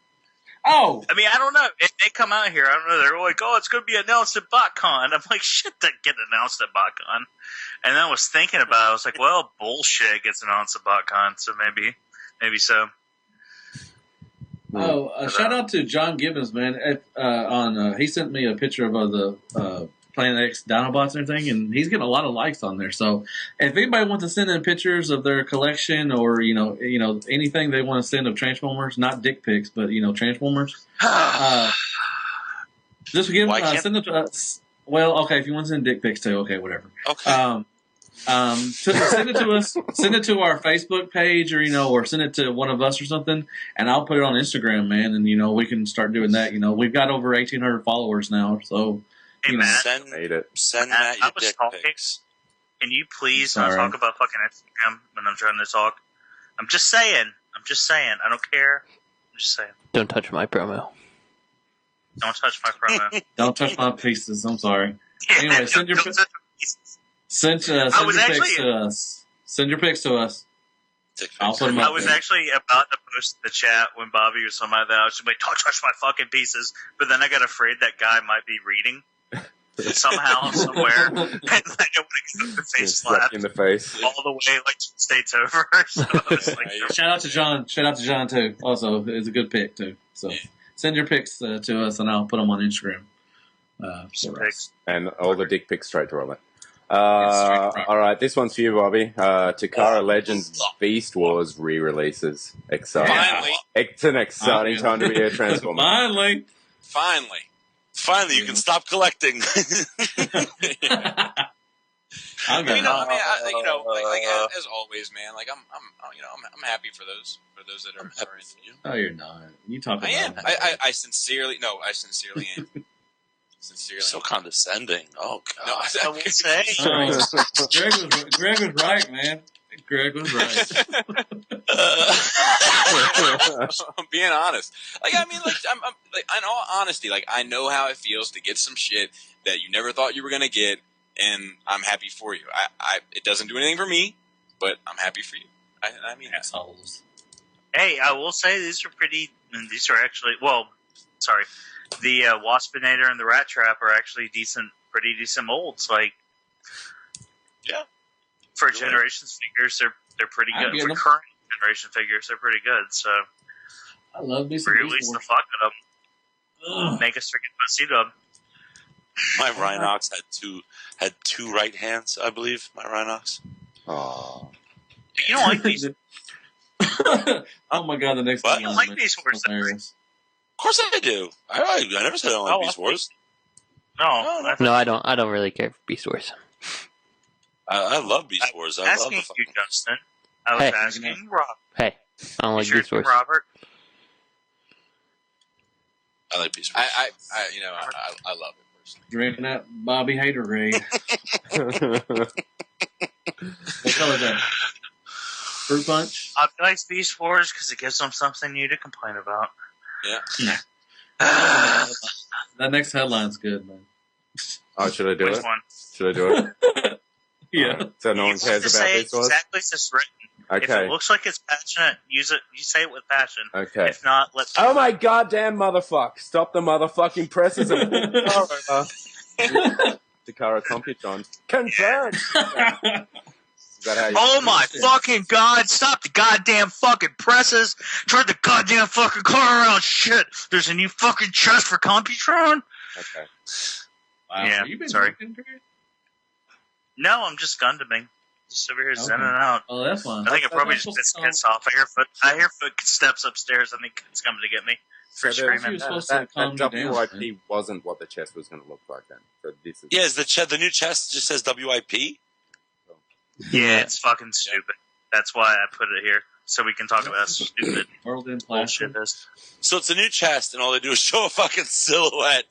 Oh! I mean, I don't know. If they come out here, I don't know. They're like, "Oh, it's going to be announced at BOTCON." I'm like, shit, that get announced at BOTCON. And then I was thinking about it. I was like, well, bullshit gets announced at BOTCON, so maybe so. Oh, shout out to John Gibbons, man. He sent me a picture of the Planet X Dinobots and everything, and he's getting a lot of likes on there. So, if anybody wants to send in pictures of their collection, or anything they want to send of Transformers, not dick pics, but Transformers, just give send it to us. Well, okay, if you want to send dick pics too, okay, whatever. Okay. Send it to us. Send it to our Facebook page, or send it to one of us or something, and I'll put it on Instagram, man. And we can start doing that. We've got over 1,800 followers now, so. Hey, Matt, send Matt your dick pics. Can you please not talk about fucking Instagram when I'm trying to talk? I'm just saying. I don't care. I'm just saying. Don't touch my promo. Don't touch my promo. Don't touch my pieces. I'm sorry. Anyway, send your pics to us. Send your pics to us. I'll put them up. I was actually about to post the chat when Bobby was talking about that. I was just like, "Don't touch my fucking pieces," but then I got afraid that guy might be reading somehow, somewhere, and I don't want to get the face slapped in the face all the way like 2 states over. So I was like, shout out to John. Shout out to John too. Also, it's a good pick too. So send your pics to us, and I'll put them on Instagram. And all the dick pics straight to Robert. All right, this one's for you, Bobby. Takara Legends Beast Wars re-releases. Exciting! Finally, it's an exciting time to be a Transformer. Finally, you can stop collecting. As always, man. Like I'm happy for those that are into you. Oh, you're not. You talk about. I am. I sincerely am. Sincerely. So condescending. Oh god. No, I will say. Greg was right, man. Greg was right. I'm being honest. I'm in all honesty, I know how it feels to get some shit that you never thought you were gonna get, and I'm happy for you. It doesn't do anything for me, but I'm happy for you. I mean, assholes. Hey, I will say these are actually, well, sorry. The Waspinator and the Rat Trap are actually decent pretty decent molds. Like, Yeah. for You're right. Generations figures, they're pretty I'd good. get For them. current Generation figures, they're pretty good. So I love me some release Beast the Wars. fuck out of them. Ugh. Make us forget about Cdub. My Rhinox had two right hands, I believe. My Rhinox. Aw. You don't like these? Oh my god, the next What? one. You don't like Beast Wars? Hilarious. Of course I do. I never said I don't like Oh, Beast Wars. No, No, I don't. I don't really care for Beast Wars. I love Beast Wars. I love asking the you, fucking. Justin. I was Hey. asking Rob. Hey, I don't like Is your Beast Wars. Robert? I like Beast Wars. I love it personally. Drinking that Bobby Haterade. What color is that? Fruit punch? I like Beast Wars because it gives them something new to complain about. Yeah. That next headline's good, man. Oh, should I do Which it? one? Should I do it? Yeah. Alright, so no one You cares have to about say Beast Wars? exactly as it's written. If Okay. it looks like it's passionate, use it. You say it with passion. Okay. If not, let. Oh my goddamn motherfuck! Stop the motherfucking presses and pull the car over. Takara Computron. Confirmed! Is that how you Oh my fucking god! Stop the goddamn fucking presses! Turn the goddamn fucking car around! Shit! There's a new fucking chest for Computron. Okay. Wow, Yeah, you been sorry. drinking, Greg? No, I'm just Gundaming. Just over here Okay. zenning out. Oh, that's fine. I think it probably just pissed off. I hear footsteps upstairs. I think it's coming to get me for So there- screaming. She was supposed to calm you that down, WIP wasn't what the chest was going to look like then. So this is Yeah, is the new chest just says WIP? Yeah, it's fucking stupid. That's why I put it here so we can talk about how stupid World in plastic. bullshit is. So it's a new chest, and all they do is show a fucking silhouette.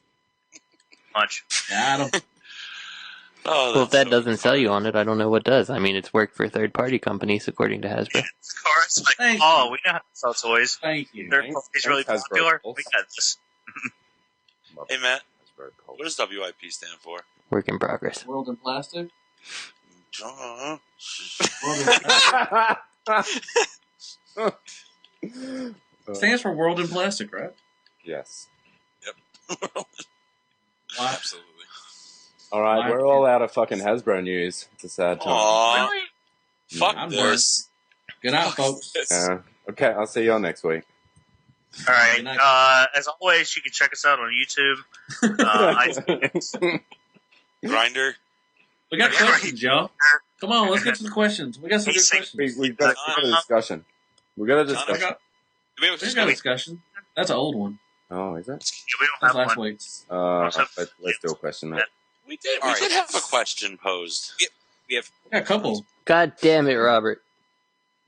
Much. Yeah, I don't. Oh, Well, if that so doesn't sell you on it, I don't know what does. I mean, it's worked for third-party companies, according to Hasbro. Of course, like, Thank oh, you. we know how to sell toys. Thank you. Third Thanks- party's really thanks, Hasbro. popular. We got this. Hey, Matt, That's very cold. what does WIP stand for? Work in progress. World in plastic. Uh, Stands for World in Plastic, right? Yes. Wow. Absolutely. All right, we're all out of fucking Hasbro news. It's a sad time. Aw, Really? fuck I'm this. Good night, Fuck folks. this. Okay, I'll see you all next week. All right. Good night. As always, you can check us out on YouTube. iTunes. Grinder. We got questions, y'all. Come on, let's get to the questions. We got some good questions. We've got a discussion. We've got a We discussion. got, Do we have a we got a discussion. That's an old one. Oh, is it? Yeah, we don't That's have last one. week's. Let's do a question then. We did. All We right. did have a question posed. We have We got a couple. God damn it, Robert.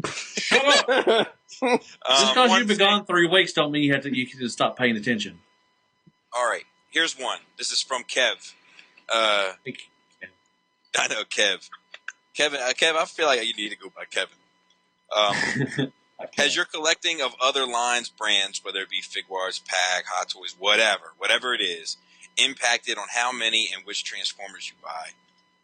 Shut up. Just because one you've been thing- gone 3 weeks don't mean you can just stop paying attention. all right. Here's one. This is from Kev. I know Kev. Kev, I feel like you need to go by Kevin. Has your collecting of other lines, brands, whether it be Figuarts, Pack, Hot Toys, whatever it is, impacted on how many and which Transformers you buy?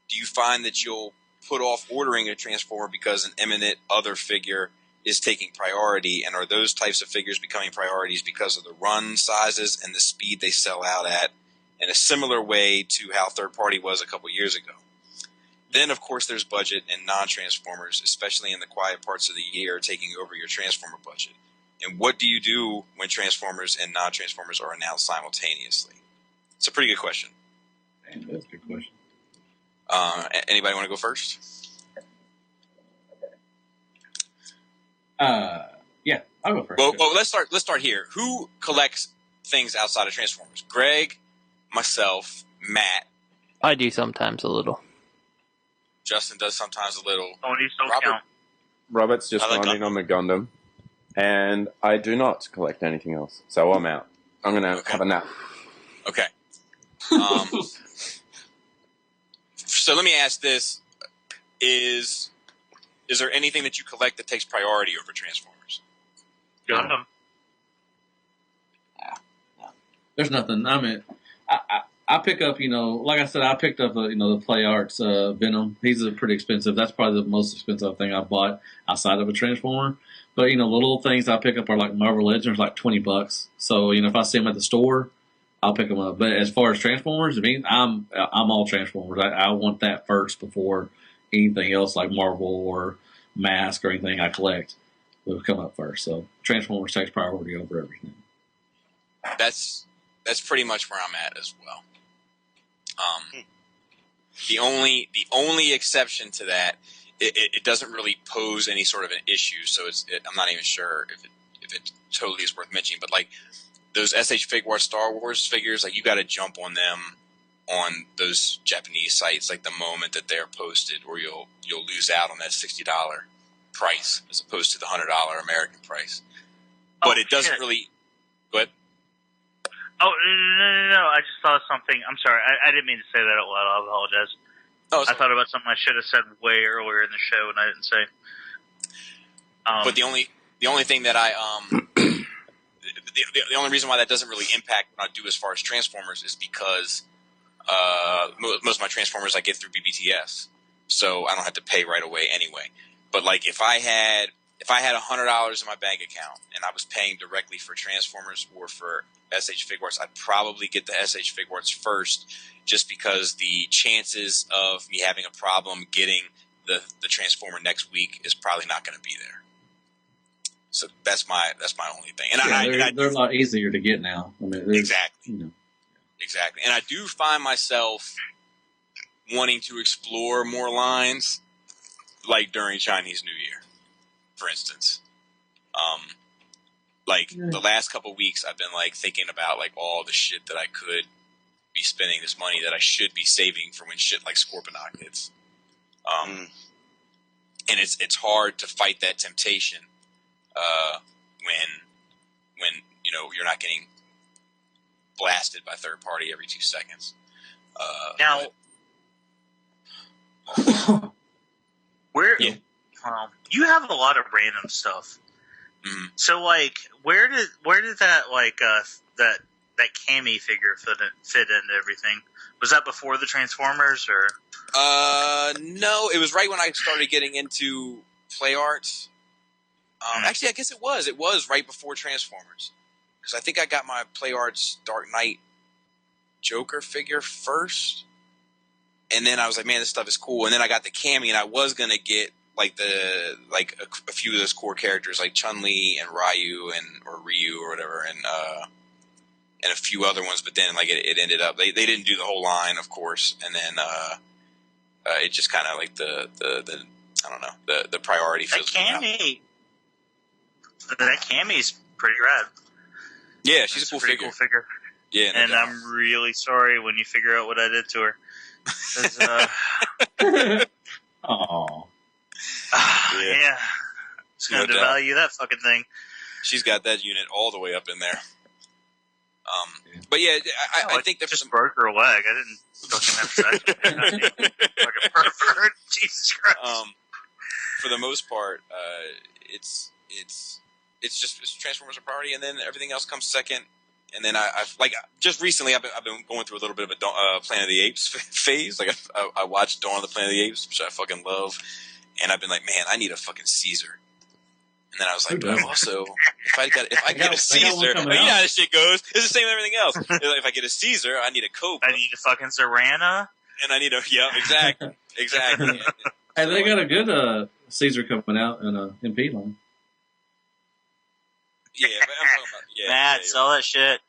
Do you find that you'll put off ordering a Transformer because an imminent other figure is taking priority, and are those types of figures becoming priorities because of the run sizes and the speed they sell out at, in a similar way to how third party was a couple years ago? Then, of course, there's budget and non-Transformers, especially in the quiet parts of the year, taking over your Transformer budget. And what do you do when Transformers and non-Transformers are announced simultaneously? It's a pretty good question. Man, that's a good question. Anybody want to go first? Yeah, I'll go first. Well, let's start here. Who collects things outside of Transformers? Greg, myself, Matt, I do sometimes a little. Justin does sometimes a little. Tony still Robert. count. Robert's just I like running on the Gundam, and I do not collect anything else, so I'm out. I'm gonna Okay. have a nap. Okay. So let me ask this: Is there anything that you collect that takes priority over Transformers? Gundam. There's nothing. I mean, I pick up, like I said, I picked up, the Play Arts Venom. He's pretty expensive. That's probably the most expensive thing I bought outside of a Transformer. But, the little things I pick up are like Marvel Legends, like $20. So, if I see them at the store, I'll pick them up. But as far as Transformers, I mean, I'm all Transformers. I want that first before anything else like Marvel or Mask or anything I collect will come up first. So Transformers takes priority over everything. That's pretty much where I'm at as well. The only exception to that, it doesn't really pose any sort of an issue. So I'm not even sure if it totally is worth mentioning. But like those SH Figuarts Star Wars figures, like you got to jump on them on those Japanese sites like the moment that they're posted, or you'll lose out on that $60 price as opposed to the $100 American price. But it doesn't really. Go ahead. Oh, no. I just thought of something. I'm sorry. I didn't mean to say that out loud. I apologize. Oh, I thought about something I should have said way earlier in the show, and I didn't say. But the only thing that I the only reason why that doesn't really impact what I do as far as Transformers is because most of my Transformers I get through BBTS, so I don't have to pay right away anyway. But like if I had $100 in my bank account and I was paying directly for Transformers or for SH Figuarts, I'd probably get the SH Figuarts first, just because the chances of me having a problem getting the Transformer next week is probably not going to be there. So that's my only thing. And they're a lot easier to get now. I mean, exactly, you know. Exactly. And I do find myself wanting to explore more lines, like during Chinese New Year, for instance. The last couple weeks, I've been like thinking about like all the shit that I could be spending this money that I should be saving for when shit like Scorponok hits. And it's hard to fight that temptation when you know you're not getting blasted by third party every 2 seconds. Now, you have a lot of random stuff. Mm-hmm. So, like, where did that that Cammy figure fit into everything? Was that before the Transformers, or? No, it was right when I started getting into play arts. Actually, I guess it was. It was right before Transformers, because I think I got my play arts Dark Knight Joker figure first, and then I was like, "Man, this stuff is cool." And then I got the Cammy, and I was gonna get like a few of those core characters like Chun-Li and Ryu or whatever, and a few other ones. But then like it ended up they didn't do the whole line, of course, and then it just kind of like the I don't know the priority. That Cammy's pretty rad. Yeah, she's That's a cool figure. Yeah, no and doubt. I'm really sorry when you figure out what I did to her. Aww. Yeah. It's going to devalue that fucking thing. She's got that unit all the way up in there. But yeah, I think that just broke her leg. I didn't fucking have sex with her. Fucking pervert. Jesus Christ. For the most part, it's just Transformers are priority, and then everything else comes second. And then I've like just recently I've been going through a little bit of a Planet of the Apes phase. Like I watched Dawn of the Planet of the Apes, which I fucking love, and I've been like, man, I need a fucking Caesar. And then I was like, but also if I get a Caesar, you know how this shit goes. It's the same with everything else. If I get a Caesar, I need a Cobra. I need a fucking Zorana. And I need a exactly. Hey, they got a good Caesar coming out in a MP line. Yeah, but I'm talking about Matt, sell that shit.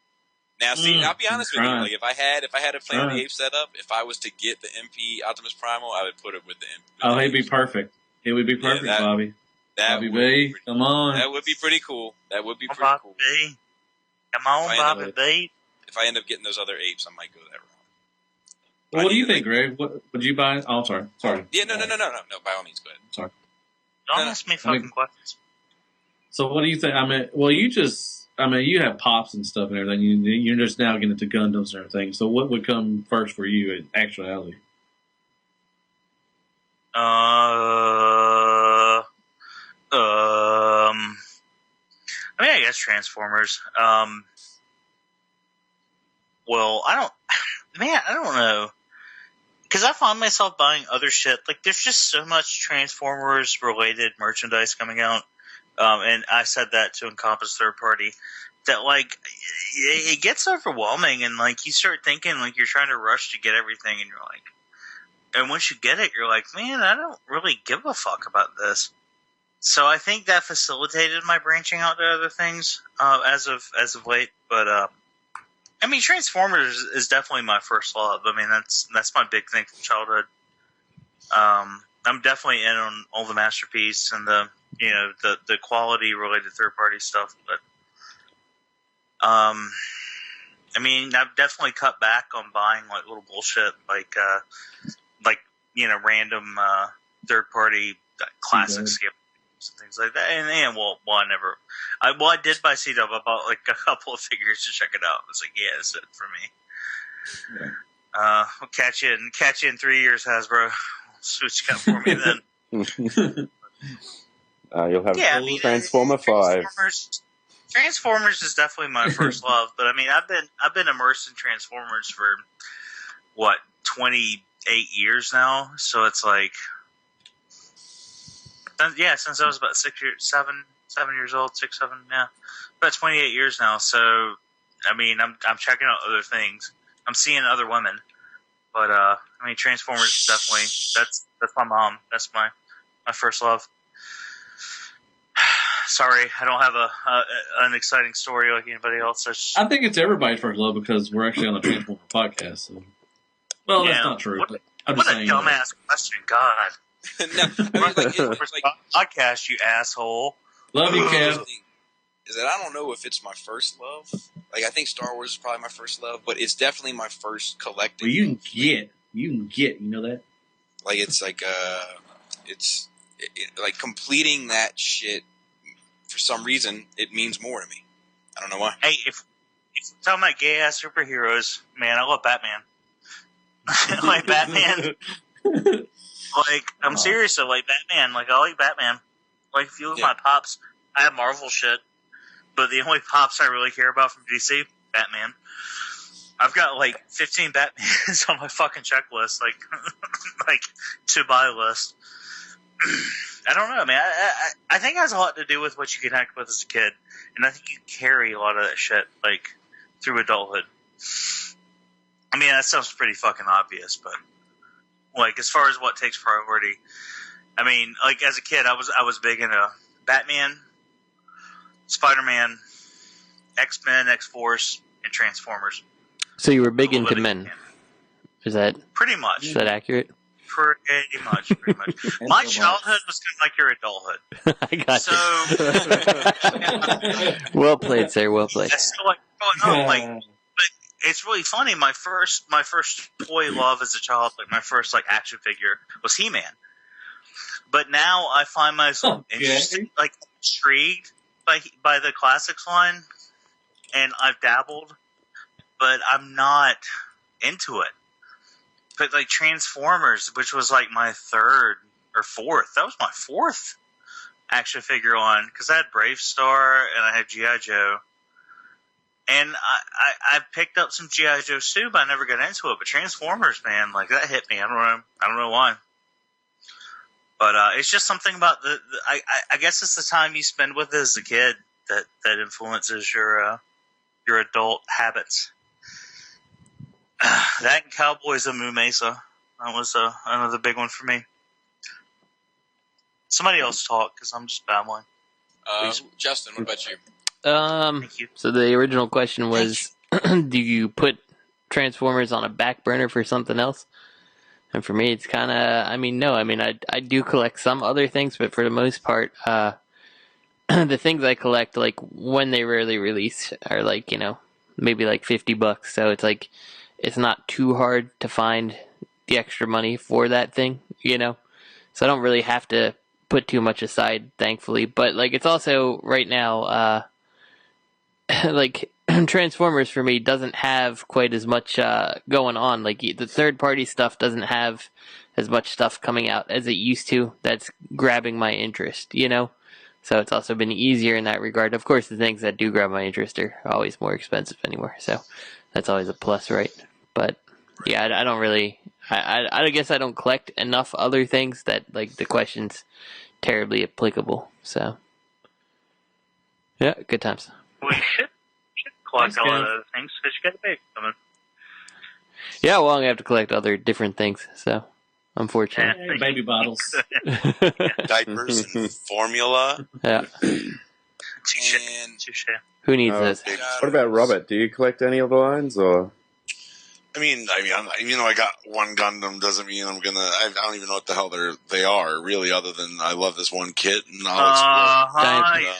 Now, see, I'll be honest with you. Like, if I had a Planet of the Apes set up, if I was to get the MP Optimus Primal, I would put it with the MP. Oh, he'd be perfect. It would be perfect, Bobby. Bobby B, come on. That would be pretty cool. That would be pretty cool. B. Come on, Bobby B. If I end up getting those other apes, I might go that route. Well, what do you think, Greg? What would you buy? Oh, I'm sorry. Yeah, no. By all means, go ahead. Sorry. Don't ask me fucking questions. So, what do you think? I mean, well, you have pops and stuff and everything. You're just now getting into Gundams and everything. So, what would come first for you in actuality? I mean, I guess Transformers. Well, I don't know. Because I find myself buying other shit. Like, there's just so much Transformers-related merchandise coming out. And I said that to encompass third party. that like it gets overwhelming, and like you start thinking like you're trying to rush to get everything, and you're like, and once you get it, you're like, man, I don't really give a fuck about this. So I think that facilitated my branching out to other things as of late. But I mean, Transformers is definitely my first love. I mean, that's my big thing from childhood. I'm definitely in on all the Masterpiece and the quality related third party stuff. But I mean, I've definitely cut back on buying like little bullshit like random third party classic skip and things like that. And I did buy Cdub. I bought like a couple of figures to check it out. I was like, yeah, that's it for me. Yeah. We'll catch you in 3 years, Hasbro. See what you got for me then. You'll have Transformer 5. Transformers is definitely my first love, but I mean, I've been immersed in Transformers for 28 years now. So it's like, since I was about 7 years old, 6, 7, about 28 years now. So I mean, I'm checking out other things. I'm seeing other women, but I mean, Transformers is definitely that's my mom. That's my first love. Sorry, I don't have an exciting story like anybody else. I think it's everybody's first love because we're actually on the Transformer podcast. So. Well, that's not true. What a dumbass question, God. No, I mean, like podcast, you asshole. Love you, Kev. Is that I don't know if it's my first love. Like I think Star Wars is probably my first love, but it's definitely my first collecting. Well, you can get, you know that. Like it's like like completing that shit. For some reason, it means more to me. I don't know why. Hey, if you're talking about gay ass superheroes, man, I love Batman. Like Batman. Like I'm serious. I like Batman. Like I like Batman. Like if you look at my pops, I have Marvel shit, but the only pops I really care about from DC, Batman. I've got like 15 Batmans on my fucking checklist, like to buy list. I don't know, man. I think it has a lot to do with what you connect with as a kid, and I think you carry a lot of that shit like through adulthood. I mean, that sounds pretty fucking obvious, but like as far as what takes priority, I mean, like as a kid, I was big into Batman, Spider-Man, X-Men, X-Force, and Transformers. So you were big into men. Is that pretty much? Is that accurate? Pretty much. My childhood was kind of like your adulthood. I got you. Well played, sir. Well played. So like, but it's really funny. My first toy love as a child, like my first like action figure, was He-Man. But now I find myself interested, like intrigued by the classics line, and I've dabbled, but I'm not into it. But like Transformers, which was like my third or fourth, that was my fourth action figure on, because I had Brave Star and I had G.I. Joe. And I picked up some G.I. Joe too, but I never got into it. But Transformers, man, like that hit me. I don't know why. But it's just something about I guess it's the time you spend with it as a kid that influences your adult habits. That and Cowboys of Moo Mesa. That was another big one for me. Somebody else talk, because I'm just babbling. Justin, what about you? Thank you. So the original question was, do you put Transformers on a back burner for something else? And for me, it's kind of, no. I do collect some other things, but for the most part, the things I collect, like, when they rarely release, are like, maybe like $50. So it's like, it's not too hard to find the extra money for that thing, So I don't really have to put too much aside, thankfully. But, like, it's also, right now, like, Transformers for me doesn't have quite as much going on. Like, the third-party stuff doesn't have as much stuff coming out as it used to that's grabbing my interest, So it's also been easier in that regard. Of course, the things that do grab my interest are always more expensive anymore, so that's always a plus, right? But yeah, I don't really. I guess I don't collect enough other things that like the question's terribly applicable. So yeah, good times. We should collect Thanks, a lot Kev. of other things because you got a baby coming. Yeah, well, I'm gonna have to collect other different things. So, unfortunate. Hey, baby bottles. Diapers and formula. Yeah. And Touche. Who needs Oh, this? What about Robert? Do you collect any of the lines, or I mean, I got one Gundam doesn't mean I'm gonna. I don't even know what the hell they are really, other than I love this one kit and I'll explore.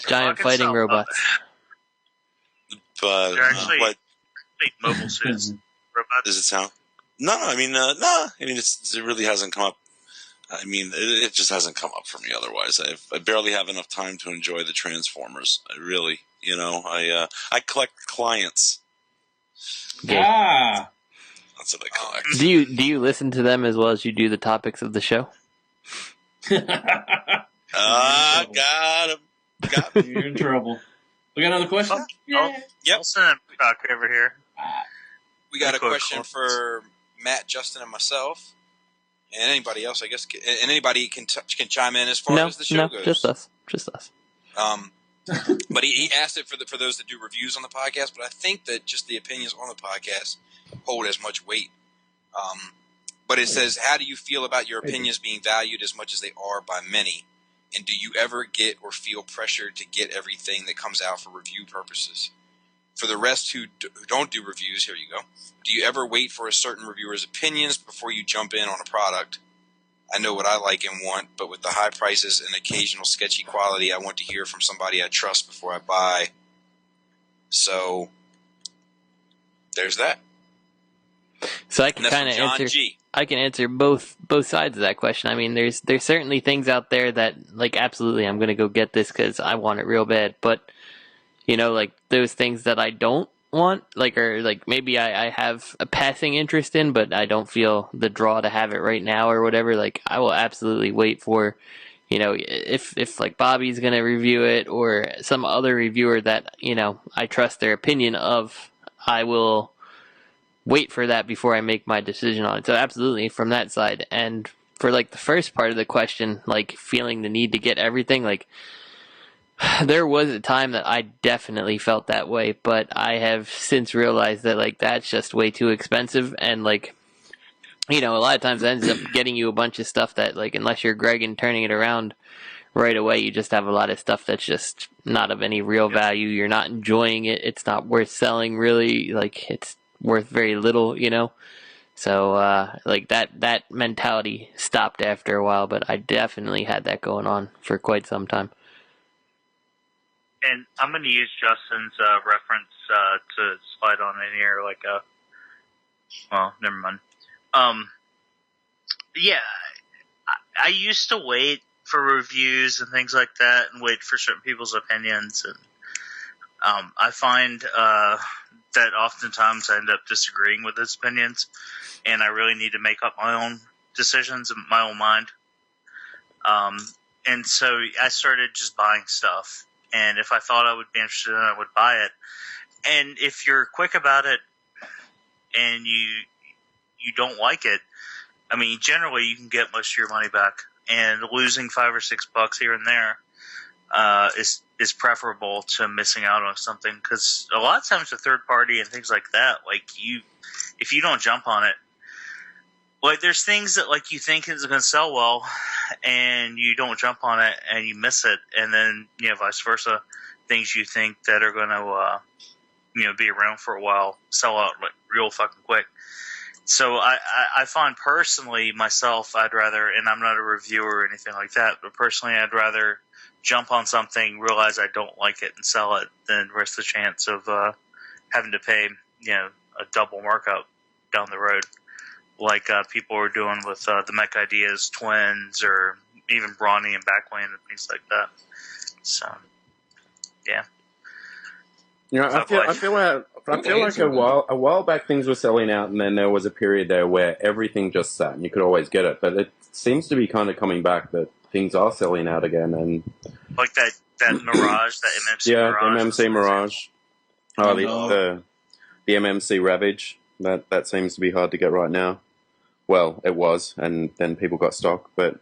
Giant Fucking fighting self- robots. But They're actually what mobile suits. Robots. does it sound? No. I mean, it really hasn't come up. I mean, it just hasn't come up for me. Otherwise, I barely have enough time to enjoy the Transformers. I really, I collect clients. Ah. That's what I collect. Do you listen to them as well as you do the topics of the show? Got him. You're in trouble. We got another question? Yep. Nelson and over here. We got a Cool, question cool. for Matt, Justin, and myself, and anybody else, I guess. And anybody can chime in as far as the show goes. just us. But he asked it for those that do reviews on the podcast. But I think that just the opinions on the podcast hold as much weight. But it says, how do you feel about your opinions being valued as much as they are by many? And do you ever get or feel pressured to get everything that comes out for review purposes? For the rest who don't do reviews, here you go. Do you ever wait for a certain reviewer's opinions before you jump in on a product? I know what I like and want, but with the high prices and occasional sketchy quality, I want to hear from somebody I trust before I buy. So, there's that. So I can And that's kind of from John answer. G. I can answer both sides of that question. I mean, there's certainly things out there that, like, absolutely, I'm gonna go get this because I want it real bad. But like those things that I don't want, or maybe I have a passing interest in, but I don't feel the draw to have it right now or whatever. Like, I will absolutely wait for, if like Bobby's gonna review it or some other reviewer that I trust their opinion of, I will wait for that before I make my decision on it. So absolutely from that side. And for the first part of the question, feeling the need to get everything, there was a time that I definitely felt that way, but I have since realized that that's just way too expensive, and a lot of times it ends up getting you a bunch of stuff that unless you're Greg and turning it around right away, you just have a lot of stuff that's just not of any real value. You're not enjoying it. It's not worth selling really. It's worth very little, So that mentality stopped after a while, but I definitely had that going on for quite some time. And I'm going to use Justin's reference to slide on in here, well, never mind. Yeah, I used to wait for reviews and things like that, and wait for certain people's opinions, and I find that oftentimes I end up disagreeing with his opinions, and I really need to make up my own decisions in my own mind. And so I started just buying stuff. And if I thought I would be interested in it, I would buy it. And if you're quick about it and you don't like it, I mean, generally you can get most of your money back. And losing $5 or $6 here and there is preferable to missing out on something. Because a lot of times with third party and things like that, if you don't jump on it, there's things that you think is going to sell well, and you don't jump on it, and you miss it, and then vice versa, things you think that are going to be around for a while sell out real fucking quick. So I find personally myself, I'd rather, and I'm not a reviewer or anything like that, but personally I'd rather jump on something, realize I don't like it, and sell it, than risk the chance of having to pay a double markup down the road. People are doing with the Mech Ideas twins, or even Brawny and Backlane and things like that. So, yeah. I feel like a while back things were selling out, and then there was a period there where everything just sat, and you could always get it. But it seems to be kind of coming back that things are selling out again, and that Mirage, that MMC Mirage. MMC Mirage. The MMC Ravage. That seems to be hard to get right now. Well, it was, and then people got stock. But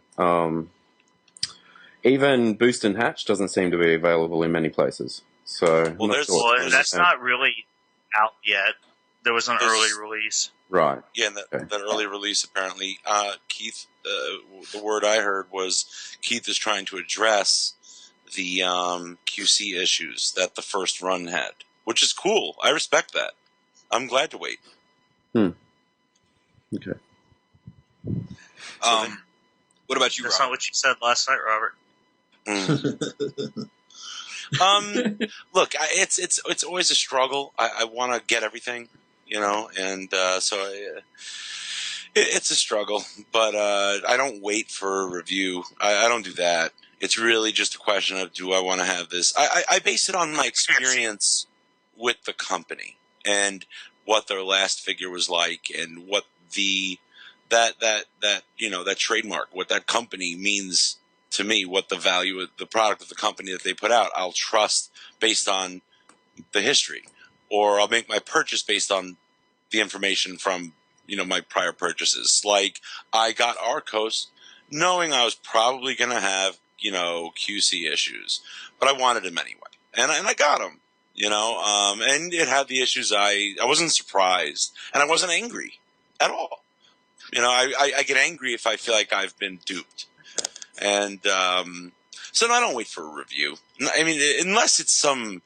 even Boost and Hatch doesn't seem to be available in many places. So that's not really out yet. There was an early release. Right. Yeah, and that early release apparently, Keith. The word I heard was Keith is trying to address the QC issues that the first run had, which is cool. I respect that. I'm glad to wait. Okay. What about you, That's Robert? not what you said last night, Robert. Look, it's always a struggle. I want to get everything, and so it's a struggle. But I don't wait for a review. I don't do that. It's really just a question of, do I want to have this? I base it on my experience with the company and what their last figure was like, and what that trademark, what that company means to me, what the value of the product of the company that they put out. I'll trust based on the history, or I'll make my purchase based on the information from my prior purchases. Like, I got Arcos knowing I was probably going to have QC issues, but I wanted him anyway, and I got him. And it had the issues. I wasn't surprised, and I wasn't angry at all. I get angry if I feel like I've been duped. And so I don't wait for a review. I mean, unless it's a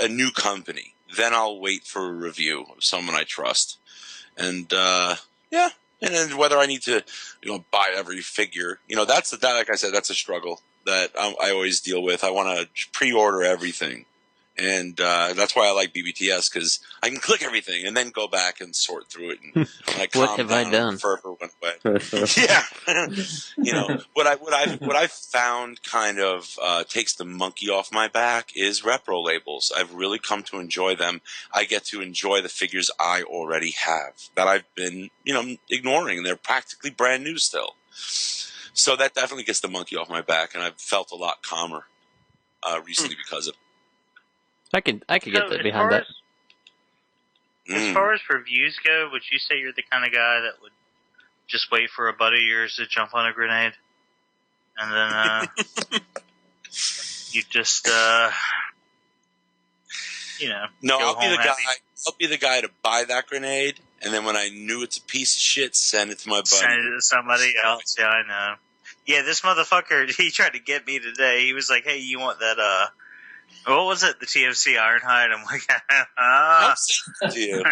new company, then I'll wait for a review of someone I trust. And yeah, and then whether I need to buy every figure, like I said, that's a struggle that I always deal with. I want to pre-order everything. And that's why I like BBTS, because I can click everything and then go back and sort through it. And What have I done? Went away. Yeah, what I've found kind of takes the monkey off my back is Repro-Labels. I've really come to enjoy them. I get to enjoy the figures I already have that I've been ignoring. They're practically brand new still. So that definitely gets the monkey off my back, and I've felt a lot calmer recently because of it. I could get that behind that. As far as reviews go, would you say you're the kind of guy that would just wait for a buddy of yours to jump on a grenade, and then you just No, go I'll be home the happy? guy. I'll be the guy to buy that grenade, and then when I knew it's a piece of shit, send it to my buddy. Send it to somebody else. Yeah, I know. Yeah, this motherfucker, he tried to get me today. He was like, "Hey, you want that? What was it? The TFC Ironhide?" I'm like, I'll send it to you.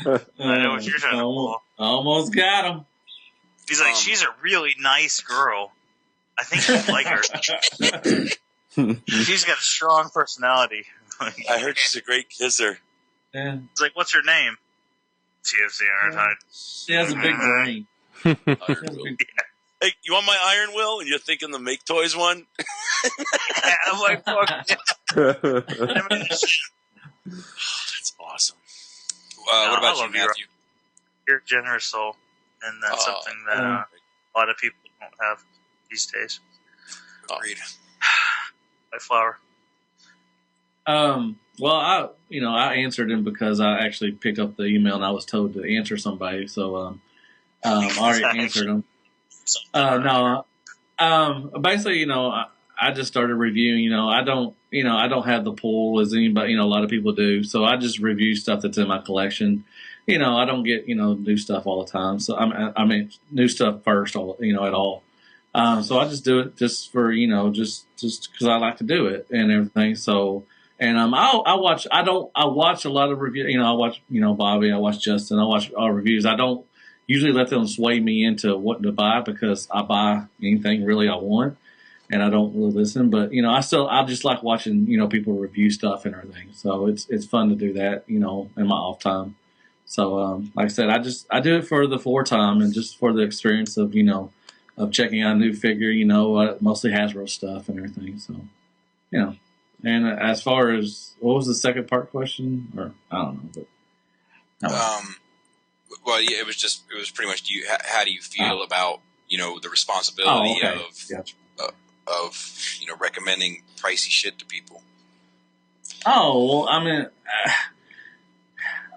No. I know what you're trying to pull. Almost got him. He's like, "She's a really nice girl. I think you'd like her. She's got a strong personality." I heard she's a great kisser. Yeah. It's like, "What's her name?" TFC Ironhide. She has a big brain. Hey, you want my Iron Will? And you're thinking the Make Toys one? I'm like, "Fuck yeah." That's awesome. What I about you, love you, Matthew? You're a generous soul, and that's something that a lot of people don't have these days. Agreed. My flower. Well, I answered him because I actually picked up the email and I was told to answer somebody. So, I already answered him. Basically, I just started reviewing. I don't have the pool as anybody. A lot of people do. So I just review stuff that's in my collection. I don't get new stuff all the time. So I mean new stuff first, at all. So I just do it just for just because I like to do it and everything. So and I watch a lot of reviews. I watch Bobby, I watch Justin, I watch all reviews. I don't usually let them sway me into what to buy because I buy anything really I want, and I don't really listen. But I just like watching people review stuff and everything. So it's fun to do that in my off time. So like I said, I do it for the floor time and just for the experience of of checking out a new figure. Mostly Hasbro stuff and everything. So and as far as what was the second part question, or I don't know, but Well, yeah, it was pretty much. How do you feel about the responsibility of recommending pricey shit to people? Oh, well,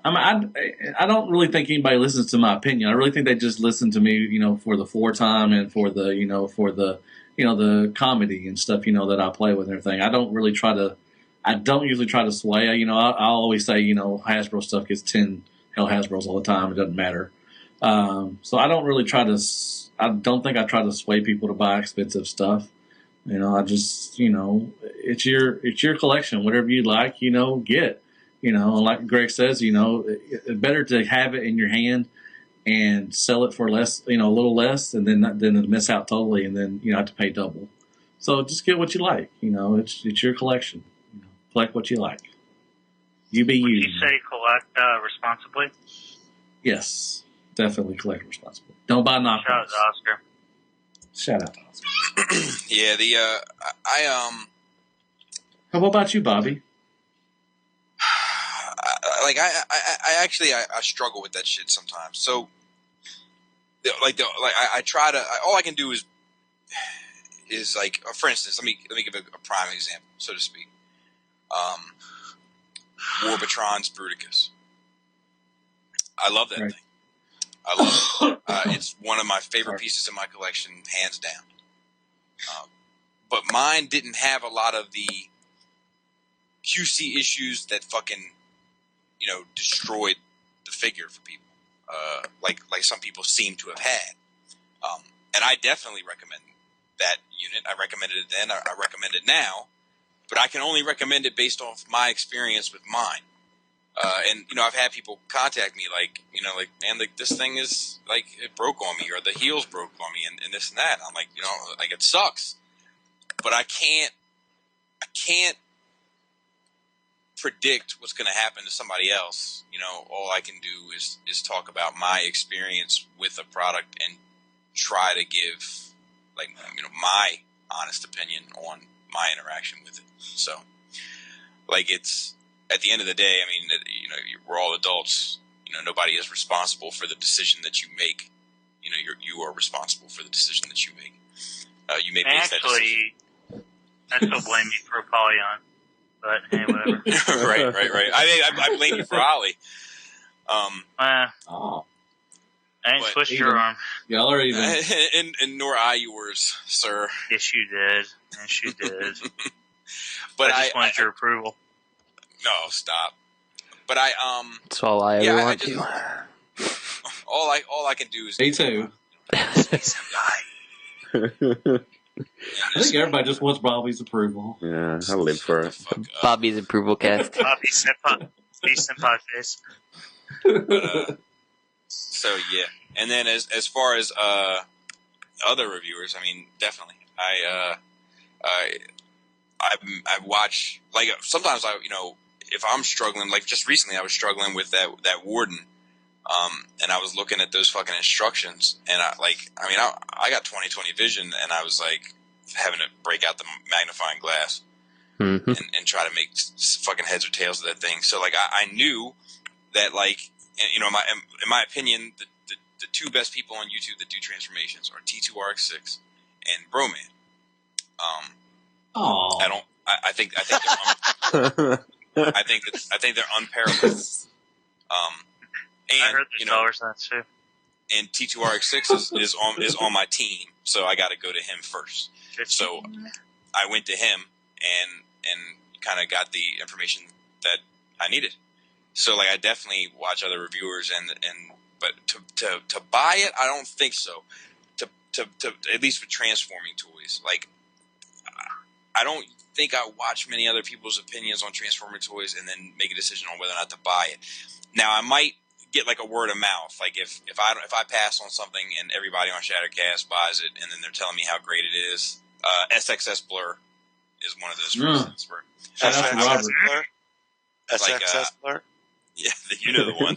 I don't really think anybody listens to my opinion. I really think they just listen to me, for the floor time and for the, the comedy and stuff, that I play with and everything. I don't really try to, I don't usually try to sway. I always say, Hasbro stuff gets 10 hell Hasbros all the time. It doesn't matter. So I don't really try to. I don't think I try to sway people to buy expensive stuff. I just, it's your collection. Whatever you like, get. And like Greg says, it's better to have it in your hand and sell it for less, a little less, and then to miss out totally, and then have to pay double. So just get what you like. It's your collection. Collect what you like. You be Would you. you say collect responsibly? Yes, definitely collect responsibly. Don't buy knockoffs. Shout out to Oscar. Shout out to Oscar. Yeah, How about you, Bobby? I actually struggle with that shit sometimes. So, I try to. All I can do is like, for instance, let me give a prime example, so to speak. Warbitron's Bruticus. I love that thing. I love it. It's one of my favorite pieces in my collection, hands down. But mine didn't have a lot of the QC issues that fucking, destroyed the figure for people. Like some people seem to have had. And I definitely recommend that unit. I recommended it then. I recommend it now. But I can only recommend it based off my experience with mine. And I've had people contact me man, this thing is it broke on me, or the heels broke on me, and this and that. I'm like, it sucks, but I can't predict what's going to happen to somebody else. All I can do is talk about my experience with a product and try to give my honest opinion on my interaction with it. So, it's at the end of the day, I mean, we're all adults. Nobody is responsible for the decision that you make. You are responsible for the decision that you make. You may base that decision. I still blame you for Apollyon, but hey, whatever. Right. I blame you for Ollie. I ain't twisted your arm. Y'all are even. And nor I yours, sir. Yes, you did. But I just wanted your approval. No, stop. But that's all I ever want to. All I can do is. Me too. I think everybody just wants Bobby's approval. Yeah, I live for it. Bobby's approval cast. Bobby senpai face. So yeah, and then as far as other reviewers, I mean, definitely, I watch, sometimes if I'm struggling, just recently I was struggling with that Warden, and I was looking at those fucking instructions, and I got 20/20 vision, and I was having to break out the magnifying glass and try to make fucking heads or tails of that thing. So I knew that in my opinion, the two best people on YouTube that do transformations are T2RX6 and Broman. I think they're I think they're unparalleled. I heard there's dollars on that too. And T2RX6 is on my team, so I got to go to him first. So I went to him and kind of got the information that I needed. So I definitely watch other reviewers but to buy it, I don't think so. To at least with transforming toys, I don't think I watch many other people's opinions on transforming toys and then make a decision on whether or not to buy it. Now I might get a word of mouth, if I pass on something and everybody on Shattercast buys it and then they're telling me how great it is. SXS Blur is one of those reasons where SXS Blur. SXS Blur. Yeah, you know the one.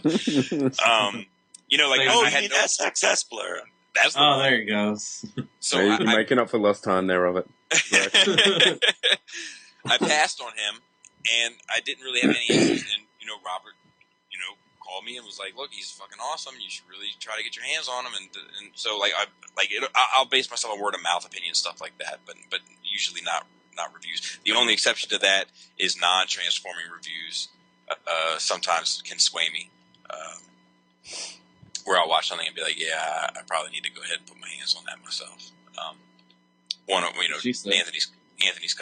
I had SXS Blur. That's the one. There he goes. So you're making up for lost time there of it. I passed on him, and I didn't really have any interest in, Robert, called me and was like, look, he's fucking awesome. You should really try to get your hands on him. And so I'll base myself on word of mouth opinion, stuff like that, but usually not reviews. The only exception to that is non-transforming reviews. Sometimes can sway me, where I'll watch something and be like, yeah, I probably need to go ahead and put my hands on that myself. Anthony's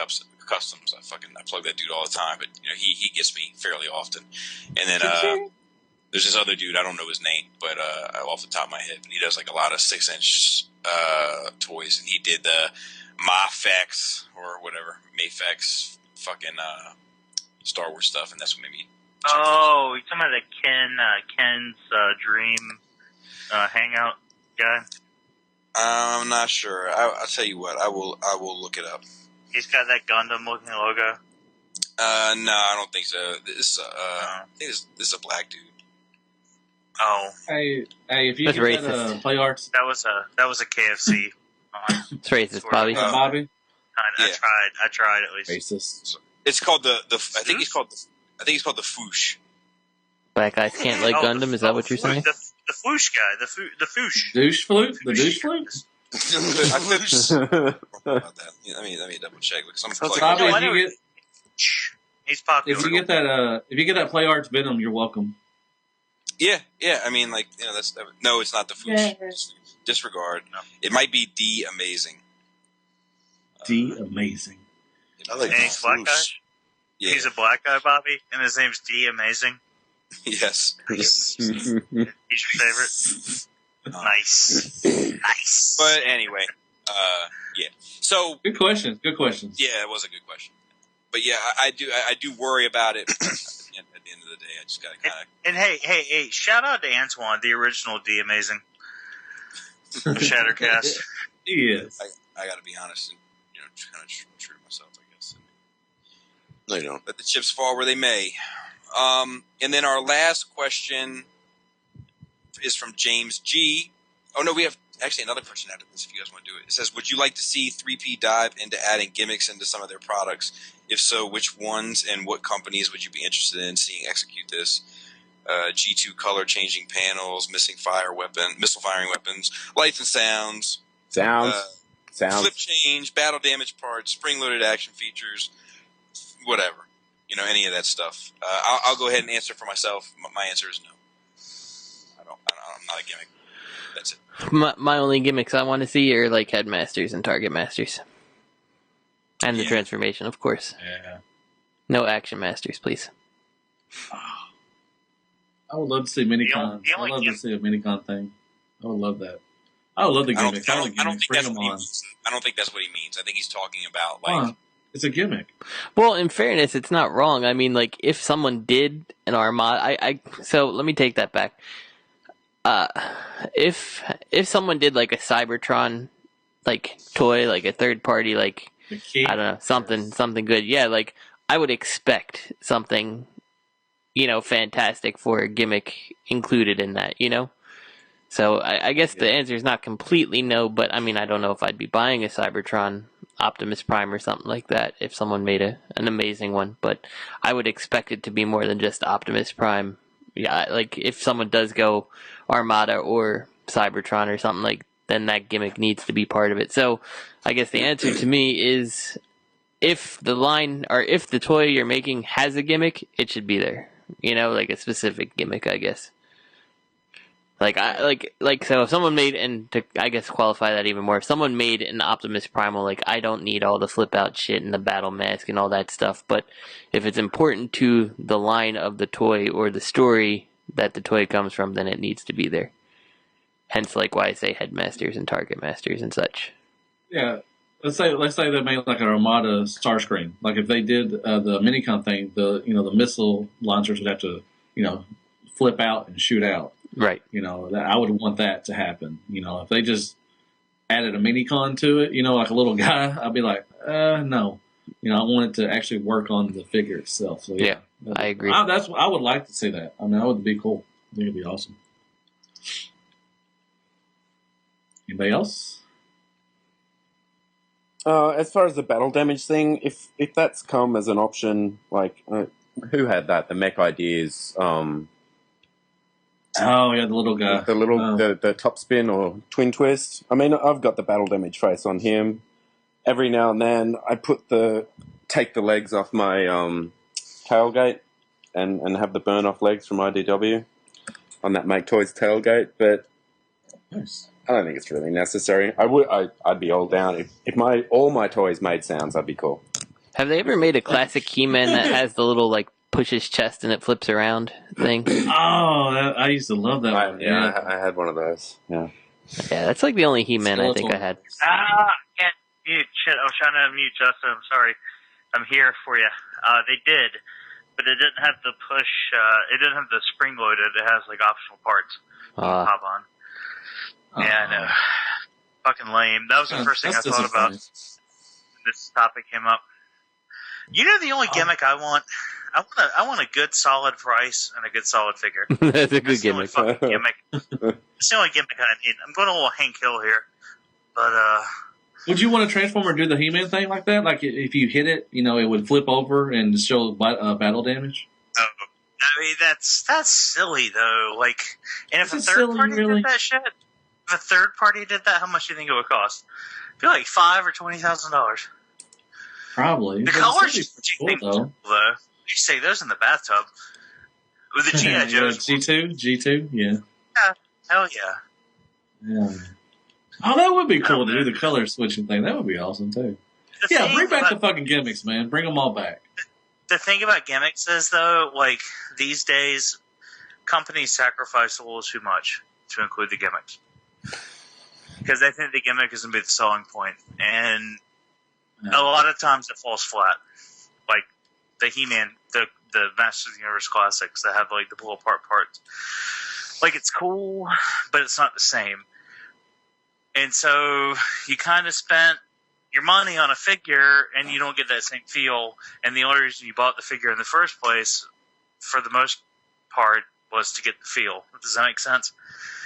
Customs. I plug that dude all the time, but you know he gets me fairly often. And then there's this other dude, I don't know his name, but off the top of my head, but he does like a lot of 6-inch toys, and he did the Mafex or whatever, Mafex fucking Star Wars stuff, and that's what made me. Oh, you're talking about the Ken's Dream Hangout guy? I'm not sure. I'll tell you what. I will look it up. He's got that Gundam-looking logo. No, I don't think so. I think this is a black dude. Oh, Hey, if you That's get racist. that Play Arts, that was a KFC. It's racist, Bobby. Bobby, I tried at least. racist. It's called the I think it's called the Foosh. Black guys can't like Gundam. Is that what you're saying? The Foosh guy. The Foosh. Douche flute, the douche flute. I don't know about that. Yeah, let me double check. Bobby, No, I if know. you get He's popular. if you get that Play Arts Venom, you're welcome. Yeah. I mean, like, you know, no, it's not the Foosh. Disregard. No. It might be D Amazing. D amazing. I like And he's a black guy? Yeah. He's a black guy, Bobby, and his name's D Amazing. Yes. He's your favorite. Nice. But anyway, yeah. So Good questions. Good questions. yeah, it was a good question. But yeah, I do worry about it. At the end of the day, I just gotta kind of. And hey, shout out to Antoine, the original D Amazing. Shattercast. Yes. I gotta be honest and kind of true to myself, I guess. No, you don't. Let the chips fall where they may. And then our last question is from James G. Oh no, we have actually another question after this. If you guys want to do it, it says, "Would you like to see 3P dive into adding gimmicks into some of their products? If so, which ones and what companies would you be interested in seeing execute this? G2 color changing panels, missile firing weapons, lights and sounds, Sounds. flip change, battle damage parts, spring-loaded action features, whatever. Any of that stuff. I'll go ahead and answer for myself. My answer is no. I'm not a gimmick. That's it. My only gimmicks I want to see are like headmasters and target masters, and the transformation, of course. Yeah. No action masters, please. I would love to see minicons. The I'd only love to gimmick- see a minicon thing. I would love that. I would love the I don't gimmicks. think that's what he on. means. I don't think that's what he means. I think he's talking about It's a gimmick. Well, in fairness, it's not wrong. I mean, like, if someone did an Armada, so let me take that back. If someone did like a Cybertron, like toy, like a third party, like I don't know, something good. Yeah, like I would expect something, fantastic for a gimmick included in that. So I guess the answer is not completely no, but I mean I don't know if I'd be buying a Cybertron Optimus Prime or something like that if someone made an amazing one, but I would expect it to be more than just Optimus Prime. Yeah, like if someone does go Armada or Cybertron or something, like then that gimmick needs to be part of it. So I guess the answer to me is if the line or if the toy you're making has a gimmick, it should be there. Like a specific gimmick, I guess. So if someone made, and to I guess qualify that even more, if someone made an Optimus Primal, like I don't need all the flip out shit and the battle mask and all that stuff, but if it's important to the line of the toy or the story that the toy comes from, then it needs to be there. Hence, like why I say headmasters and target masters and such. Yeah. Let's say they made like an Armada Starscream. Like if they did the minicon thing, the missile launchers would have to flip out and shoot out. Right. I would want that to happen. If they just added a minicon to it, like a little guy, I'd be like, no. I want it to actually work on the figure itself. So yeah I agree. I would like to see that. I mean, that would be cool. I think it'd be awesome. Anybody else? As far as the battle damage thing, if that's come as an option, like who had that? The Mech Ideas. Oh yeah, the little guy. The top spin or twin twist. I mean, I've got the battle damage face on him. Every now and then, I take the legs off my tailgate and have the burn off legs from IDW on that Make Toys tailgate. But Nice. I don't think it's really necessary. I'd be all down if all my toys made sounds. I'd be cool. Have they ever made a classic He-Man that has the little like push his chest and it flips around thing? I used to love that one. I had one of those. Yeah. Yeah, that's like the only He-Man I think I had. I can't mute. Shit, I was trying to mute Justin. I'm sorry. I'm here for you. They did, but it didn't have the push. It didn't have the spring loaded. It has like optional parts. You can pop on. Yeah, fucking lame. That was the first thing I thought about when this topic came up. You know the only gimmick I want? I want a good solid price and a good solid figure. That's a good gimmick. It's the only gimmick I need. I'm going a little Hank Hill here, but would you want a Transformer do the He-Man thing like that? Like if you hit it, it would flip over and show battle damage? Oh, I mean, that's silly, though. Like, and if a third party did that shit, if a third party did that, how much do you think it would cost? I feel like $5,000 or $20,000. Probably. The colors cool, though. You say those in the bathtub with the G.I. Joes. G2, yeah. Yeah, hell yeah. Yeah. Oh, that would be cool to do the color switching thing. That would be awesome too. Bring back the fucking gimmicks, man. Bring them all back. The thing about gimmicks is, though, like these days, companies sacrifice a little too much to include the gimmicks because they think the gimmick is going to be the selling point, and a lot of times it falls flat. Like the He-Man, the Masters of the Universe classics that have like the blow apart parts. Like it's cool, but it's not the same. And so you kind of spent your money on a figure, and you don't get that same feel. And the only reason you bought the figure in the first place, for the most part, was to get the feel. Does that make sense?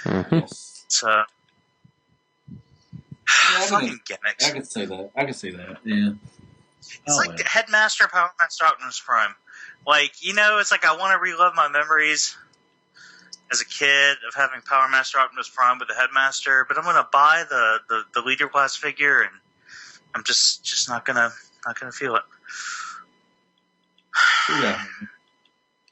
Mm-hmm. So, fucking gimmicks. I can see that. Yeah. It's like Headmaster Powermaster Optimus Prime. Like, it's like I want to relive my memories as a kid of having Powermaster Optimus Prime with the Headmaster, but I'm going to buy the Leader Class figure, and I'm just not gonna feel it.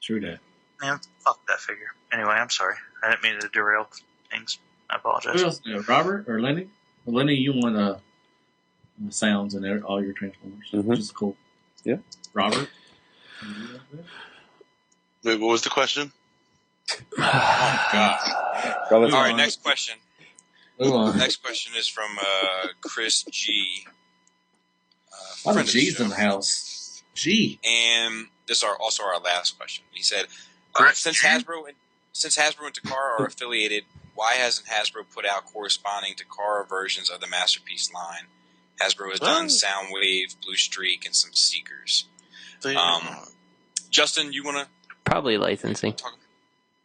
True that. Man, fuck that figure. Anyway, I'm sorry. I didn't mean to derail things. I apologize. Who else? Robert or Lenny? Lenny, you want sounds in all your Transformers, which is cool. Yeah. Robert? Wait, what was the question? Oh, God. All right, next question. Move on. Next question is from Chris G. A lot of G's in the house. G. And this is also our last question. He said, since Hasbro and Takara are affiliated, why hasn't Hasbro put out corresponding Takara versions of the Masterpiece line? Hasbro has done Soundwave, Blue Streak, and some Seekers. Justin, you want to? Probably licensing.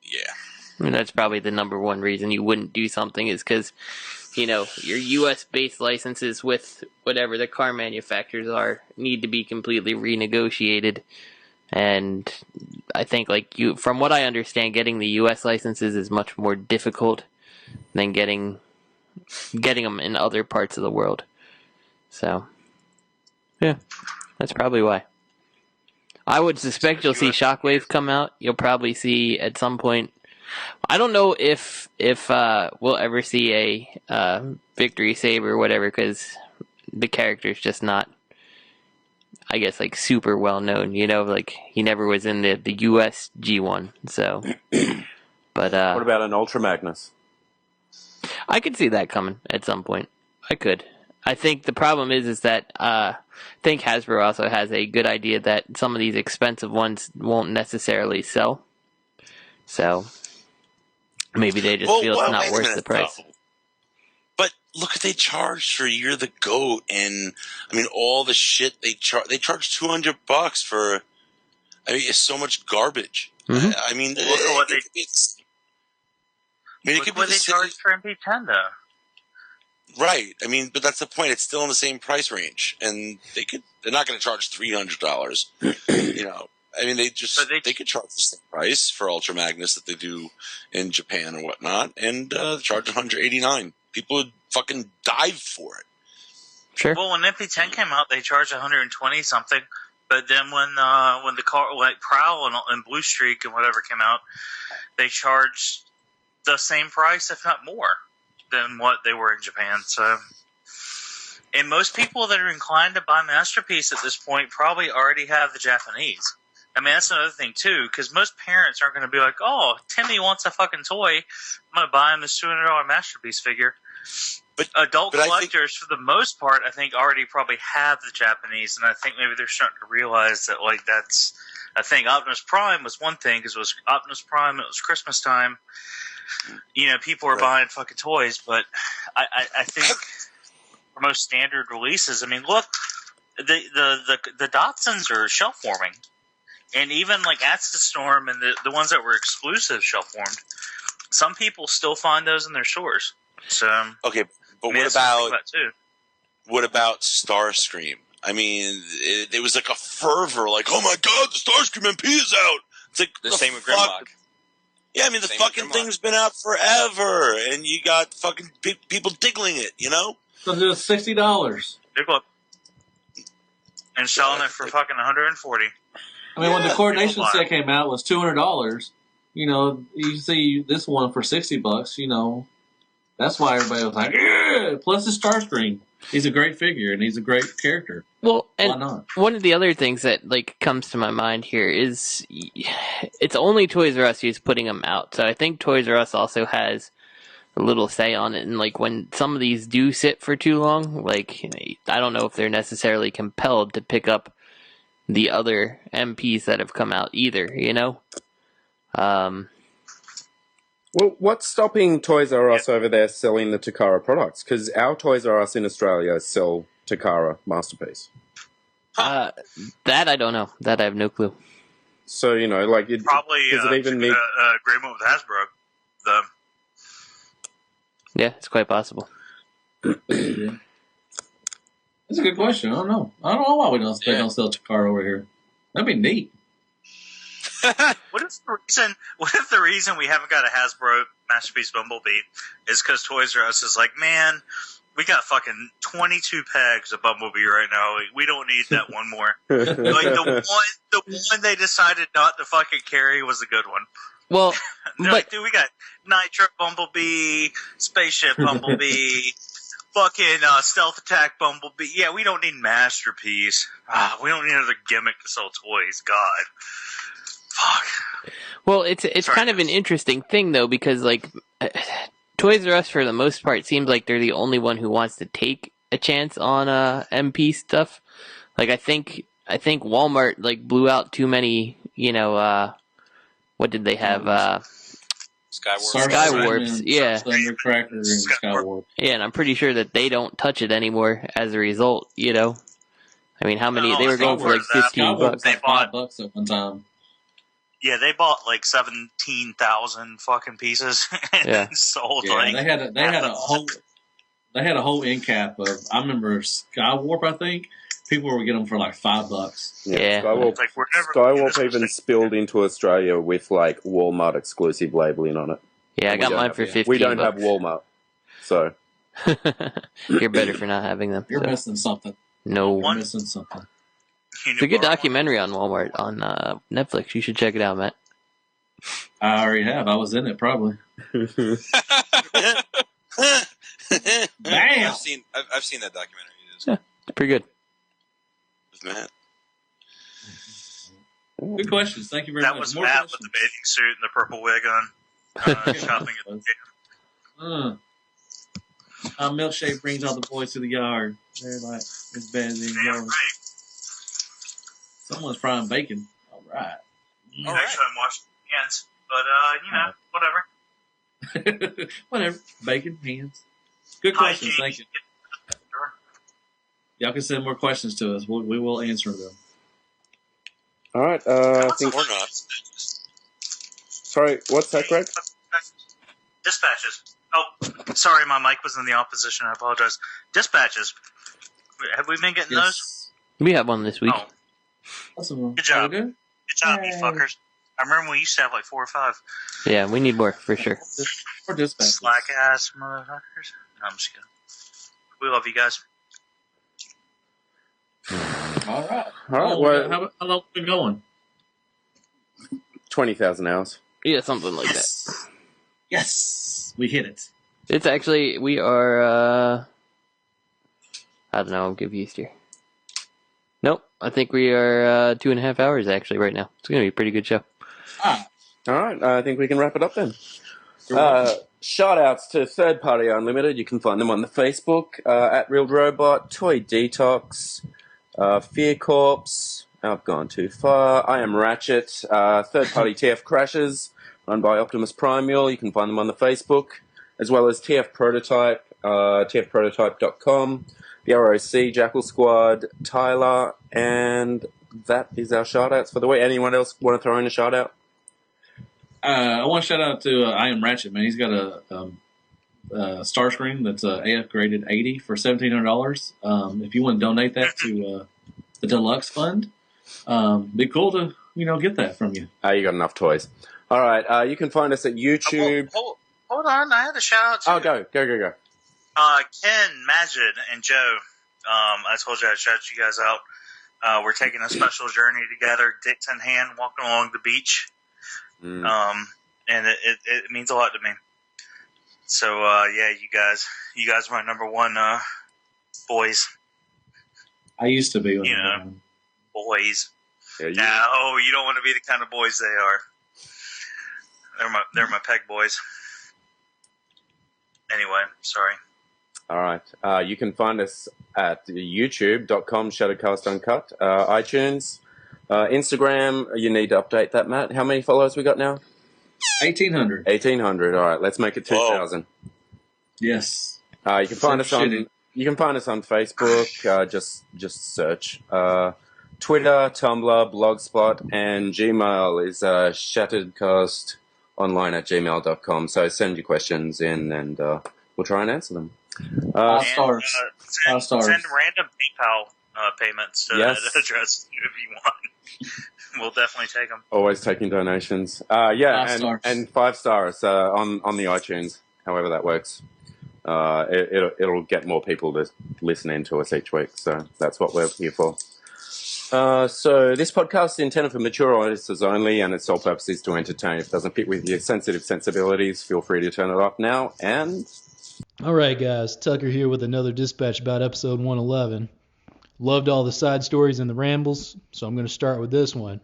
Yeah. I mean, that's probably the number one reason you wouldn't do something is because, your U.S.-based licenses with whatever the car manufacturers are need to be completely renegotiated. And I think, from what I understand, getting the U.S. licenses is much more difficult than getting them in other parts of the world. So, yeah, that's probably why. I would suspect you'll see Shockwave come out. You'll probably see at some point. I don't know if we'll ever see a Victory Saber or whatever, because the character's just not, I guess, super well known. He never was in the US G1. So, but what about an Ultra Magnus? I could see that coming at some point. I could. I think the problem is that I think Hasbro also has a good idea that some of these expensive ones won't necessarily sell. So maybe they just feel it's not worth the price. Though. But look what they charged for You're the Goat, and all the shit they charge. They charge $200 for. It's so much garbage. Mm-hmm. Look at what they charge for MP10 though. Right. But that's the point. It's still in the same price range, and they're not going to charge $300. They could charge the same price for Ultra Magnus that they do in Japan and whatnot, and charge $189. People would fucking dive for it. Sure. Well, when MP10 came out, they charged $120 something, but then when the car Prowl and Blue Streak and whatever came out, they charged the same price, if not more, than what they were in Japan. So And most people that are inclined to buy Masterpiece at this point probably already have the Japanese. I mean, that's another thing, too, because most parents aren't going to be like, oh, Timmy wants a fucking toy. I'm going to buy him this $200 Masterpiece figure. But adult collectors, for the most part, I think already probably have the Japanese, and I think maybe they're starting to realize that, like, that's a thing. Optimus Prime was one thing, because it was Optimus Prime, it was Christmas time. You know, people are buying fucking toys, but I think for most standard releases, I mean, look, the Datsuns are shelf warming. And even like Storm and the ones that were exclusive shelf warmed, some people still find those in their stores. So okay, but what about Starscream? I mean, it was like a fervor, like, oh my god, the Starscream MP is out. It's like the same with Grimlock. Yeah, I mean, the fucking thing's been out forever, and you got fucking people diggling it, you know? So it's $60. Diggle up. And selling it for fucking $140. I mean, when the coordination set came out, it was $200. You know, you see this one for $60. You know, that's why everybody was like, yeah! Plus the Starscream. He's a great figure and he's a great character. Well, and one of the other things that like comes to my mind here is it's only Toys R Us who's putting them out. So I think Toys R Us also has a little say on it. And like when some of these do sit for too long, like I don't know if they're necessarily compelled to pick up the other MPs that have come out either, you know? Well, what's stopping Toys R Us over there selling the Takara products? Because our Toys R Us in Australia sell Takara Masterpiece. That I don't know. That I have no clue. So, you know, like... Probably does it even need... agreement with Hasbro. Yeah, it's quite possible. That's a good question. I don't know. I don't know why they don't sell Takara over here. That'd be neat. What if the reason we haven't got a Hasbro Masterpiece Bumblebee is because Toys R Us is like, man, we got fucking 22 pegs of Bumblebee right now. We don't need that one more. Like the one they decided not to fucking carry was a good one. Well, like, dude, we got Nitro Bumblebee, Spaceship Bumblebee. Fucking Stealth Attack Bumblebee. Yeah, we don't need Masterpiece. We don't need another gimmick to sell toys. God. Fuck. Well, it's kind of an interesting thing, though, because, like, Toys R Us, for the most part, seems like they're the only one who wants to take a chance on MP stuff. Like, I think Walmart, like, blew out too many, you know, what did they have? Skywarps, yeah. Thundercracker and Skywarp. Yeah, and I'm pretty sure that they don't touch it anymore as a result, you know? I mean, how many? They were going for like $15. They bought $5 at one time. Yeah, they bought like 17,000 fucking pieces and sold like. They had a whole end cap of. I remember Skywarp. I think people were getting them for like $5. Yeah. Skywarp even spilled into Australia with like Walmart exclusive labeling on it. Yeah, I got mine for $15. We don't have Walmart, so you're better for not having them. You're missing something. No, you're missing something. It's a good documentary on Walmart on Netflix. You should check it out, Matt. I already have. I was in it, probably. Damn! I've seen that documentary. Yeah, it's pretty good. Matt. Good questions. Thank you very much. That was Matt with the bathing suit and the purple wig on, shopping at the gym. Milkshake brings all the boys to the yard. They're like, it's better than yours. Right. Someone's frying bacon. All right. Actually, I'm washing hands, but whatever. Whatever. Bacon, hands. Good questions. Thank you. Y'all can send more questions to us. We will answer them. All right. I think. Or not. Sorry, what's that, Greg? Dispatches. Oh, sorry, my mic was in the opposition. I apologize. Dispatches. Have we been getting those? We have one this week. Oh. Awesome. Good job. Good job, you fuckers. I remember we used to have like 4 or 5. Yeah, we need more, for sure. Or dispatches. Slack ass motherfuckers. No, I'm just kidding. We love you guys. All right. Well, how long have we been going? 20,000 hours. Yeah, something like that. Yes, we hit it. It's actually, we are, I don't know, I'm confused here. Nope, I think we are 2.5 hours actually right now. It's going to be a pretty good show. Ah, All right, I think we can wrap it up then. you're welcome. Shout outs to Third Party Unlimited. You can find them on the Facebook, at Real Robot, Toy Detox, Fear Corps. I've gone too far. I Am Ratchet, Third Party TF Crashes, run by Optimus Primeal. You can find them on the Facebook, as well as TF Prototype, tfprototype.com, the ROC, Jackal Squad, Tyler, and that is our shout outs for the week. Anyone else want to throw in a shout out? I want to shout out to I Am Ratchet, man. He's got a star screen that's AF graded 80 for $1,700. If you want to donate that to the deluxe fund, be cool to get that from you. You got enough toys. All right, you can find us at YouTube. Hold on, I had a shout out to Go. Ken, Majid, and Joe. I told you I'd shout you guys out. We're taking a special journey together, dicks in hand, walking along the beach. And it means a lot to me. So yeah, you guys are my number one boys. I used to be. Boys. Yeah, No, you don't want to be the kind of boys they are. They're my peg boys. Anyway, sorry. All right. You can find us at youtube.com Shadowcast Uncut, iTunes, Instagram. You need to update that, Matt. How many followers we got now? 1,800. 1,800. All right, let's make it 2,000. Yes. You can find us on. You can find us on Facebook. Just search. Twitter, Tumblr, Blogspot, and Gmail is shatteredcastonline@gmail.com. So send your questions in, and we'll try and answer them. Stars. Send random PayPal payments to that address if you want. We'll definitely take them. Always taking donations. And 5 stars on the iTunes. However that works. It'll get more people to listen in to us each week. So that's what we're here for. So this podcast is intended for mature audiences only, and its sole purpose is to entertain. If it doesn't fit with your sensitive sensibilities, feel free to turn it off now. And all right, guys, Tucker here with another dispatch about episode 111. Loved all the side stories and the rambles, so I'm going to start with this one.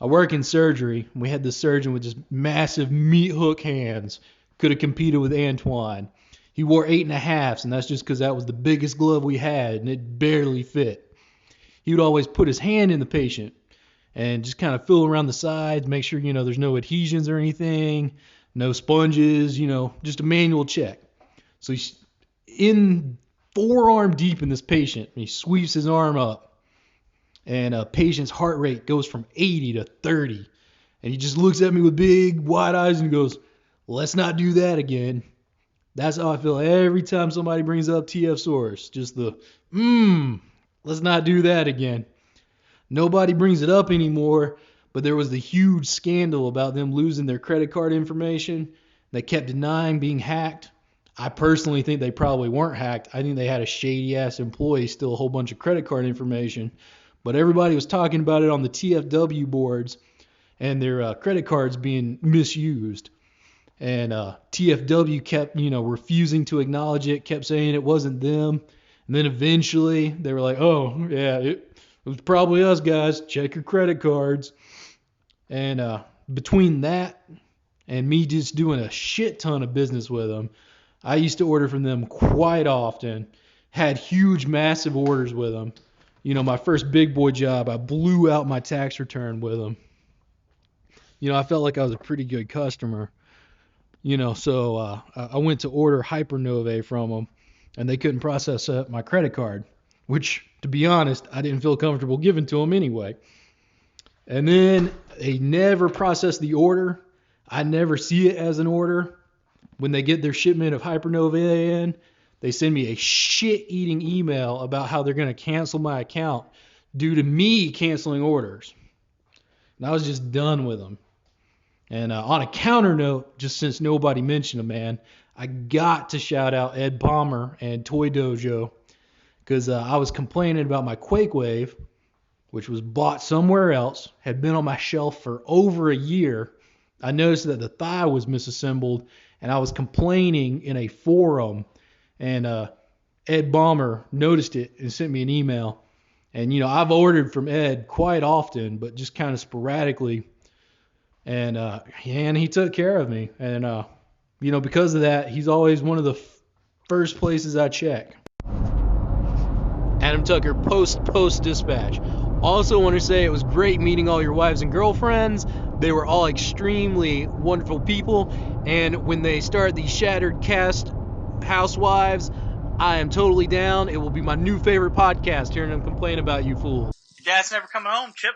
I work in surgery. We had this surgeon with just massive meat hook hands. Could have competed with Antoine. He wore 8.5s, and that's just because that was the biggest glove we had, and it barely fit. He would always put his hand in the patient and just kind of feel around the sides, make sure, there's no adhesions or anything, no sponges, just a manual check. So he's in forearm deep in this patient, and he sweeps his arm up, and a patient's heart rate goes from 80 to 30. And he just looks at me with big, wide eyes and goes, let's not do that again. That's how I feel every time somebody brings up TF Source. Just the, let's not do that again. Nobody brings it up anymore, but there was the huge scandal about them losing their credit card information. They kept denying being hacked. I personally think they probably weren't hacked. I think they had a shady-ass employee steal a whole bunch of credit card information. But everybody was talking about it on the TFW boards and their credit cards being misused. And TFW kept, refusing to acknowledge it, kept saying it wasn't them. And then eventually they were like, oh, yeah, it was probably us, guys. Check your credit cards. And between that and me just doing a shit ton of business with them, I used to order from them quite often, had huge, massive orders with them. My first big boy job, I blew out my tax return with them. I felt like I was a pretty good customer. So I went to order Hypernova from them, and they couldn't process my credit card, which, to be honest, I didn't feel comfortable giving to them anyway. And then they never processed the order. I never see it as an order. When they get their shipment of Hypernova in, they send me a shit-eating email about how they're going to cancel my account due to me canceling orders. And I was just done with them. And on a counter note, just since nobody mentioned them, man, I got to shout out Ed Palmer and Toy Dojo because I was complaining about my Quakewave, which was bought somewhere else, had been on my shelf for over a year. I noticed that the thigh was misassembled, and I was complaining in a forum, and Ed Balmer noticed it and sent me an email. And, you know, I've ordered from Ed quite often, but just kind of sporadically. And he took care of me. And, you know, because of that, he's always one of the first places I check. Adam Tucker, post dispatch. Also want to say it was great meeting all your wives and girlfriends. They were all extremely wonderful people. And when they start the Shattered Cast Housewives, I am totally down. It will be my new favorite podcast, hearing them complain about you fools. Your dad's never coming home, Chip.